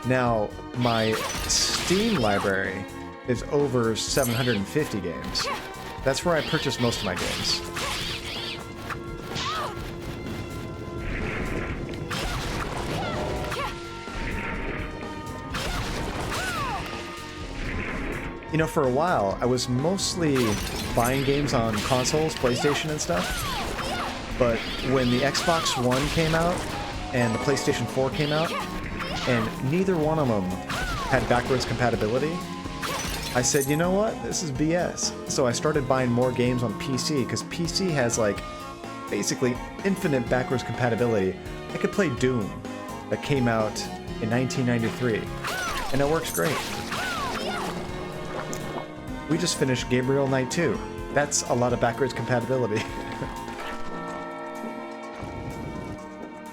Now, my Steam library is over 750 games. That's where I purchase most of my games. You know, for a while, I was mostly buying games on consoles, PlayStation and stuff. But when the Xbox One came out and the PlayStation 4 came out, and neither one of them had backwards compatibility, I said, you know what? This is BS. So I started buying more games on PC, because PC has, like, basically infinite backwards compatibility. I could play Doom, that came out in 1993, and it works great. We just finished Gabriel Knight 2. That's a lot of backwards compatibility.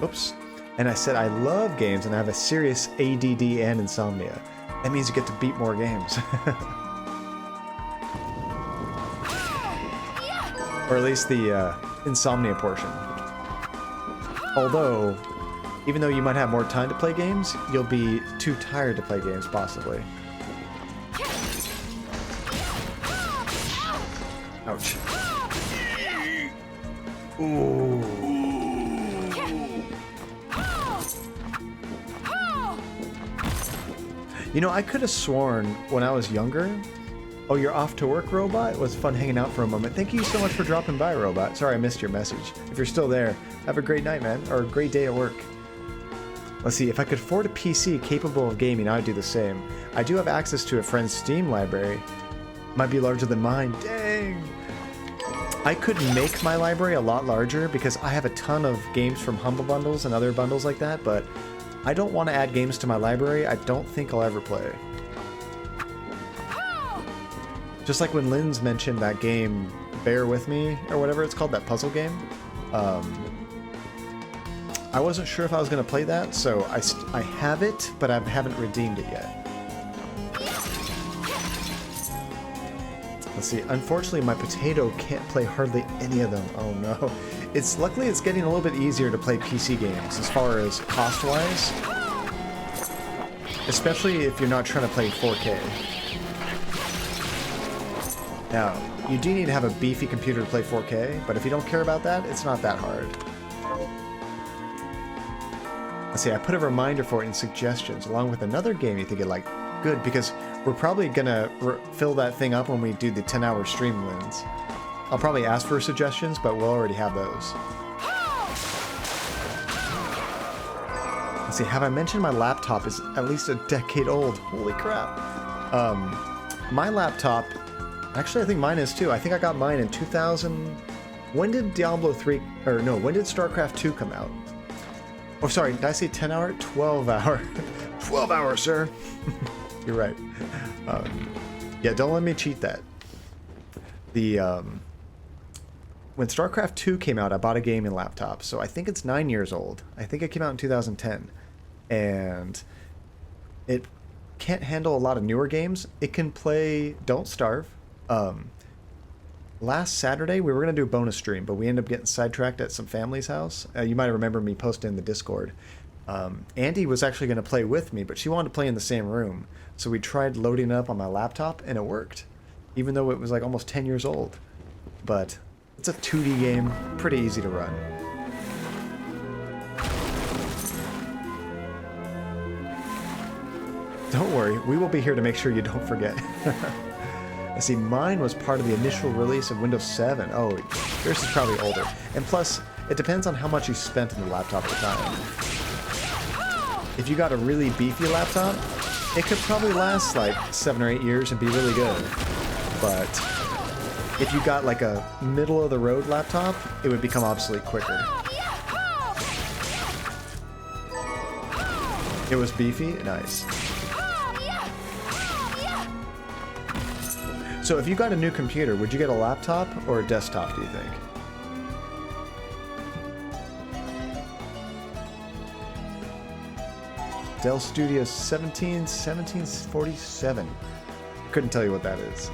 Oops. And I said I love games and I have a serious ADD and insomnia. That means you get to beat more games. Or at least the insomnia portion. Although, even though you might have more time to play games, you'll be too tired to play games, possibly. Ouch. Ooh. You know, I could have sworn when I was younger... Oh, you're off to work, Robot? It was fun hanging out for a moment. Thank you so much for dropping by, Robot. Sorry I missed your message. If you're still there, have a great night, man. Or a great day at work. Let's see, if I could afford a PC capable of gaming, I'd do the same. I do have access to a friend's Steam library. Might be larger than mine. Dang! I could make my library a lot larger because I have a ton of games from Humble Bundles and other bundles like that, but I don't want to add games to my library I don't think I'll ever play. Just like when Lynn's mentioned that game, Bear With Me, or whatever it's called, that puzzle game. I wasn't sure if I was going to play that, so I have it, but I haven't redeemed it yet. Let's see, unfortunately my potato can't play hardly any of them. Oh no. Luckily it's getting a little bit easier to play PC games as far as cost-wise. Especially if you're not trying to play 4K. Now, you do need to have a beefy computer to play 4K, but if you don't care about that, it's not that hard. Let's see, I put a reminder for it in suggestions, along with another game you think you'd like. Good, because we're probably gonna fill that thing up when we do the 10-hour stream wins. I'll probably ask for suggestions, but we'll already have those. Let's see, have I mentioned my laptop is at least a decade old? Holy crap. My laptop, actually I think mine is too. I think I got mine in 2000, When did Diablo 3, or no, when did StarCraft 2 come out? Oh, sorry, did I say 10 hour? 12 hour. 12 hours, sir. You're right. Yeah, don't let me cheat that. When StarCraft 2 came out, I bought a gaming laptop, so I think it's 9 years old. I think it came out in 2010. And it can't handle a lot of newer games. It can play Don't Starve. Last Saturday, we were going to do a bonus stream, but we ended up getting sidetracked at some family's house. You might remember me posting in the Discord. Andy was actually going to play with me, but she wanted to play in the same room. So we tried loading it up on my laptop, and it worked. Even though it was like almost 10 years old. But it's a 2D game, pretty easy to run. Don't worry, we will be here to make sure you don't forget. I see, mine was part of the initial release of Windows 7. Oh, yours is probably older. And plus, it depends on how much you spent on the laptop at the time. If you got a really beefy laptop, it could probably last like 7 or 8 years and be really good. But if you got like a middle-of-the-road laptop, it would become obsolete quicker. It was beefy? Nice. So if you got a new computer, would you get a laptop or a desktop, do you think? Dell Studio 1747. Couldn't tell you what that is.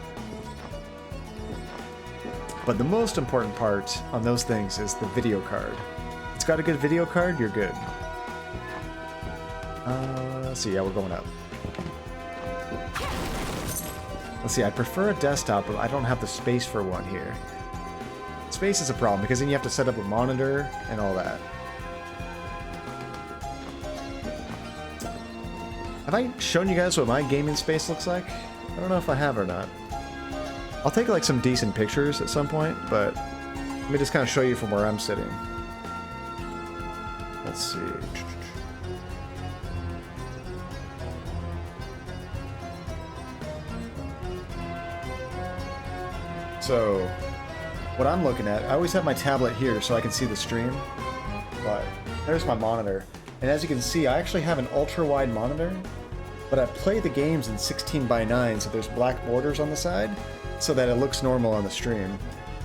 But the most important part on those things is the video card. It's got a good video card, you're good. Let's see, yeah, we're going up. Let's see, I prefer a desktop, but I don't have the space for one here. Space is a problem, because then you have to set up a monitor and all that. Have I shown you guys what my gaming space looks like? I don't know if I have or not. I'll take like some decent pictures at some point, but let me just kind of show you from where I'm sitting. Let's see. So, what I'm looking at, I always have my tablet here so I can see the stream, but there's my monitor. And as you can see, I actually have an ultra-wide monitor, but I play the games in 16:9, so there's black borders on the side, so that it looks normal on the stream.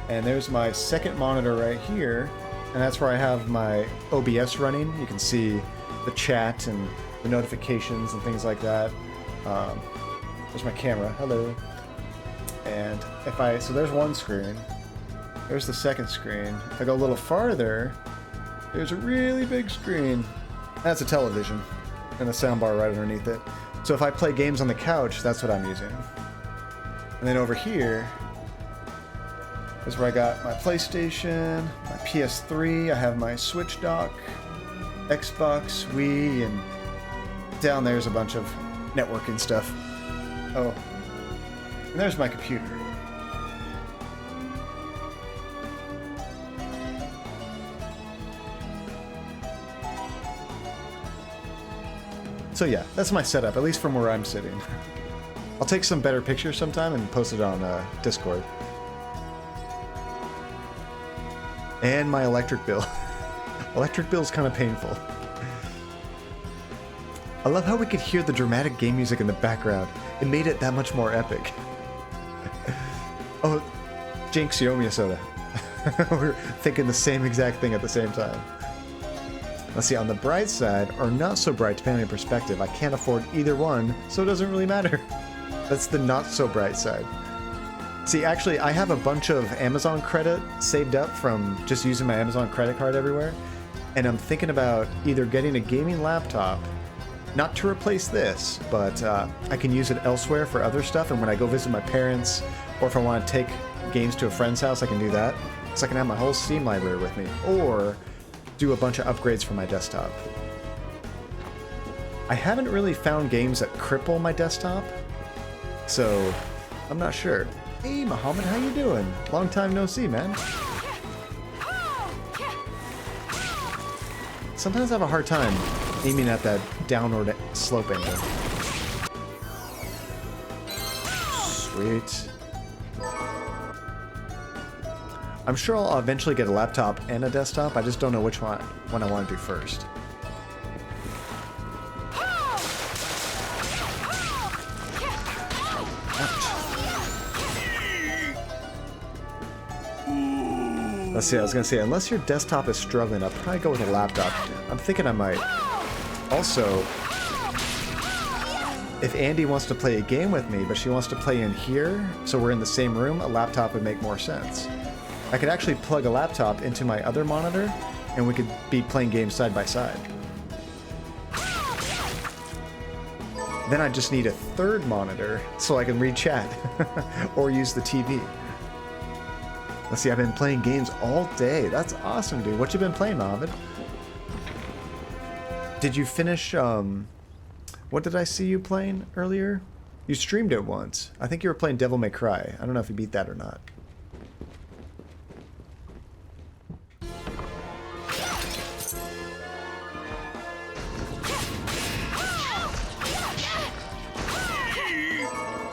And there's my second monitor right here, and that's where I have my OBS running. You can see the chat and the notifications and things like that. There's my camera. Hello. And so there's one screen. There's the second screen. If I go a little farther, there's a really big screen. That's a television and a soundbar right underneath it. So if I play games on the couch, that's what I'm using. And then over here is where I got my PlayStation, my PS3, I have my Switch dock, Xbox, Wii, and down there's a bunch of networking stuff. Oh, and there's my computer. So yeah, that's my setup, at least from where I'm sitting. I'll take some better pictures sometime and post it on Discord. And my electric bill. Electric bill's kind of painful. I love how we could hear the dramatic game music in the background. It made it that much more epic. Oh, Jinx, you owe me a soda. We're thinking the same exact thing at the same time. Let's see, on the bright side, or not so bright, depending on your perspective, I can't afford either one, so it doesn't really matter. That's the not so bright side. See, actually, I have a bunch of Amazon credit saved up from just using my Amazon credit card everywhere, and I'm thinking about either getting a gaming laptop, not to replace this, but I can use it elsewhere for other stuff, and when I go visit my parents, or if I want to take games to a friend's house, I can do that. So I can have my whole Steam library with me, or do a bunch of upgrades for my desktop. I haven't really found games that cripple my desktop, so I'm not sure. Hey, Muhammad, how you doing? Long time no see, man. Sometimes I have a hard time aiming at that downward slope angle. Sweet. I'm sure I'll eventually get a laptop and a desktop. I just don't know which one I want to do first. Let's see, I was gonna say, unless your desktop is struggling, I'll probably go with a laptop. I'm thinking I might. Also, if Andy wants to play a game with me, but she wants to play in here, so we're in the same room, a laptop would make more sense. I could actually plug a laptop into my other monitor, and we could be playing games side by side. Then I just need a third monitor so I can read chat or use the TV. Let's see, I've been playing games all day. That's awesome, dude. What you been playing, Mohammed? Did you finish, what did I see you playing earlier? You streamed it once. I think you were playing Devil May Cry. I don't know if you beat that or not.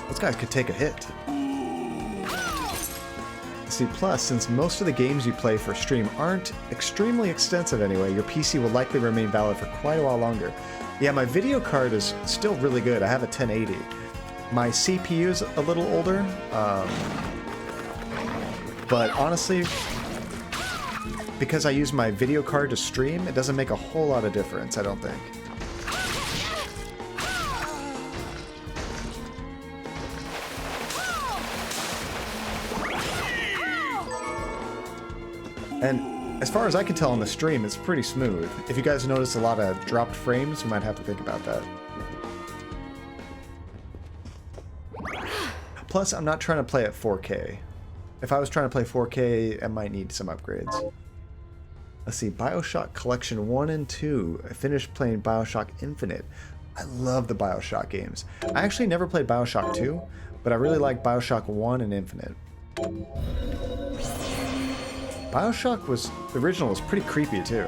Those guys could take a hit. See, plus, since most of the games you play for stream aren't extremely extensive anyway, your PC will likely remain valid for quite a while longer. Yeah, my video card is still really good. I have a 1080. My CPU is a little older, but honestly, because I use my video card to stream, it doesn't make a whole lot of difference, I don't think. And as far as I can tell on the stream, it's pretty smooth. If you guys notice a lot of dropped frames, you might have to think about that. Plus, I'm not trying to play at 4K. If I was trying to play 4K, I might need some upgrades. Let's see, BioShock Collection 1 and 2. I finished playing BioShock Infinite. I love the BioShock games. I actually never played BioShock 2, but I really like BioShock 1 and Infinite. BioShock the original was pretty creepy too.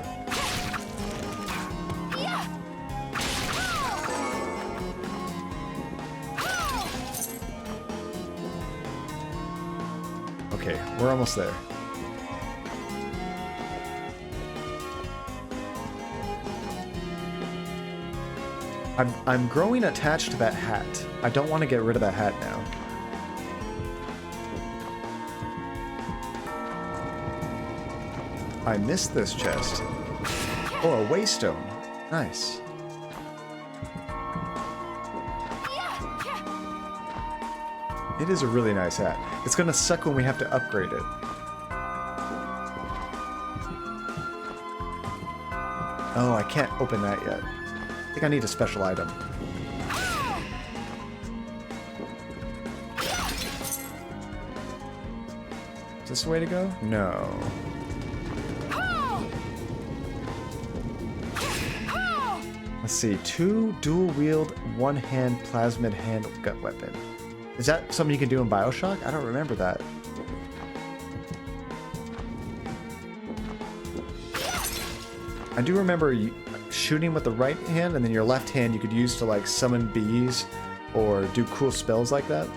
Okay, we're almost there. I'm growing attached to that hat. I don't want to get rid of that hat now. I missed this chest. Oh, a waystone. Nice. It is a really nice hat. It's gonna suck when we have to upgrade it. Oh, I can't open that yet. I think I need a special item. Is this the way to go? No. Let's see, 2 dual-wield, 1-hand plasmid hand gut weapon. Is that something you can do in BioShock? I don't remember that. I do remember shooting with the right hand, and then your left hand you could use to like summon bees or do cool spells like that.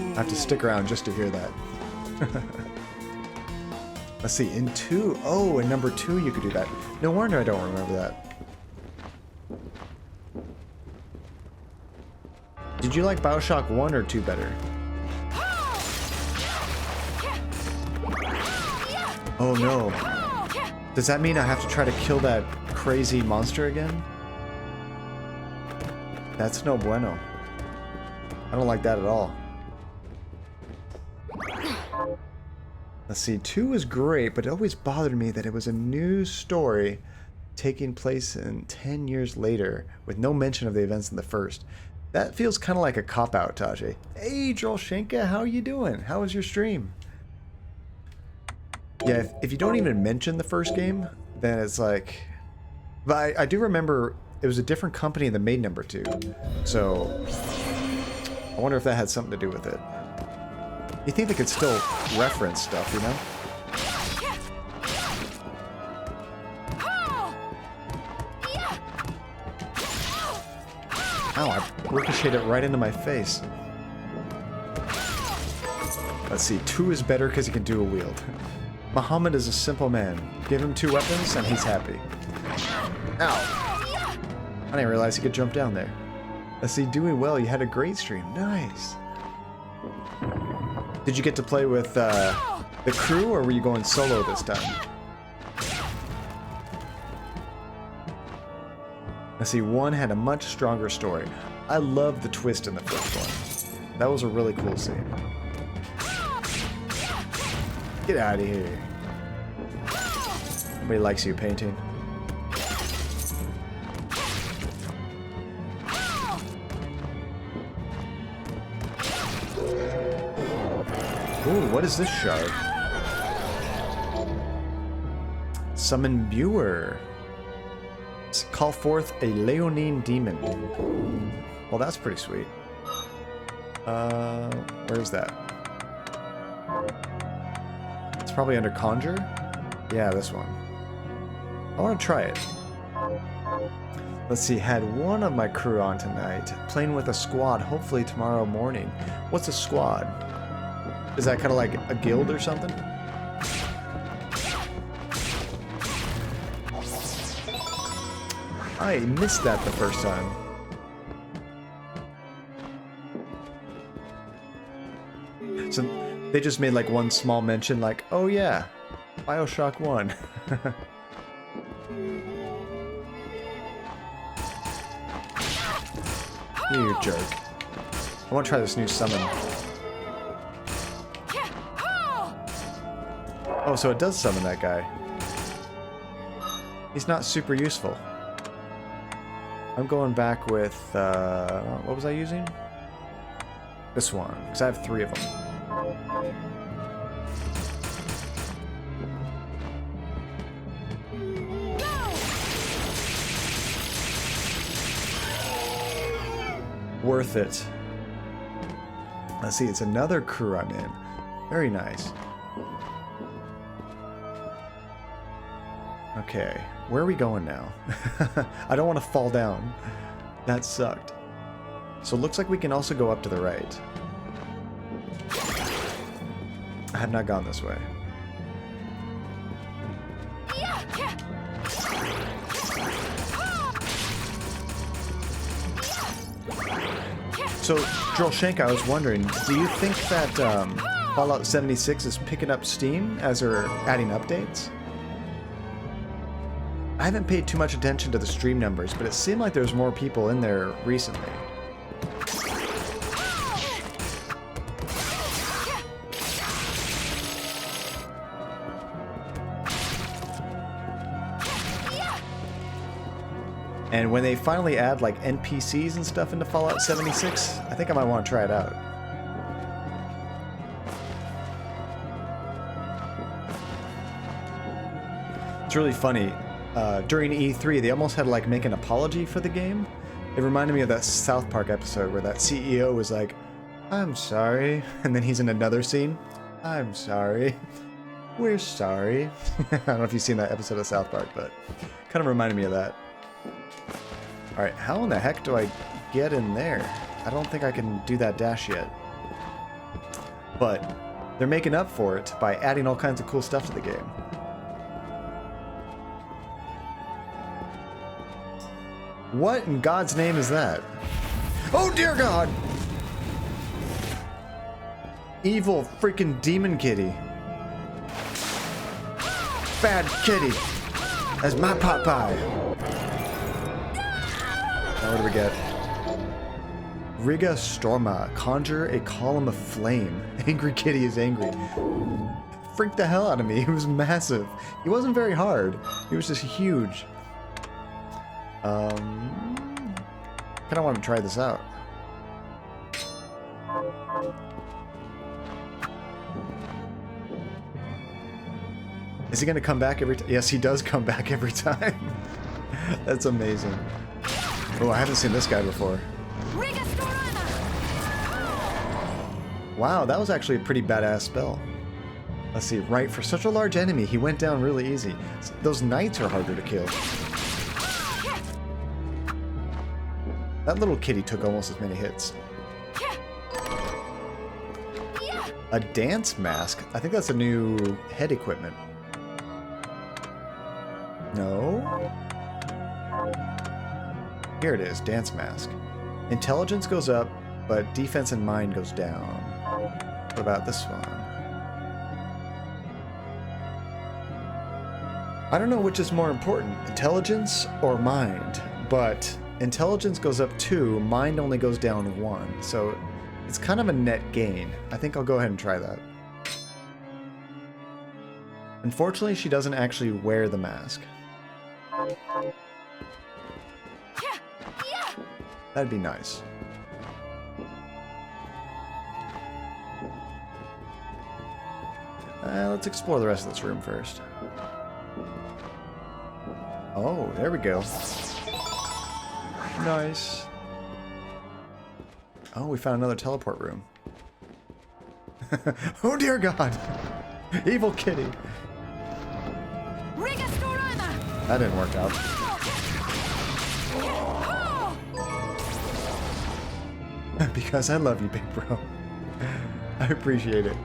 I have to stick around just to hear that. Let's see, in 2, oh, in number 2 you could do that. No wonder I don't remember that. Did you like BioShock 1 or 2 better? Oh no. Does that mean I have to try to kill that crazy monster again? That's no bueno. I don't like that at all. Let's see, 2 is great, but it always bothered me that it was a new story taking place in 10 years later with no mention of the events in the first. That feels kind of like a cop-out, Tajay. Hey, Joel Shenka, how are you doing? How was your stream? Yeah, if you don't even mention the first game, then it's like... But I do remember it was a different company that made number 2, so I wonder if that had something to do with it. You think they could still reference stuff, you know? Ow, I ricocheted it right into my face. Let's see, 2 is better because he can dual wield. Muhammad is a simple man. Give him 2 weapons and he's happy. Ow! I didn't realize he could jump down there. Let's see, doing well, you had a great stream. Nice. Did you get to play with the crew, or were you going solo this time? Let's see, 1 had a much stronger story. I love the twist in the first one. That was a really cool scene. Get out of here. Nobody likes you painting. Ooh, what is this shard? Summon Buer. Call forth a Leonine demon. Well, that's pretty sweet. Where is that? It's probably under Conjure? Yeah, this one. I want to try it. Let's see, had one of my crew on tonight. Playing with a squad, hopefully tomorrow morning. What's a squad? Is that kind of like a guild or something? I missed that the first time. So they just made like one small mention like, oh yeah, Bioshock 1. You jerk. I want to try this new summon. Oh, so it does summon that guy. He's not super useful. I'm going back with, what was I using? This one, because I have 3 of them. Worth it. Let's see, it's another crew I'm in. Very nice. Okay, where are we going now? I don't want to fall down. That sucked. So it looks like we can also go up to the right. I have not gone this way. So, Drolshank, I was wondering, do you think that Fallout 76 is picking up steam as they're adding updates? I haven't paid too much attention to the stream numbers, but it seemed like there's more people in there recently. And when they finally add like NPCs and stuff into Fallout 76, I think I might want to try it out. It's really funny. During E3, they almost had to like make an apology for the game. It reminded me of that South Park episode where that CEO was like, "I'm sorry," and then he's in another scene. "I'm sorry. We're sorry." I don't know if you've seen that episode of South Park, but kind of reminded me of that. Alright, how in the heck do I get in there? I don't think I can do that dash yet. But they're making up for it by adding all kinds of cool stuff to the game. What in God's name is that? Oh dear God! Evil freaking demon kitty. Bad kitty. That's my Popeye. What do we get? Riga Storma. Conjure a column of flame. Angry kitty is angry. Freaked the hell out of me. He was massive. He wasn't very hard. He was just huge. Kind of want to try this out. Is he going to come back every time? Yes, he does come back every time. That's amazing. Oh, I haven't seen this guy before. Wow, Wow, that was actually a pretty badass spell. Let's see, right, for such a large enemy, he went down really easy. Those knights are harder to kill. That little kitty took almost as many hits. A dance mask? I think that's a new head equipment. No? Here it is, dance mask. Intelligence goes up, but defense and mind goes down. What about this one? I don't know which is more important, intelligence or mind, but intelligence goes up 2, mind only goes down 1, so it's kind of a net gain. I think I'll go ahead and try that. Unfortunately, she doesn't actually wear the mask. That'd be nice. Let's explore the rest of this room first. Oh, there we go. Nice. Oh, we found another teleport room. Oh dear God! Evil kitty! That didn't work out. Because I love you, big bro. I appreciate it.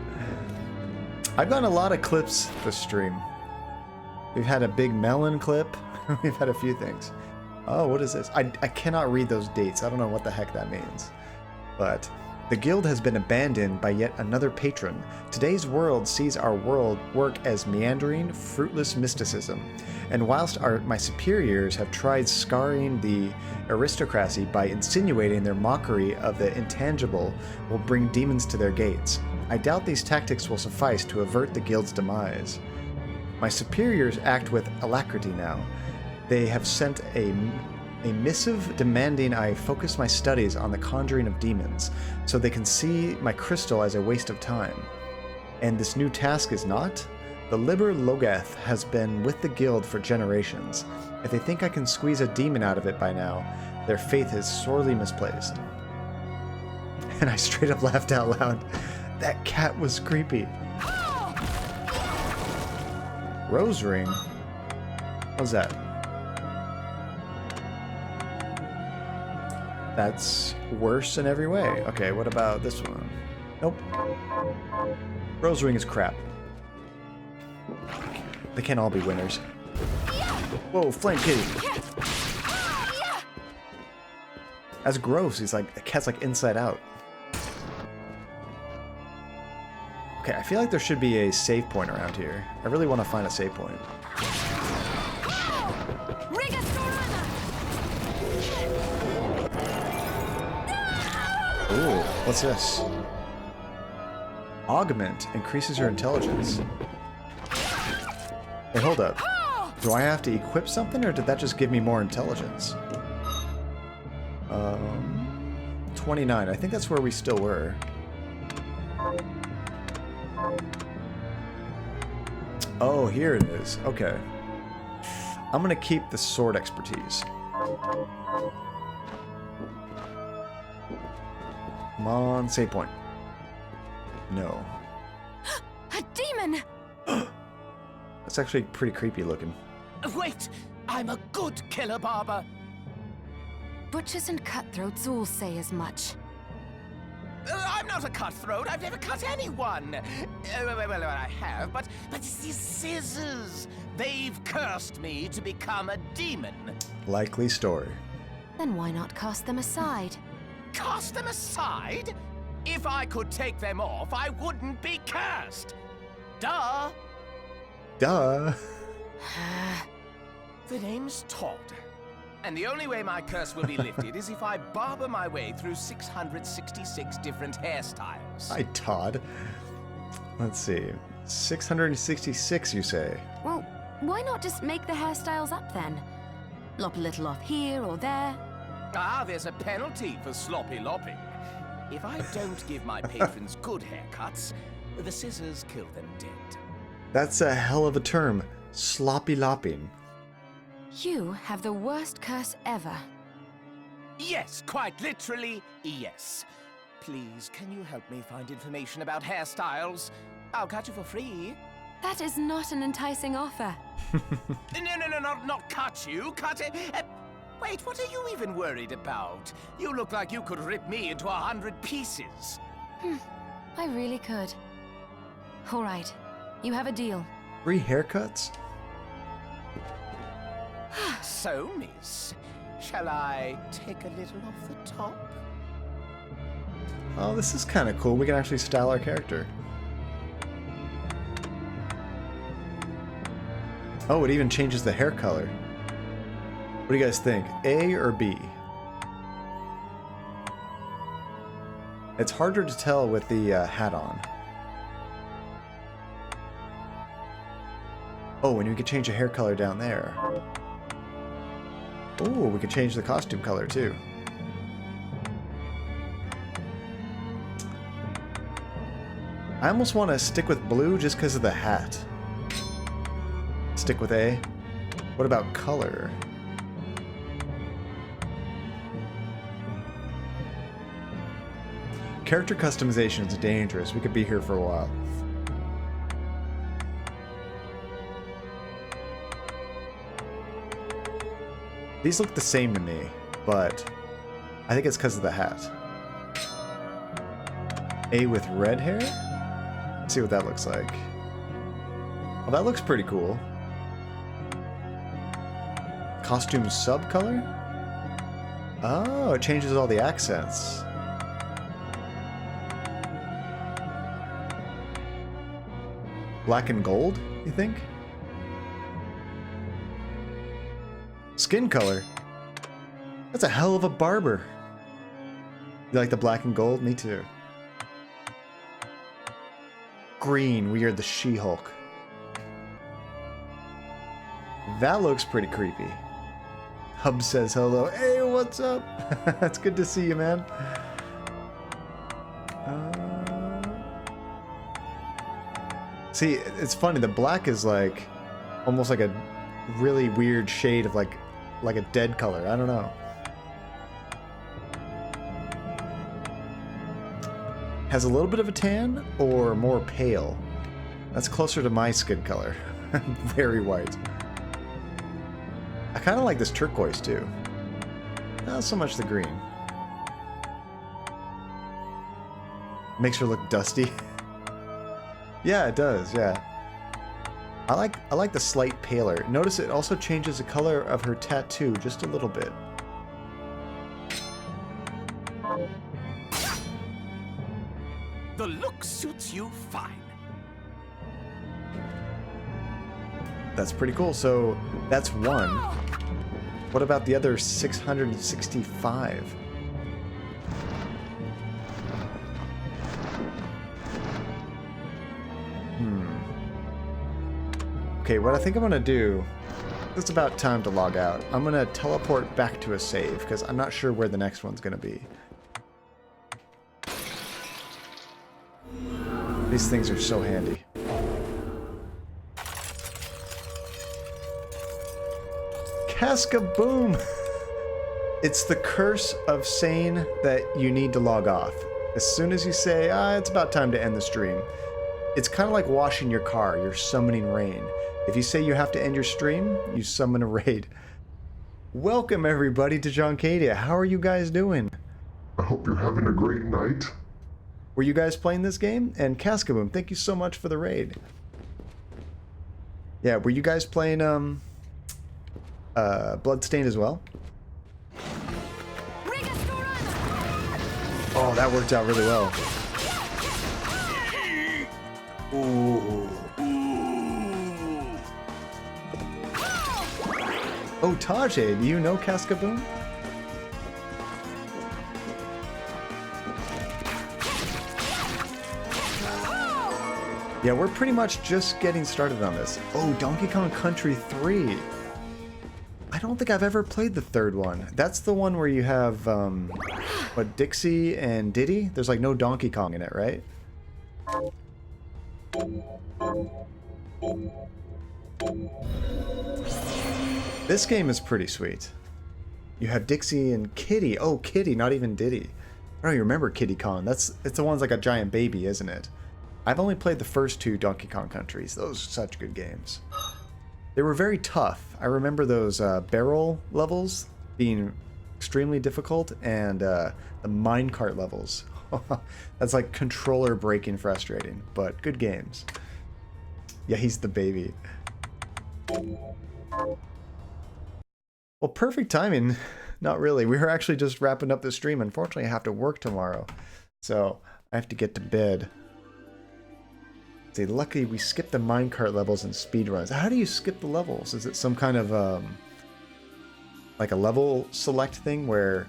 I've gotten a lot of clips this stream. We've had a big melon clip. We've had a few things. Oh, what is this? I cannot read those dates. I don't know what the heck that means. But the guild has been abandoned by yet another patron. Today's world sees our world work as meandering, fruitless mysticism. And whilst my superiors have tried scarring the aristocracy by insinuating their mockery of the intangible will bring demons to their gates, I doubt these tactics will suffice to avert the guild's demise. My superiors act with alacrity now. They have sent a missive demanding I focus my studies on the conjuring of demons, so they can see my crystal as a waste of time. And this new task is not? The Liber Logath has been with the guild for generations. If they think I can squeeze a demon out of it by now, their faith is sorely misplaced. And I straight up laughed out loud. That cat was creepy. Rose ring? What's that? That's worse in every way. Okay, what about this one? Nope. Rose ring is crap. They can't all be winners. Whoa, flame kitty. That's gross. He's like, the cat's like inside out. Okay, I feel like there should be a save point around here. I really want to find a save point. Ooh, what's this? Augment increases your intelligence. Hey, hold up. Do I have to equip something, or did that just give me more intelligence? 29. I think that's where we still were. Oh, here it is. Okay. I'm gonna keep the sword expertise. Come on, save point. No. A demon! That's actually pretty creepy looking. Wait! I'm a good killer barber! Butchers and cutthroats all say as much. I'm not a cutthroat. I've never cut anyone. Well, I have, but it's these scissors. They've cursed me to become a demon. Likely story. Then why not cast them aside? Cast them aside? If I could take them off, I wouldn't be cursed. Duh. Duh. The name's Todd. And the only way my curse will be lifted is if I barber my way through 666 different hairstyles. Hi, Todd. Let's see. 666, you say? Well, why not just make the hairstyles up then? Lop a little off here or there. Ah, there's a penalty for sloppy lopping. If I don't give my patrons good haircuts, the scissors kill them dead. That's a hell of a term. Sloppy lopping. You have the worst curse ever. Yes, quite literally, yes. Please, can you help me find information about hairstyles? I'll cut you for free. That is not an enticing offer. No, not cut you. Cut it. Wait, what are you even worried about? You look like you could rip me into 100 pieces. I really could. All right, you have a deal. Free haircuts? So, miss, shall I take a little off the top? Oh, this is kind of cool. We can actually style our character. Oh, it even changes the hair color. What do you guys think? A or B? It's harder to tell with the hat on. Oh, and you can change the hair color down there. Oh, we can change the costume color too. I almost want to stick with blue just because of the hat. Stick with A. What about color? Character customization is dangerous. We could be here for a while. These look the same to me, but I think it's because of the hat. A with red hair? Let's see what that looks like. Well, that looks pretty cool. Costume sub color? Oh, it changes all the accents. Black and gold, you think? Skin color? That's a hell of a barber. You like the black and gold? Me too. Green, we are the She-Hulk. That looks pretty creepy. Hub says hello. Hey, what's up? It's good to see you, man. See, it's funny. The black is like almost like a really weird shade of like a dead color. I don't know. Has a little bit of a tan or more pale. That's closer to my skin color. Very white. I kind of like this turquoise too. Not so much the green. Makes her look dusty. Yeah, it does, yeah. I like the slight paler. Notice it also changes the color of her tattoo just a little bit. The look suits you fine. That's pretty cool. So that's one. What about the other 665? Okay, what I think I'm gonna do, it's about time to log out. I'm gonna teleport back to a save, because I'm not sure where the next one's gonna be. These things are so handy. Cascaboom! It's the curse of saying that you need to log off. As soon as you say, it's about time to end the stream, it's kind of like washing your car. You're summoning rain. If you say you have to end your stream, you summon a raid. Welcome everybody to Joncadia. How are you guys doing? I hope you're having a great night. Were you guys playing this game? And Cascaboom, thank you so much for the raid. Yeah, were you guys playing Bloodstained as well? Oh, that worked out really well. Ooh. Oh, Tajay, do you know Cascaboom? Yeah, we're pretty much just getting started on this. Oh, Donkey Kong Country 3. I don't think I've ever played the third one. That's the one where you have, what, Dixie and Diddy? There's like no Donkey Kong in it, right? This game is pretty sweet. You have Dixie and Kitty. Oh, Kitty, not even Diddy. I don't even remember Kiddy Kong. It's the one's like a giant baby, isn't it? I've only played the first 2 Donkey Kong Countries. Those are such good games. They were very tough. I remember those barrel levels being extremely difficult, and the minecart levels. That's like controller breaking frustrating, but good games. Yeah, he's the baby. Well, perfect timing. Not really. We were actually just wrapping up the stream. Unfortunately, I have to work tomorrow, so I have to get to bed. See, luckily we skipped the minecart levels and speedruns. How do you skip the levels? Is it some kind of like a level select thing where,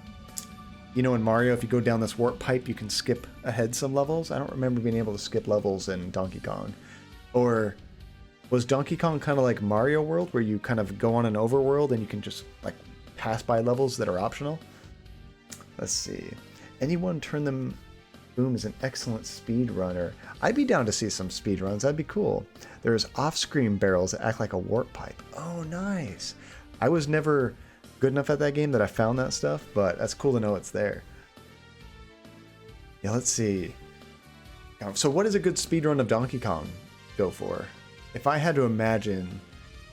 you know, in Mario, if you go down this warp pipe, you can skip ahead some levels? I don't remember being able to skip levels in Donkey Kong. Or was Donkey Kong kind of like Mario World, where you kind of go on an overworld and you can just like pass by levels that are optional? Let's see. Anyone turn them... Boom is an excellent speedrunner. I'd be down to see some speedruns. That'd be cool. There's off-screen barrels that act like a warp pipe. Oh, nice. I was never good enough at that game that I found that stuff, but that's cool to know it's there. Yeah, let's see. So what does a good speedrun of Donkey Kong go for? If I had to imagine,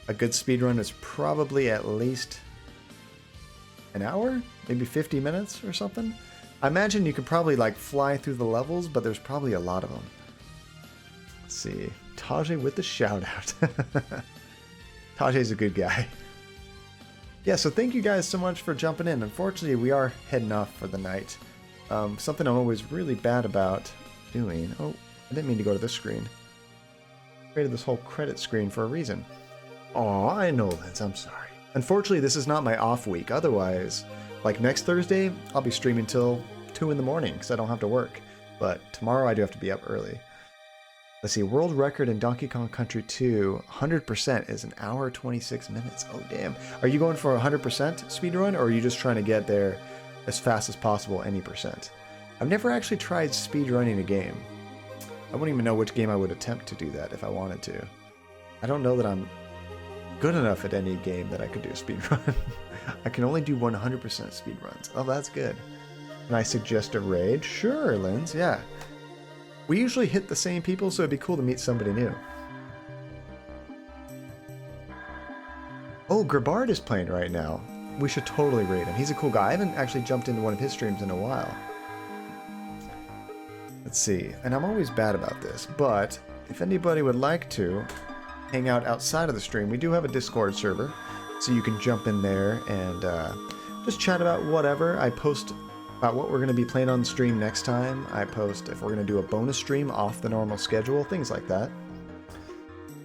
a good speedrun is probably at least an hour? Maybe 50 minutes or something? I imagine you could probably like fly through the levels, but there's probably a lot of them. Let's see. Tajay with the shout out. Tajay's a good guy. Yeah, so thank you guys so much for jumping in. Unfortunately, we are heading off for the night. Something I'm always really bad about doing. Oh, I didn't mean to go to this screen. I created this whole credit screen for a reason. Oh, I know, Lance. I'm sorry. Unfortunately, this is not my off week. Otherwise... like next Thursday, I'll be streaming till 2 in the morning because I don't have to work. But tomorrow I do have to be up early. Let's see, world record in Donkey Kong Country 2, 100% is an hour 26 minutes. Oh, damn. Are you going for a 100% speedrun, or are you just trying to get there as fast as possible, any percent? I've never actually tried speedrunning a game. I wouldn't even know which game I would attempt to do that if I wanted to. I don't know that I'm good enough at any game that I could do a speedrun. I can only do 100% speedruns. Oh, that's good. Can I suggest a raid? Sure, Linz, yeah. We usually hit the same people, so it'd be cool to meet somebody new. Oh, Grabard is playing right now. We should totally raid him. He's a cool guy. I haven't actually jumped into one of his streams in a while. Let's see. And I'm always bad about this, but if anybody would like to hang out outside of the stream, we do have a Discord server, so you can jump in there and just chat about whatever. I post about what we're going to be playing on stream next time. I post if we're going to do a bonus stream off the normal schedule, things like that.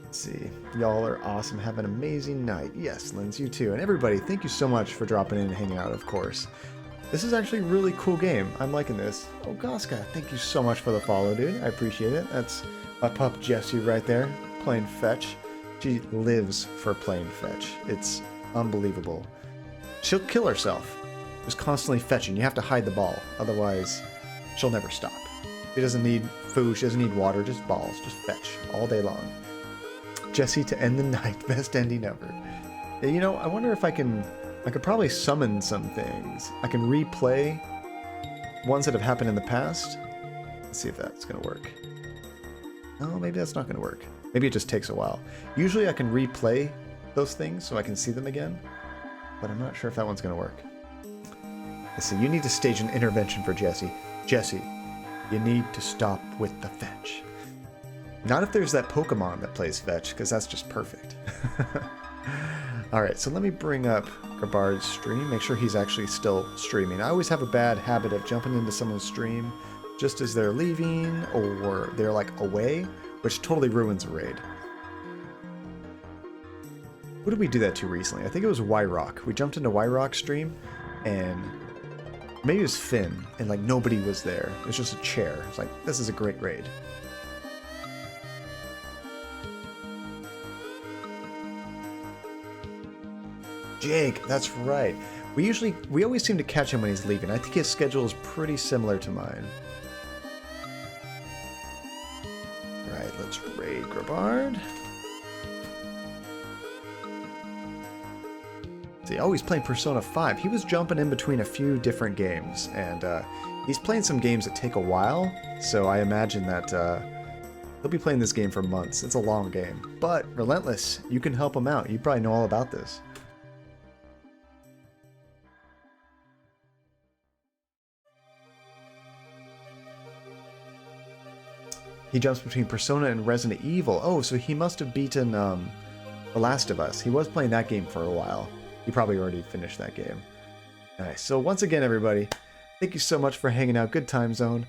Let's see. Y'all are awesome. Have an amazing night. Yes, Linz, you too. And everybody, thank you so much for dropping in and hanging out, of course. This is actually a really cool game. I'm liking this. Oh, Goska, thank you so much for the follow, dude. I appreciate it. That's my pup Jessie right there, playing fetch. She lives for playing fetch. It's unbelievable. She'll kill herself. Just constantly fetching. You have to hide the ball. Otherwise, she'll never stop. She doesn't need food. She doesn't need water. Just balls. Just fetch all day long. Jessie to end the night. Best ending ever. You know, I wonder if I could probably summon some things. I can replay ones that have happened in the past. Let's see if that's going to work. No, maybe that's not going to work. Maybe it just takes a while. Usually I can replay those things so I can see them again, but I'm not sure if that one's going to work. Let's see, you need to stage an intervention for Jessie. Jessie, you need to stop with the fetch. Not if there's that Pokemon that plays fetch, because that's just perfect. Alright, so let me bring up Grabard's stream, make sure he's actually still streaming. I always have a bad habit of jumping into someone's stream just as they're leaving, or they're like away, which totally ruins a raid. Who did we do that to recently? I think it was Y-Rock. We jumped into Y-Rock's stream, and maybe it was Finn, and like nobody was there. It was just a chair. It's like, this is a great raid. Jake, that's right. We always seem to catch him when he's leaving. I think his schedule is pretty similar to mine. Right, let's raid Grabard. See, oh, he's playing Persona 5. He was jumping in between a few different games, and He's playing some games that take a while, so I imagine that he'll be playing this game for months. It's a long game. But Relentless, you can help him out. You probably know all about this. He jumps between Persona and Resident Evil. Oh, so he must have beaten The Last of Us. He was playing that game for a while. He probably already finished that game. Nice. So once again, everybody, thank you so much for hanging out. Good time zone.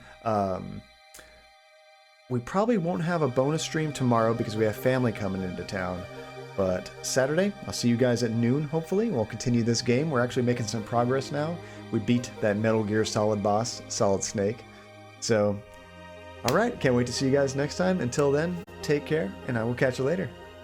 We probably won't have a bonus stream tomorrow because we have family coming into town. But Saturday, I'll see you guys at noon, hopefully. We'll continue this game. We're actually making some progress now. We beat that Metal Gear Solid boss, Solid Snake. So, alright, can't wait to see you guys next time. Until then, take care, and I will catch you later.